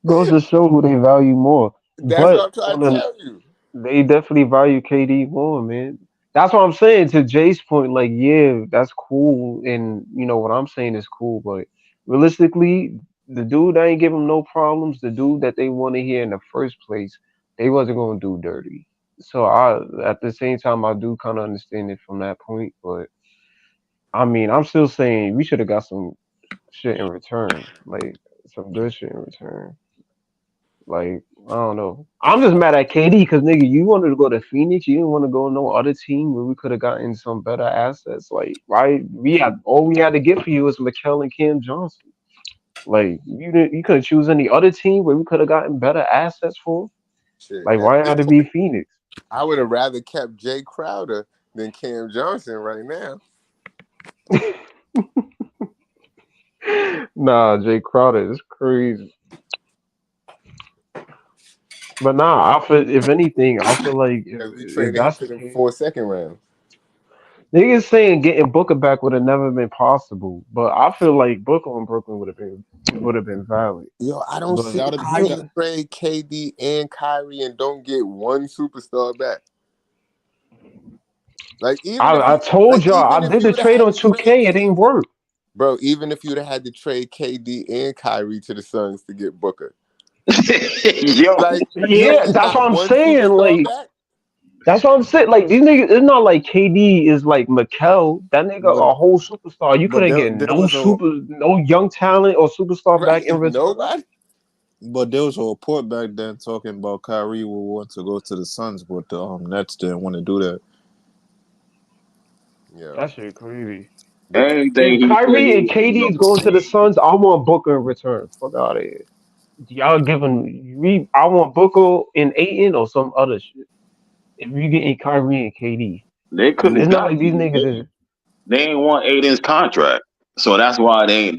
Goes to show who they value more. That's what But I'm trying on to the tell you. they definitely value KD more, man. That's what I'm saying. To Jay's point, like, yeah, that's cool, and you know what I'm saying is cool, but realistically, the dude that ain't give him no problems, the dude that they want to hear in the first place, they wasn't gonna do dirty. So at the same time, I do kind of understand it from that point, but I mean, I'm still saying we should have got some shit in return, like some good shit in return. Like, I don't know. I'm just mad at KD because nigga, you wanted to go to Phoenix. You didn't want to go to no other team where we could have gotten some better assets. Like, why we had all we had to get for you was Mikal and Cam Johnson. Like, you couldn't choose any other team where we could have gotten better assets for. Shit, Like, at why it this had to be point, Phoenix? I would have rather kept Jay Crowder than Cam Johnson right now. Nah, Jay Crowder is crazy. But nah, I feel if anything, I feel like Because we if traded him that's to the them case. 4 second rounds. Niggas saying getting Booker back would have never been possible, but I feel like Booker on Brooklyn would have been valid. Yo, I don't But see Gotta how you you got I trade KD and Kyrie and don't get one superstar back. Like I told y'all even I if did you the would have trade had on to trade 2K. It KD, ain't work. bro, even if you'd have had to trade KD and Kyrie to the Suns to get Booker, Yo, like you don't Yeah, get that's what not I'm one saying. superstar Like back. that's what I'm saying. Like these niggas, it's not like KD is like Mikel. That nigga but a whole superstar. You but couldn't get there was a no young talent or superstar back Right? in return. Nobody. but there was a report back then talking about Kyrie would want to go to the Suns, but the Nets didn't want to do that. Yeah. That shit crazy. everything If he said he Kyrie and was gonna KD is go. going to the Suns, I want Booker in return. Fuck out of here. Y'all giving me? I want Booker and Aiton or some other shit. If you getting Kyrie and KD, They couldn't it's have not got like these him. niggas is. They ain't want Aiden's contract, so that's why they ain't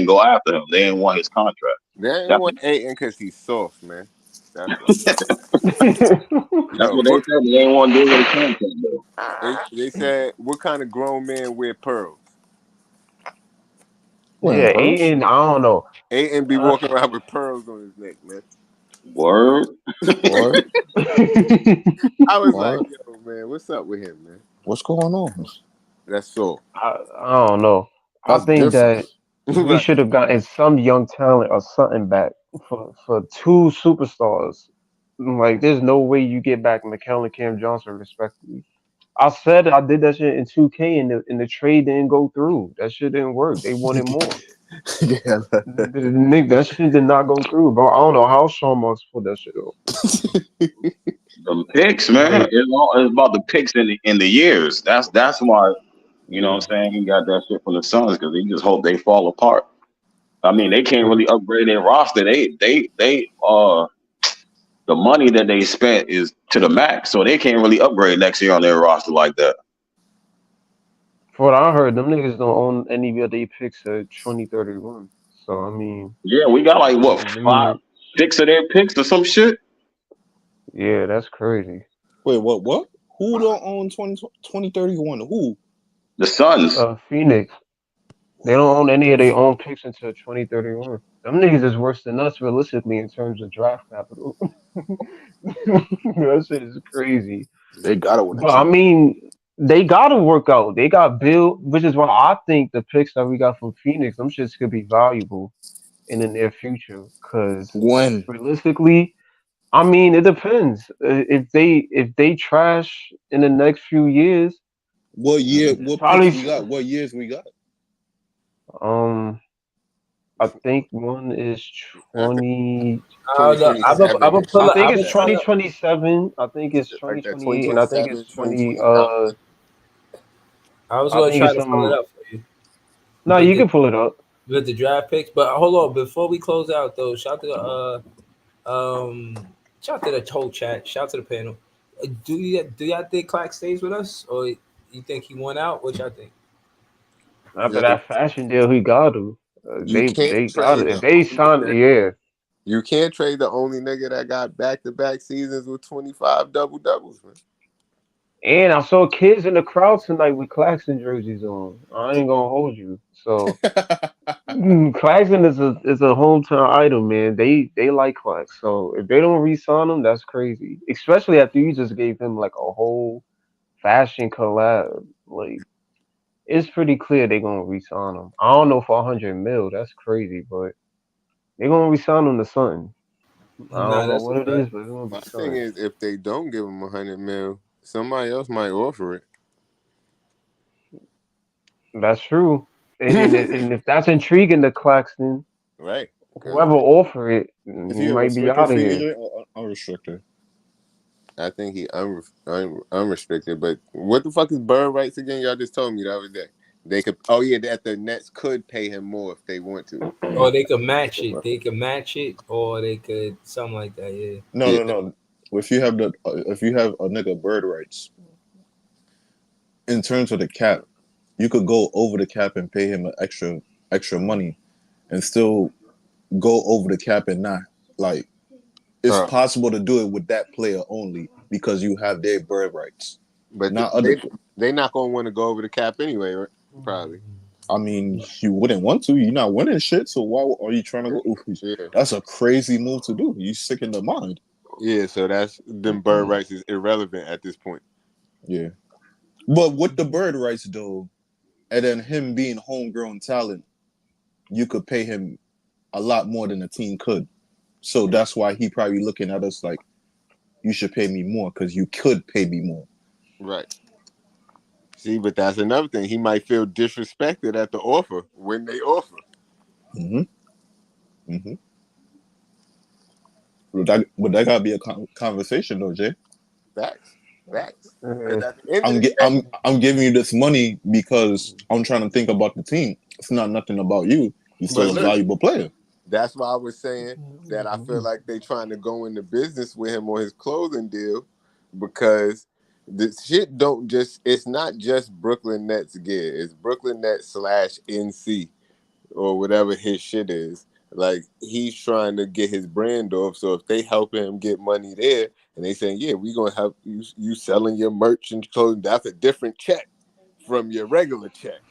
go after him. They ain't want his contract. They ain't That's want Aiden because he's soft, man. That's why. that's Yo, what they what said. They ain't want to deal with his contract though. they said? What kind of grown man wear pearls? Wearing Yeah, pearls? Aiden. I don't know. Aiden be Uh, walking around with pearls on his neck, man. Word. What? I was like, What? yo, man, what's up with him, man? What's going on? That's all. I don't know. I That's think different. that we Right. should have gotten some young talent or something back for two superstars. Like, there's no way you get back McKellen and Cam Johnson respectively. I said I did that shit in 2K and the trade didn't go through. That shit didn't work. They wanted more. Yeah, Nick, that shit did not go through, bro. I don't know how Sean Marks put that shit up. The picks, man. Like, It's about the picks in the years. That's why, you know what I'm saying, he got that shit from the Suns because he just hope they fall apart. I mean, they can't really upgrade their roster. They the money that they spent is to the max, so they can't really upgrade next year on their roster like that. for what I heard, them niggas don't own any of their picks at 2031. So I mean, Yeah, we got like what five, them, 6 of their picks or some shit. yeah, that's crazy. Wait, what? Who don't own 2031? Who? The Suns. Phoenix. They don't own any of their own picks until 2031. Them niggas is worse than us realistically in terms of draft capital. That shit is crazy. They gotta win a But I chip. mean, they gotta work out. They got Bill, which is why I think the picks that we got from Phoenix, them shits could be valuable in the near future. Cause When? realistically, I mean, it depends. If they trash in the next few years, What year? it's What probably picks we got? What years we got? um. I think one is I think 20. I don't know. I'm 2027 gonna or pull I up. something think I've like been it's that. trying to. 2027. I think it's Like that 2028, and I think 2027, it's 2028. 20. I was I gonna think try it's to pull it some. up for you No, with you the can pull it up. with the draft picks. But hold on, before we close out though, shout to shout to the whole chat. Shout to the panel. Do y'all think Clax stays with us, or you think he won out? What y'all think? After Yo, that fashion deal, he got to. you can't They got trade it. If the they only sign, nigga. yeah. You can't trade the only nigga that got back-to-back seasons with 25 double-doubles, man. And I saw kids in the crowd tonight with Claxton jerseys on. I ain't gonna hold you. So Claxton is a hometown idol, man. They like Clax. So if they don't re-sign him, that's crazy. Especially after you just gave him like a whole fashion collab. Like it's pretty clear they're gonna re-sign him. I don't know for 100 mil. That's crazy, but they're gonna re-sign him to something. I Nah, don't know that's a what it fact. is, but it's gonna My be thing something. is, if they don't give him 100 mil, somebody else might offer it. That's true. And if that's intriguing to Claxton, Right? Because whoever offer it, Is he he a might be restricted out of free here. agent or unrestricted? I think he unrestricted. But what the fuck is bird rights again? Y'all just told me the other day. They could. Oh yeah, that the Nets could pay him more if they want to. Or they could match it. They could match it, or they could something like that. Yeah. No, Yeah. no, no. If you have a nigga bird rights in terms of the cap, you could go over the cap and pay him an extra money, and still go over the cap and not like it's possible to do it with that player only because you have their bird rights, But not other. they not gonna want to go over the cap anyway, right? Probably. I mean, you wouldn't want to. You're not winning shit, so why are you trying to go? Yeah. That's a crazy move to do. You sick in the mind. Yeah. So that's them bird rights is irrelevant at this point. Yeah, but with the bird rights though, and then him being homegrown talent, you could pay him a lot more than a team could. So that's why he probably looking at us like, you should pay me more because you could pay me more. Right. See, but that's another thing. He might feel disrespected at the offer when they offer. Mm-hmm. Mm-hmm. But that gotta be a conversation though, Jay. Facts. Facts. Uh, Because at the end of the day, I'm giving you this money because I'm trying to think about the team. It's not nothing about you. You're but still a look, valuable player. that's why I was saying that I feel like they trying to go into business with him on his clothing deal because the shit don't just, it's not just Brooklyn Nets gear. It's Brooklyn Nets / NC or whatever his shit is. Like he's trying to get his brand off. So if they help him get money there and they saying, yeah, we gonna help you selling your merch and clothing, that's a different check from your regular check.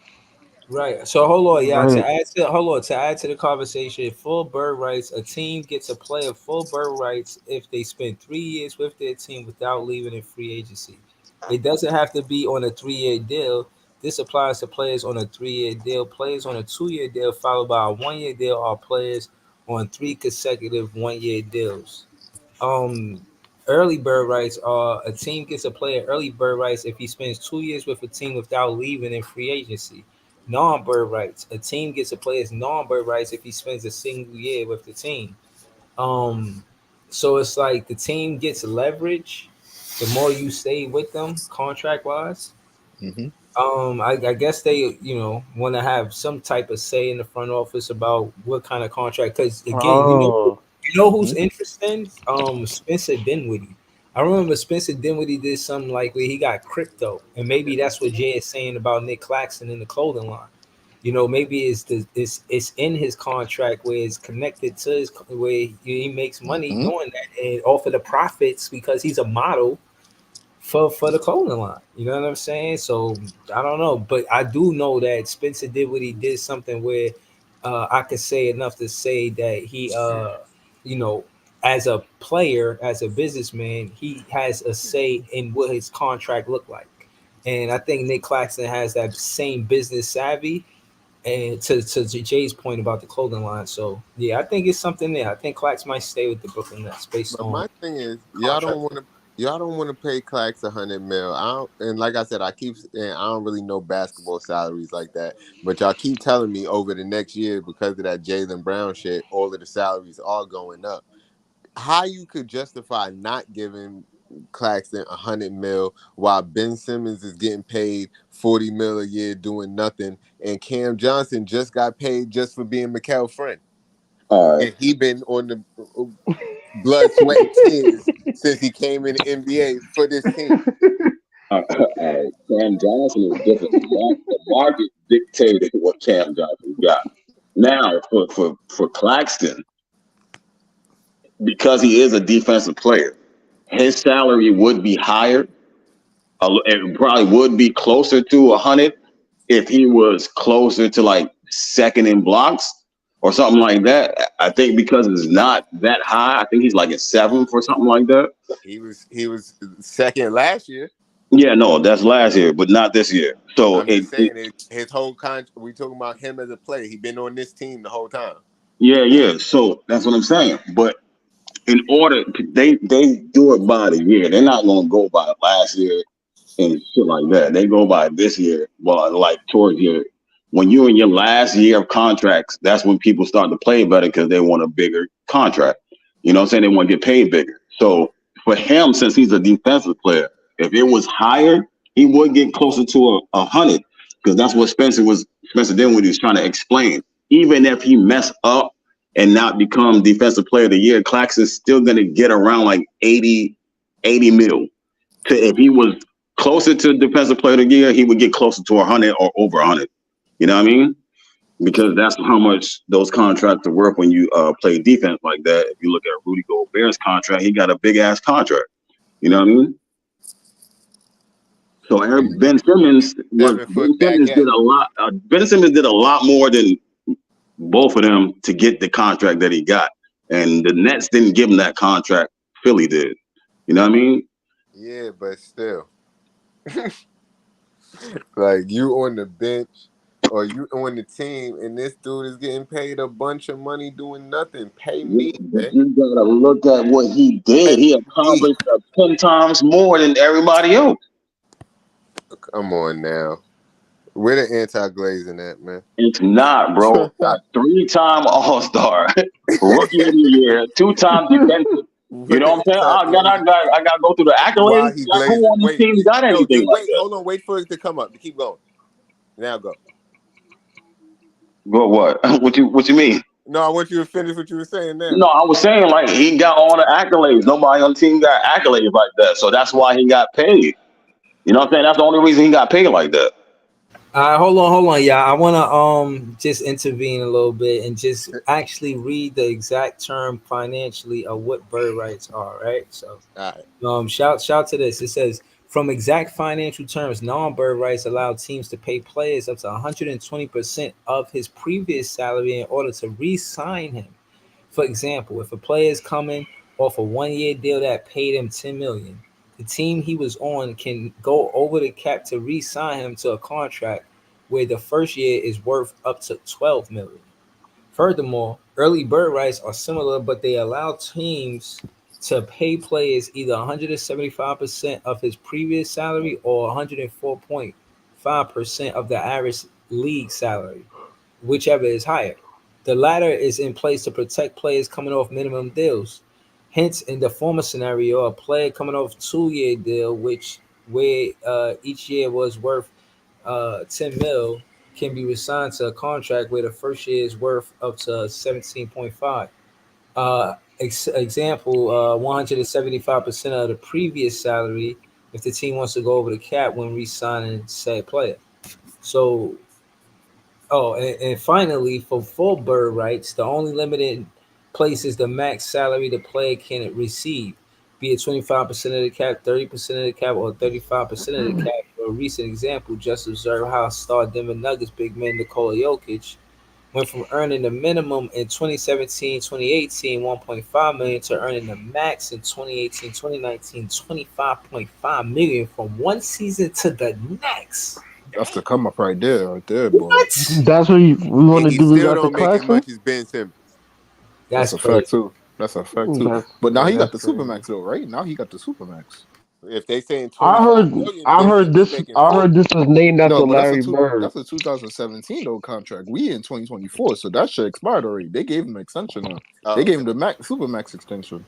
Right. So hold on, yeah. right. To add to the conversation, full bird rights. A team gets a player full bird rights if they spend 3 years with their team without leaving in free agency. It doesn't have to be on a 3 year deal. This applies to players on a 3 year deal, players on a 2 year deal, followed by a 1 year deal, or players on 3 consecutive 1 year deals. Um, early bird rights are a team gets a player early bird rights if he spends 2 years with a team without leaving in free agency. Non-bird rights, a team gets a player's non-bird rights if he spends a single year with the team. Um, so it's like the team gets leverage the more you stay with them contract wise. Mm-hmm. I guess they, want to have some type of say in the front office about what kind of contract. Because again, Oh, who's Mm-hmm. interesting? Spencer Dinwiddie. I remember Spencer Dinwiddie did something like where he got crypto, and maybe that's what Jay is saying about Nick Claxton in the clothing line. Maybe it's in his contract where it's connected to his where he makes money Mm-hmm. doing that and off of the profits because he's a model for the clothing line. You know what I'm saying? So I don't know, but I do know that Spencer Dinwiddie did something where I could say enough to say that he you know as a player, as a businessman, he has a say in what his contract look like. And I think Nick Claxton has that same business savvy. And to Jay's point about the clothing line, so yeah, I think it's something there. I think Clax might stay with the Brooklyn Nets based But on my thing is, contract. y'all don't want to pay Clax $100 million. I don't, and like I said, I keep saying I don't really know basketball salaries like that. But y'all keep telling me over the next year because of that Jaylen Brown shit, all of the salaries are going up. How you could justify not giving Claxton $100 million while Ben Simmons is getting paid $40 million a year doing nothing, and Cam Johnson just got paid just for being Mikael's friend, All right. and he been on the blood, sweat, and tears since he came in the NBA for this team. Cam Johnson is different. The market dictated what Cam Johnson got. Now, for Claxton, because he is a defensive player, his salary would be higher. It probably would be closer to 100 if he was closer to like second in blocks or something like that. I think because it's not that high, I think he's like a 7th or something like that. He was second last year. Yeah, no, that's last year, but not this year. So I'm just saying his whole contract. We talking about him as a player. He been on this team the whole time. yeah. So that's what I'm saying. But in order, they do it by the year. They're not going to go by last year and shit like that. They go by this year. Well, like towards your when you're in your last year of contracts, that's when people start to play better because they want a bigger contract. You know what I'm saying? They want to get paid bigger. So for him, since he's a defensive player, if it was higher, he would get closer to 100 because that's what Spencer Dinwiddie was trying to explain. Even if he mess up and not become defensive player of the year, Claxton's still going to get around like 80 mil. If he was closer to defensive player of the year, he would get closer to 100 or over 100. You know what I mean? Because that's how much those contracts are worth when you play defense like that. If you look at Rudy Gobert's contract, he got a big ass contract. You know what I mean? So Ben Simmons did a lot. Ben Simmons did a lot more than both of them to get the contract that he got, and the Nets didn't give him that contract. Philly did. You know what I mean? Yeah, but still, like you on the bench or you on the team, and this dude is getting paid a bunch of money doing nothing. Pay me, man. You gotta look at what he did. He accomplished 10 times more than everybody else. Come on now. Where the anti-glazing at, man? It's not, bro. A 3-time All-Star, Rookie of the Year, 2-time defensive. You know what I'm saying? I got to go through the accolades. Like, who on this team got anything like that? Hold on, wait for it to come up. Keep going. Now go. But what? What you mean? No, I want you to finish what you were saying now. No, I was saying like he got all the accolades. Nobody on the team got accolades like that. So that's why he got paid. You know what I'm saying? That's the only reason he got paid like that. Hold on, y'all. I wanna just intervene a little bit and just actually read the exact term financially of what bird rights are, right? So shout to this. It says from exact financial terms, non-bird rights allow teams to pay players up to 120% of his previous salary in order to re-sign him. For example, if a player is coming off a 1-year deal that paid him $10 million, the team he was on can go over the cap to re-sign him to a contract where the first year is worth up to $12 million. Furthermore, early bird rights are similar, but they allow teams to pay players either 175% of his previous salary or 104.5% of the average league salary, whichever is higher. The latter is in place to protect players coming off minimum deals. Hence, in the former scenario, a player coming off 2-year deal, where each year was worth 10 mil, can be resigned to a contract where the first year is worth up to 17.5. Example, 175% of the previous salary if the team wants to go over the cap when re-signing said player. So, and finally, for full bird rights, the only limited place is the max salary the player can receive, be it 25% of the cap, 30% of the cap, or 35% of the cap. For a recent example, just observe how star Denver Nuggets big man Nikola Jokic went from earning the minimum in 2017-2018, 1.5 million, to earning the max in 2018-2019, 25.5 million from one season to the next. That's the come up right there, boy. What? That's what we want And to he do. We still got the don't make as Claxton. much as Ben Simmons. That's a crazy. fact too. That's a fact too. That's, But now he got the that's crazy. supermax though, right? Now he got the supermax. If they saying I 25 heard. million, I Ben heard Simmons this. making I 40. heard this was named after No, but Larry Bird. that's a 2017 though contract. We in 2024, so that shit expired already. They gave him an extension now. They gave him the supermax extension.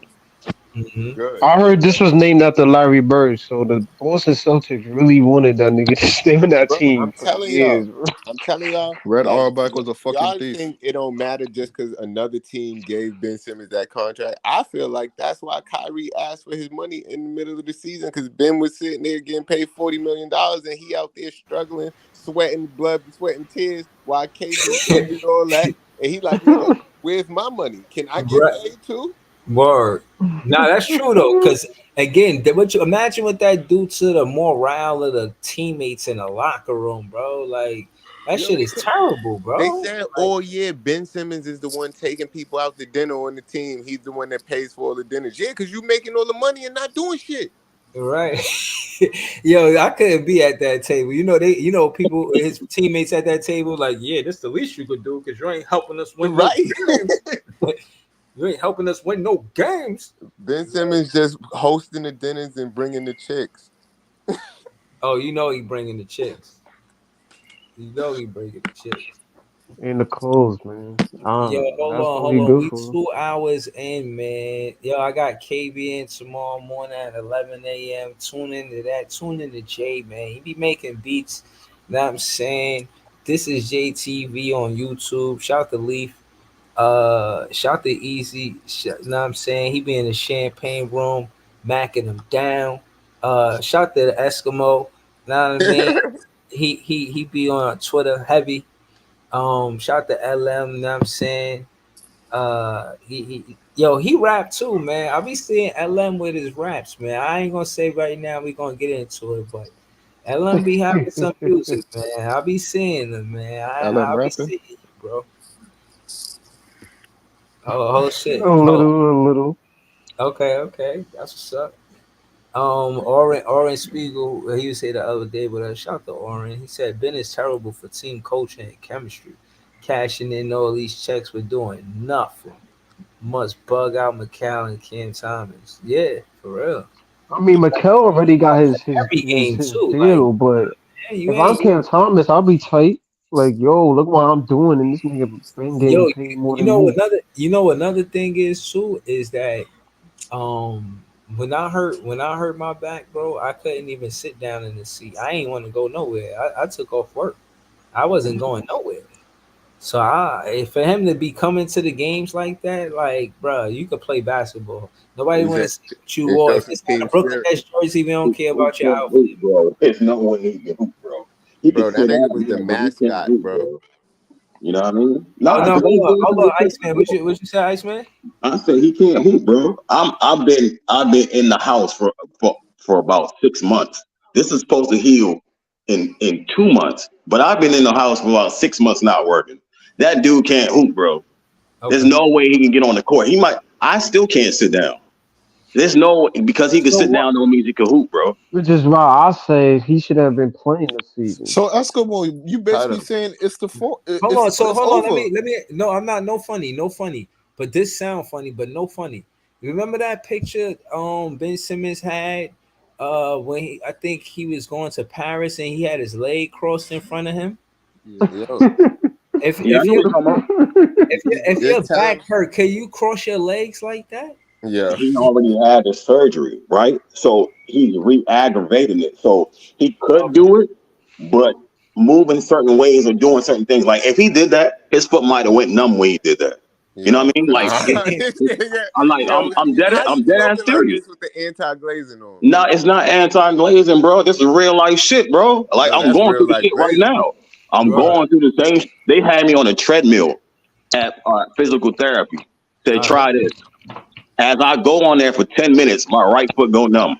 Good. I heard this was named after Larry Bird, so the Boston Celtics really wanted that nigga to stay on that Bro, team I'm for telling years. y'all. I'm telling y'all. Red Like, Auerbach was a fucking y'all thief. think it don't matter just because another team gave Ben Simmons that contract? I feel like that's why Kyrie asked for his money in the middle of the season, because Ben was sitting there getting paid $40 million and he out there struggling, sweating blood, sweating tears while KD getting all that. And he like, nigga, where's my money? Can I get Right. paid too? Word. Now that's true though, because again, what you imagine what that do to the morale of the teammates in the locker room, bro? Like that Yo, shit is terrible, bro. They said all year Ben Simmons is the one taking people out to dinner on the team. He's the one that pays for all the dinners. Yeah, because you making all the money and not doing shit. Right. Yo, I couldn't be at that table. People, his teammates at that table, like, yeah, this the least you could do because you ain't helping us win no games. You ain't helping us win no games. Ben Simmons just hosting the dinners and bringing the chicks. Oh, he bringing the chicks. He bringing the chicks. In the clothes, man. Yo, That's hold what he on. good We for. 2 hours in, man. Yo, I got KB in tomorrow morning at 11 a.m. Tune into that. Tune into Jay, man. He be making beats. Know what I'm saying? This is JTV on YouTube. Shout to Leaf. Shout to Easy. Know what I'm saying? He be in the champagne room, macking them down. Shout to the Eskimo. Know what I mean? He be on Twitter heavy. Shout to LM, you know what I'm saying? He rap too, man. I be seeing LM with his raps, man. I ain't gonna say right now we gonna get into it, but LM be having some music, man. I be seeing them, man. LM I be rapping. seeing you, bro. Oh shit. A little. Okay. That's what's up. Oren Spiegel, he was here the other day, but shout out to Oren. He said Ben is terrible for team coaching and chemistry. Cashing in all these checks, we're doing nothing. Must bug out McCall and Cam Thomas. Yeah, for real. I mean, Mikel already got his Every game his too. Like, deal, but man, you if I'm ain't. Cam Thomas, I'll be tight. Like, yo, look what I'm doing, and this nigga been getting Yo, paid more you than know me. another thing is too is that when I hurt my back, bro, I couldn't even sit down in the seat. I ain't want to go nowhere. I took off work. I wasn't going nowhere. So for him to be coming to the games like that, like, bro, you could play basketball. Nobody want to see you It or shows if some it's not a team Brooklyn spirit. Nets jersey, we don't care He about your can't outfit. hoop, bro. There's no way he can hoop, bro. He can Bro, that sit nigga out was the there, but he can't mascot, hoop, bro. bro. You know what I mean? Oh Nah, no, because I'm going hold through on, the picture, Iceman. bro. What you say, Iceman? I said he can't hoop, bro. I've been in the house for about 6 months. This is supposed to heal in 2 months, but I've been in the house for about 6 months not working. That dude can't hoop, bro. There's Okay. no way he can get on the court. He might. I still can't sit down. There's no because he could So sit what? down don't mean he can hoop, bro. Which is why I say he should have been playing this season. So Eskimo, you basically Title. saying it's the Hold on. So it's hold on. over. Let me. No, I'm not. No funny. But this sound funny, but no funny. Remember that picture Ben Simmons had when I think he was going to Paris and he had his leg crossed in front of him? Yo, If Yeah, I know what you're talking about. if your just tell back him. hurt, can you cross your legs like that? Yeah. He already had the surgery, right? So he's re-aggravating it. So he could Okay. do it, but moving certain ways or doing certain things. Like if he did that, his foot might have went numb when he did that. You know Yo, what I mean? Like nah. I'm like Yo, how I'm you dead ass talking like serious. this with the anti-glazing on, No, bro? it's not anti-glazing, bro. This is real life shit, bro. Like No, I'm that's going real through the life shit right glazing. now. I'm Right. going through the same. They had me on a treadmill at physical therapy. They try this. As I go on there for 10 minutes, my right foot go numb.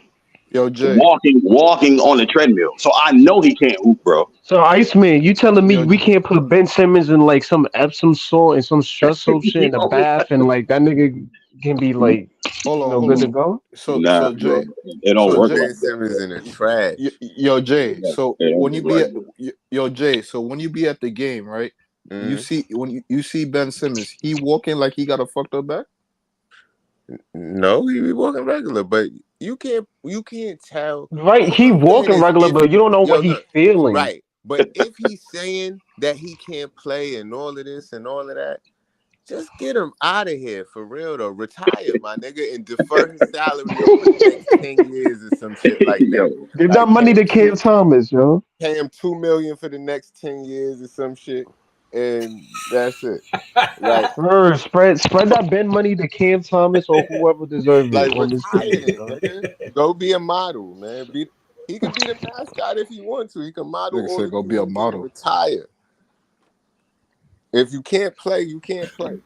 Yo, Jay. Walking on the treadmill. So I know he can't hoop, bro. So Iceman, you telling me Yo, we can't put Ben Simmons in like some Epsom salt and some stressful shit in the bath and like that nigga can be like good to go? Nah, So bro. Jay. It don't So work Jay. like Ben Simmons in the trash. Yo, Jay. So that. It don't when you work be like at that. yo Jay, so when you be at the game, right? You Mhm. see when you see Ben Simmons, he walking like he got a fucked up back. No, he be walking regular, but you can't tell. Right, All he I'm saying walking is regular, if but you don't know what yo he look feeling. right, but if he's saying that he can't play and all of this and all of that, just get him out of here for real though. Retire, my nigga, and defer his salary over the next 10 years or some shit like that. Give that Like money to Cam Thomas, yo. pay him $2 million for the next 10 years or some shit, and that's it. Like Spread that Ben money to Cam Thomas or whoever deserves it on this retire team, then, yo. nigga. Go be a model, man. He could be the mascot if he wants to. He can model Nigga all said that go he be a want to do and model. retire. If you can't play, you can't play.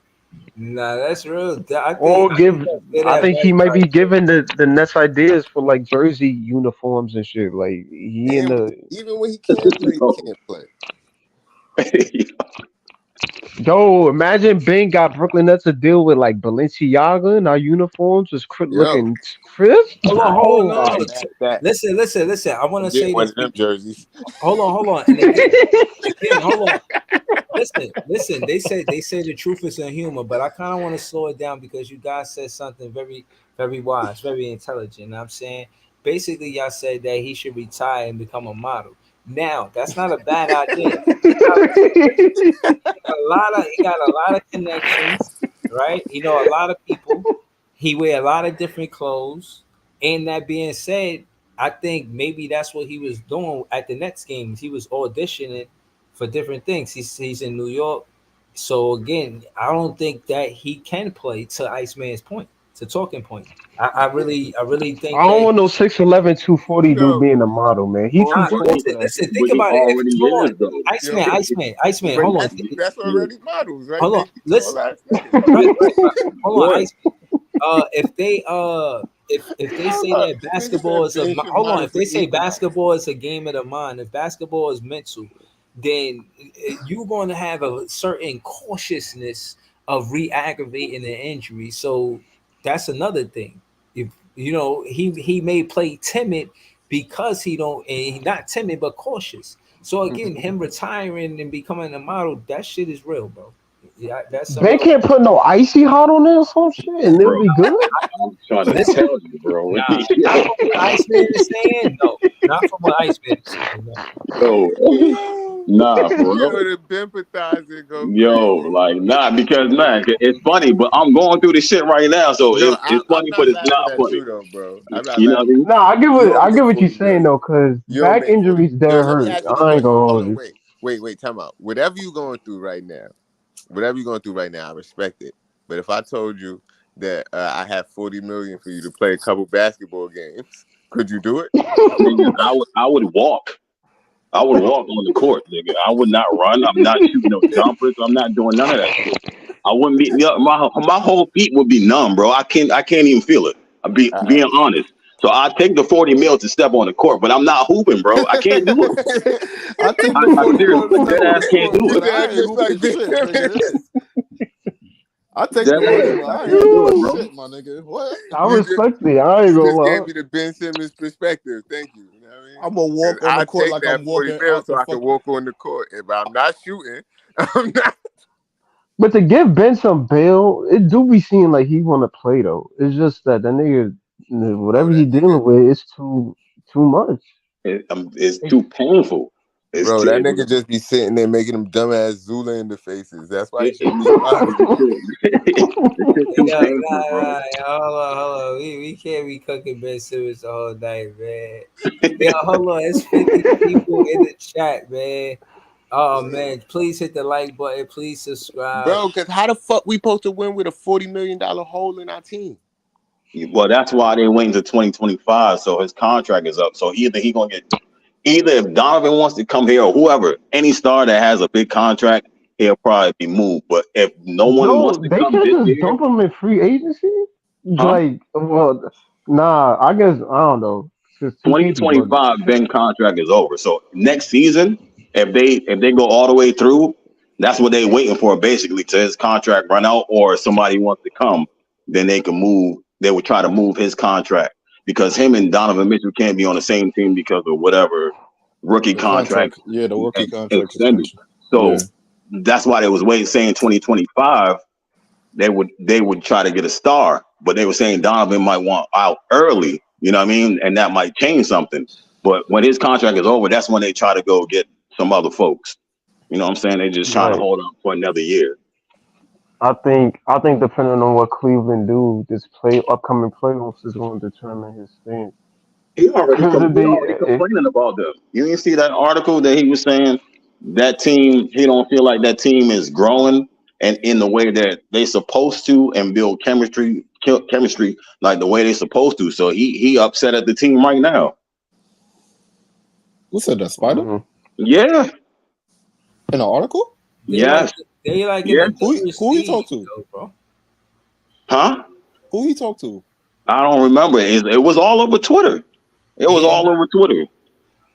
Nah, that's real. I Or think give say I that think he right might be now. giving the Nets ideas for like jersey uniforms and shit. Like he in And the even when he can't play, he can't play. Yo, imagine Ben got Brooklyn Nets to deal with like Balenciaga and our uniforms was Yo, looking crisp. Hold on, Oh no. that Listen. I want to get say one this. of them jerseys. Hold on. And again, hold on. Listen. They say the truth is in humor, but I kind of want to slow it down because you guys said something very, very wise, very intelligent. I'm saying basically y'all said that he should retire and become a model. Now that's not a bad idea. He got a lot of connections, right? He know a lot of people. He wear a lot of different clothes. And that being said, I think maybe that's what he was doing at the Nets games. He was auditioning for different things. He's in New York. So again, I don't think that he can play to Iceman's point, to talking point. I really think I don't that want no 6'11", 240 dude Yo, being a model, man. He too nah, but tall for that listen, shit. think He about it. If already hold is on, though. yo, Iceman, but hold on. that's already models, right? Hold They on. be Listen. tall ass niggas. Right. Hold on, What? Iceman. If they say that Nigga basketball said is a bench and hold on, model if for they say Equinox. basketball is a game of the mind, if basketball is mental, then you're going to have a certain cautiousness of re-aggravating the injury. So that's another thing. If he may play timid because he don't, and he's not timid but cautious. So again, him retiring and becoming a model, that shit is real, bro. Yeah, that's some Ben real. can't put no icy hot on there or some shit and it'll Bro, be good. I'm trying to Listen, tell you, bro. nah, not from what Iceman is saying. No, not from what Iceman is saying. No. Yo, nah, Yo, bro. the sympathizer go Yo, crazy. like because man, it's funny, but I'm going through this shit right now, so No, it's I'm funny, but not it's laughing not at funny. you though, bro. I'm not You know what I laughing. mean? Nah, You don't I get make what you're 40 saying million. though, cause You don't back make 40. injuries Yo, dead let me hurt. ask you this I ain't question. gonna Hold hold on, you. wait, time out. Whatever you going through right now, whatever you're going through right now, I respect it. But if I told you that I have 40 million for you to play a couple basketball games, could you do it? Nigga, I would walk. I would walk on the court, nigga. I would not run. I'm not shooting no jumpers. I'm not doing none of that shit. I wouldn't be. My whole feet would be numb, bro. I can't even feel it. I'm being honest. So I take the 40 mil to step on the court, but I'm not hooping, bro. I can't do it. I take the I 40 mil to seriously step dead on ass the can't court, do You it. but said I ain't just like hooping Ben shit, nigga. Simmons. I take Dead the 40 ass, mil. I I ain't can't do it, hooping bro. shit, my nigga. What? I You just respect it. I ain't you gonna just gave lie. me the Ben Simmons perspective. Thank you. You know what I mean? I'm gonna 'Cause walk on the I'll court take like that I'm 40 walking mil out so the I can fucking. walk on the court. If I'm not shooting, I'm not. But to give Ben some bail, it do be seem like he want to play though. It's just that nigga, Bro, whatever he that nigga, dealing with, is too much. It's too painful. bro, that nigga just be sitting there making them dumbass Zula in the faces. That's why he should be locked. It's too Yo, painful, nah, bro. nah, hold on. We can't be cooking Ben Simmons the whole night, man. Yo, hold on. It's 50 people in the chat, man. Oh man, please hit the like button. Please subscribe. Bro, because how the fuck we supposed to win with a $40 million hole in our team? Well, that's why they waiting to 2025, so his contract is up. So either if Donovan wants to come here or whoever, any star that has a big contract, he'll probably be moved. But if no one wants Yo, to they come can't this just year, dump him in free agency. huh? Like, well, nah. I guess I don't know. Cause 2K be bugging. 2025 Ben contract is over. So next season, if they go all the way through, that's what they waiting for basically to his contract run out, or if somebody wants to come, then they can move. They would try to move his contract because him and Donovan Mitchell can't be on the same team because of whatever rookie The contract contract, yeah, the rookie contract extended. suspension. So Yeah. that's why they was waiting, saying 2025 they would try to get a star, but they were saying Donovan might want out early, you know what I mean? And that might change something. But when his contract is over, that's when they try to go get some other folks. You know what I'm saying? They just trying to Right. hold on for another year. I think depending on what Cleveland do, this upcoming playoffs is going to determine his stance. He already Because if complaining about them. You didn't see that article that he was saying that team, he don't feel like that team is growing and in the way that they supposed to and build chemistry like the way they supposed to. So he upset at the team right now. Who said that? Spider? Yeah. In an article? They like in Yeah. the Who third he seed, talked to? though, bro. Huh? Who he talked to? I don't remember. It was all over Twitter. It was all over Twitter.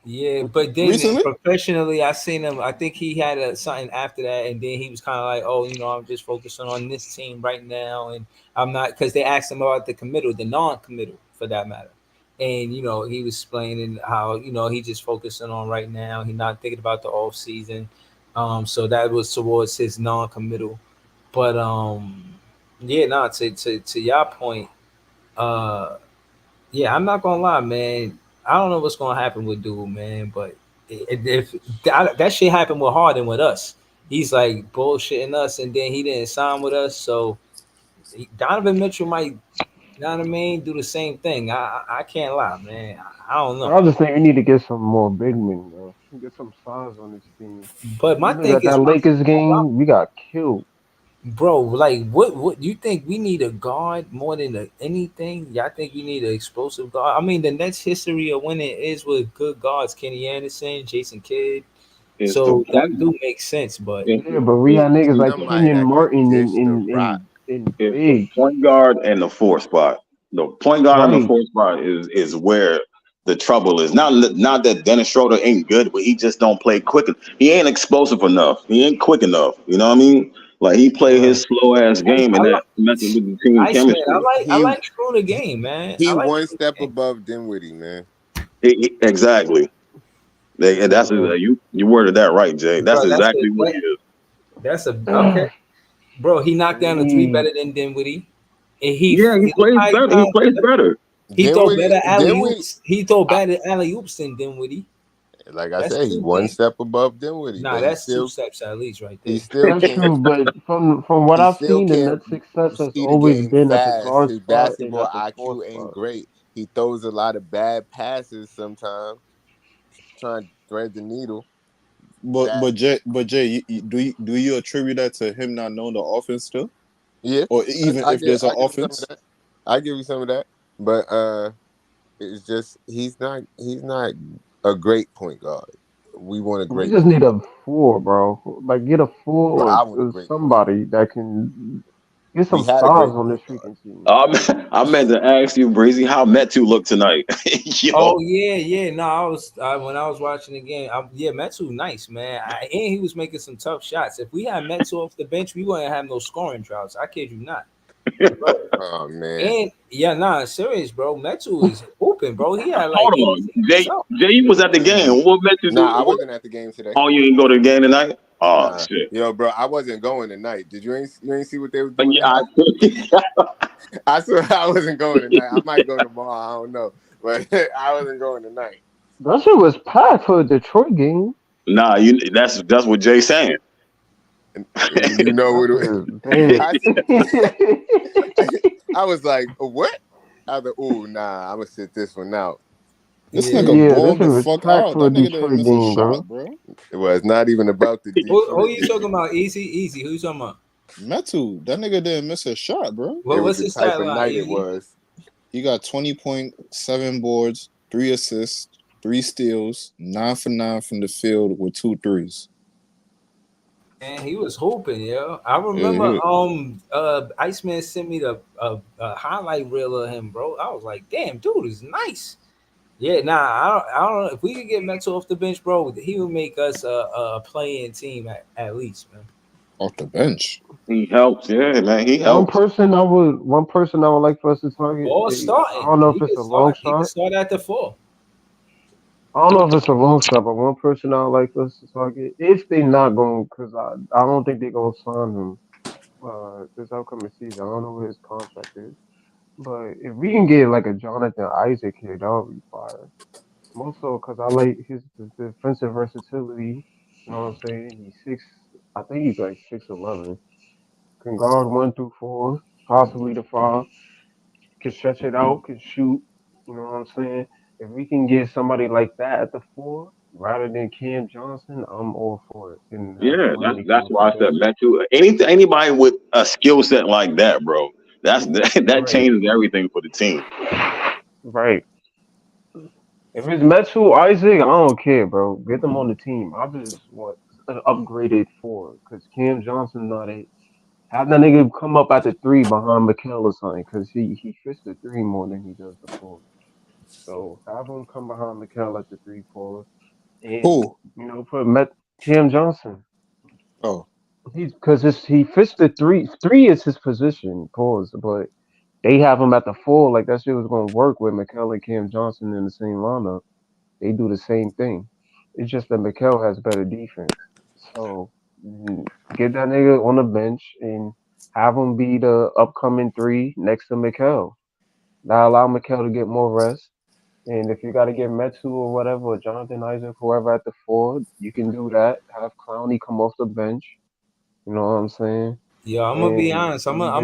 Yeah, but then Recently? professionally, I seen him. I think he had something after that, and then he was kind of like, "Oh, I'm just focusing on this team right now, and I'm not." Because they asked him about the committal, the non-committal, for that matter, and he was explaining how he just focusing on right now. He's not thinking about the off season, so that was towards his non-committal. But yeah, no, to your point, yeah, I'm not gonna lie, man. I don't know what's gonna happen with dude, man, but if that shit happened with Harden with us, he's like bullshitting us, and then he didn't sign with us. So Donovan Mitchell might, do the same thing. I can't lie, man. I don't know. I just think we need to get some more big men, bro. Get some size on this team. But my Even thing at is, that Lakers game, we got killed. bro, like what you think we need a guard more than anything? Y'all think we need an explosive guard? I mean, the Nets history of winning is with good guards, Kenny Anderson, Jason Kidd. It's the So that point. do make sense, but Yeah, but we got niggas like Somebody Kenyon that can Martin dish the rock. in It's the big. point guard and the four spot. The point guard and the Right. four spot is where the trouble is. Not that Dennis Schroeder ain't good, but he just don't play quick. He ain't explosive enough. He ain't quick enough. You know what I mean? Like he play his slow ass game, and that messes with the team Iceman, chemistry. I like Schroeder game, man. I He like one step above Dinwiddie, man. Exactly. That's you worded that right, Jay. That's bro. exactly what he is. That's a okay, bro. He knocked down the three better than Dinwiddie, and he plays better. He plays better. He throw better alley Dinwiddie, oops. He throw better alley oops than Dinwiddie. like I That's said, he two one things. step above Dinwiddie. Nah, But that's two steps at least right there. he still That's true, can't. but from what He I've still seen, the can't Nets' success has see the always game been at the fast. guard His spot and basketball at the fourth IQ ain't spot. great. He throws a lot of bad passes sometimes, trying to thread the needle. But Jay, do you attribute that to him not knowing the offense still? Yeah, Or even if there's an I give you some of offense? that. I give you some of that, but it's just he's not a great point guard. We want a We great just point need guard. a four, bro. Like get a four Well, I or, want a or great point guard. somebody that can get We some had a stars great on this point guard. freaking team. I meant to ask you, Breezy, how Metu look tonight? Yo, Oh yeah. No, I was when I was watching the game. Metsu nice, man. And he was making some tough shots. If we had Metsu off the bench, we wouldn't have no scoring droughts. I kid you not. Oh man. And serious, bro. Metsu is hooping, bro. He had like hold 18 on. Jay, himself. Jay, you was at the game. What Metu do? Nah, I wasn't at the game today. Oh, you didn't go to the game tonight? Oh shit. Yo, bro, I wasn't going tonight. Did you ain't see what they were But doing? yeah, I swear I wasn't going tonight. I might go tomorrow. I don't know, but I wasn't going tonight. That shit was packed for a Detroit game. nah, that's what Jay's saying. You know what? I was like, what? I was like, oh nah, I'm gonna sit this one out. This nigga balled the fuck out. That nigga didn't miss a shot, bro. It was not even about the defense. Who you talking about? Easy. Who you talking about? Metu. That nigga didn't miss a shot, bro. What's his type stat of line? night it was. He got 20.7 boards, 3 assists, 3 steals, 9 for 9 from the field with 2 threes. Man, he was hooping, yo. I remember Iceman sent me the highlight reel of him, bro. I was like, damn, dude is nice. Yeah, I don't know. If we could get Metu off the bench, bro, he would make us a playing team at least, man. Off the bench. He helps, yeah, man. He helps. One person I would like for us to target. Or starting. I don't know if it's a long He can shot. start at the 4. I don't know if it's a long shot, but one person I would like for us to target, if they not going, because I don't think they're going to sign him this upcoming season. I don't know what his contract is. But if we can get like a Jonathan Isaac here, that would be fire. More so because I like his defensive versatility. You know what I'm saying? I think he's like 6'11". Can guard 1 through 4, possibly the 5. Can stretch it out, can shoot. You know what I'm saying? If we can get somebody like that at the 4 rather than Cam Johnson, I'm all for it. And Yeah, that's why I said Metu. Anybody with a skill set like that, bro, that changes everything for the team. Right. If it's Metu, Isaac, I don't care, bro. Get them on the team. I just want an upgraded 4 because Cam Johnson not it. Have that nigga come up at the 3 behind Mikal or something because he fits the 3 more than he does the 4. So have him come behind Mikal at the 3 4. And, Who? you know, put Cam Johnson. Oh. Because he fits the 3. 3 is his position, pause. But they have him at the 4. Like that shit was going to work with Mikal and Cam Johnson in the same lineup. They do the same thing. It's just that Mikal has better defense. So get that nigga on the bench and have him be the upcoming 3 next to Mikal. Now allow Mikal to get more rest. And if you got to get Metu or whatever, or Jonathan Isaac, whoever at the 4, you can do that. Have Clowney come off the bench. You know what I'm saying? Yeah, I'm gonna be honest. I'm gonna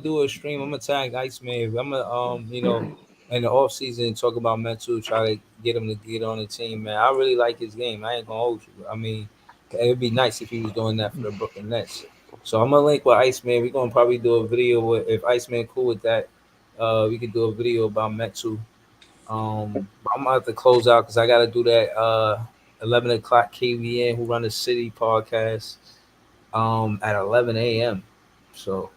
do a stream. I'm gonna tag Iceman. I'm gonna in the off season talk about Metu, try to get him to get on the team, man. I really like his game. I ain't gonna hold you. I mean, it'd be nice if he was doing that for the Brooklyn Nets. So I'm gonna link with Iceman. We're gonna probably do a video with, if Iceman cool with that. We could do a video about Metu. I'm about to close out because I gotta do that 11 o'clock KVN who run the city podcast at 11 a.m. So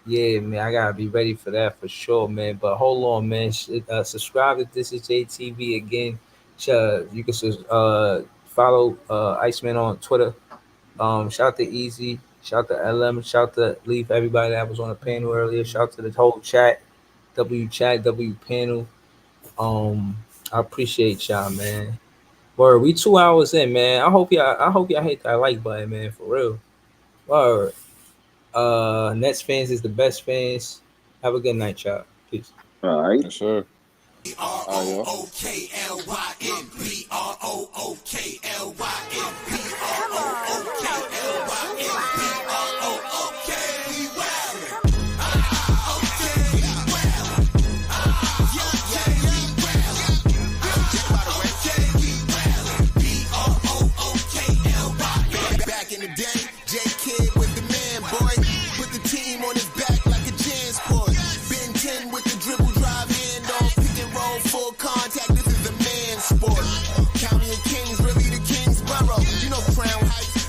yeah, man, I gotta be ready for that for sure, man. But hold on, man. Subscribe to This Is JTV again. You can follow Iceman on Twitter. Shout out to Easy, shout out to LM, shout out to Leaf, everybody that was on the panel earlier. Shout out to the whole chat, W panel. I appreciate y'all, man. Word, we 2 hours in, man. I hope y'all hit that like button, man, for real. Word. Nets fans is the best fans. Have a good night, y'all. Peace. All right. Yes, sir.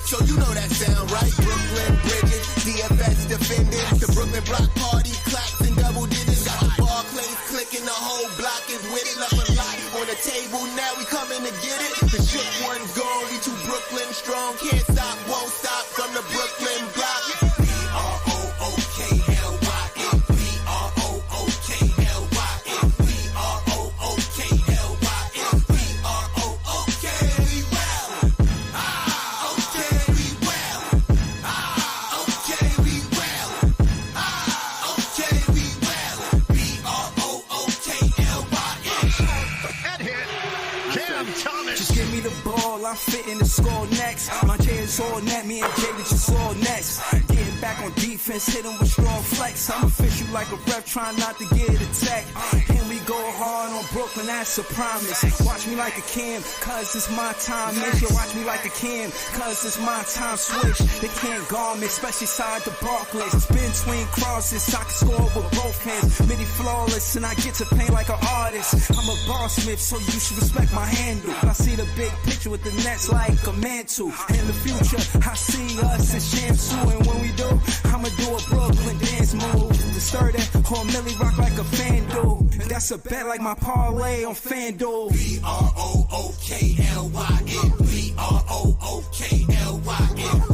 So you know that I'm fitting to score next. My J is all net, me and Jada just all next. Getting back on defense, hit him with strong flex. I'm official like a ref, trying not to get attacked. And we go hard on Brooklyn, that's a promise. Watch me like a Cam, cause it's my time. Make sure watch me like a Cam, cause it's my time. Switch, they can't guard me, especially side the Barclays. Spin tween crosses, I can score with both hands. Midi flawless, and I get to paint like an artist. I'm a boss smith, so you should respect my handle. I see the big picture with the nets like a mantle. In the future, I see us as champs too. And when we do, I'ma do a Brooklyn dance move. The stir that or Millie rock like a fan do. That's a bet like my parlay on FanDuel. BROOKLYN. BROOKLYN.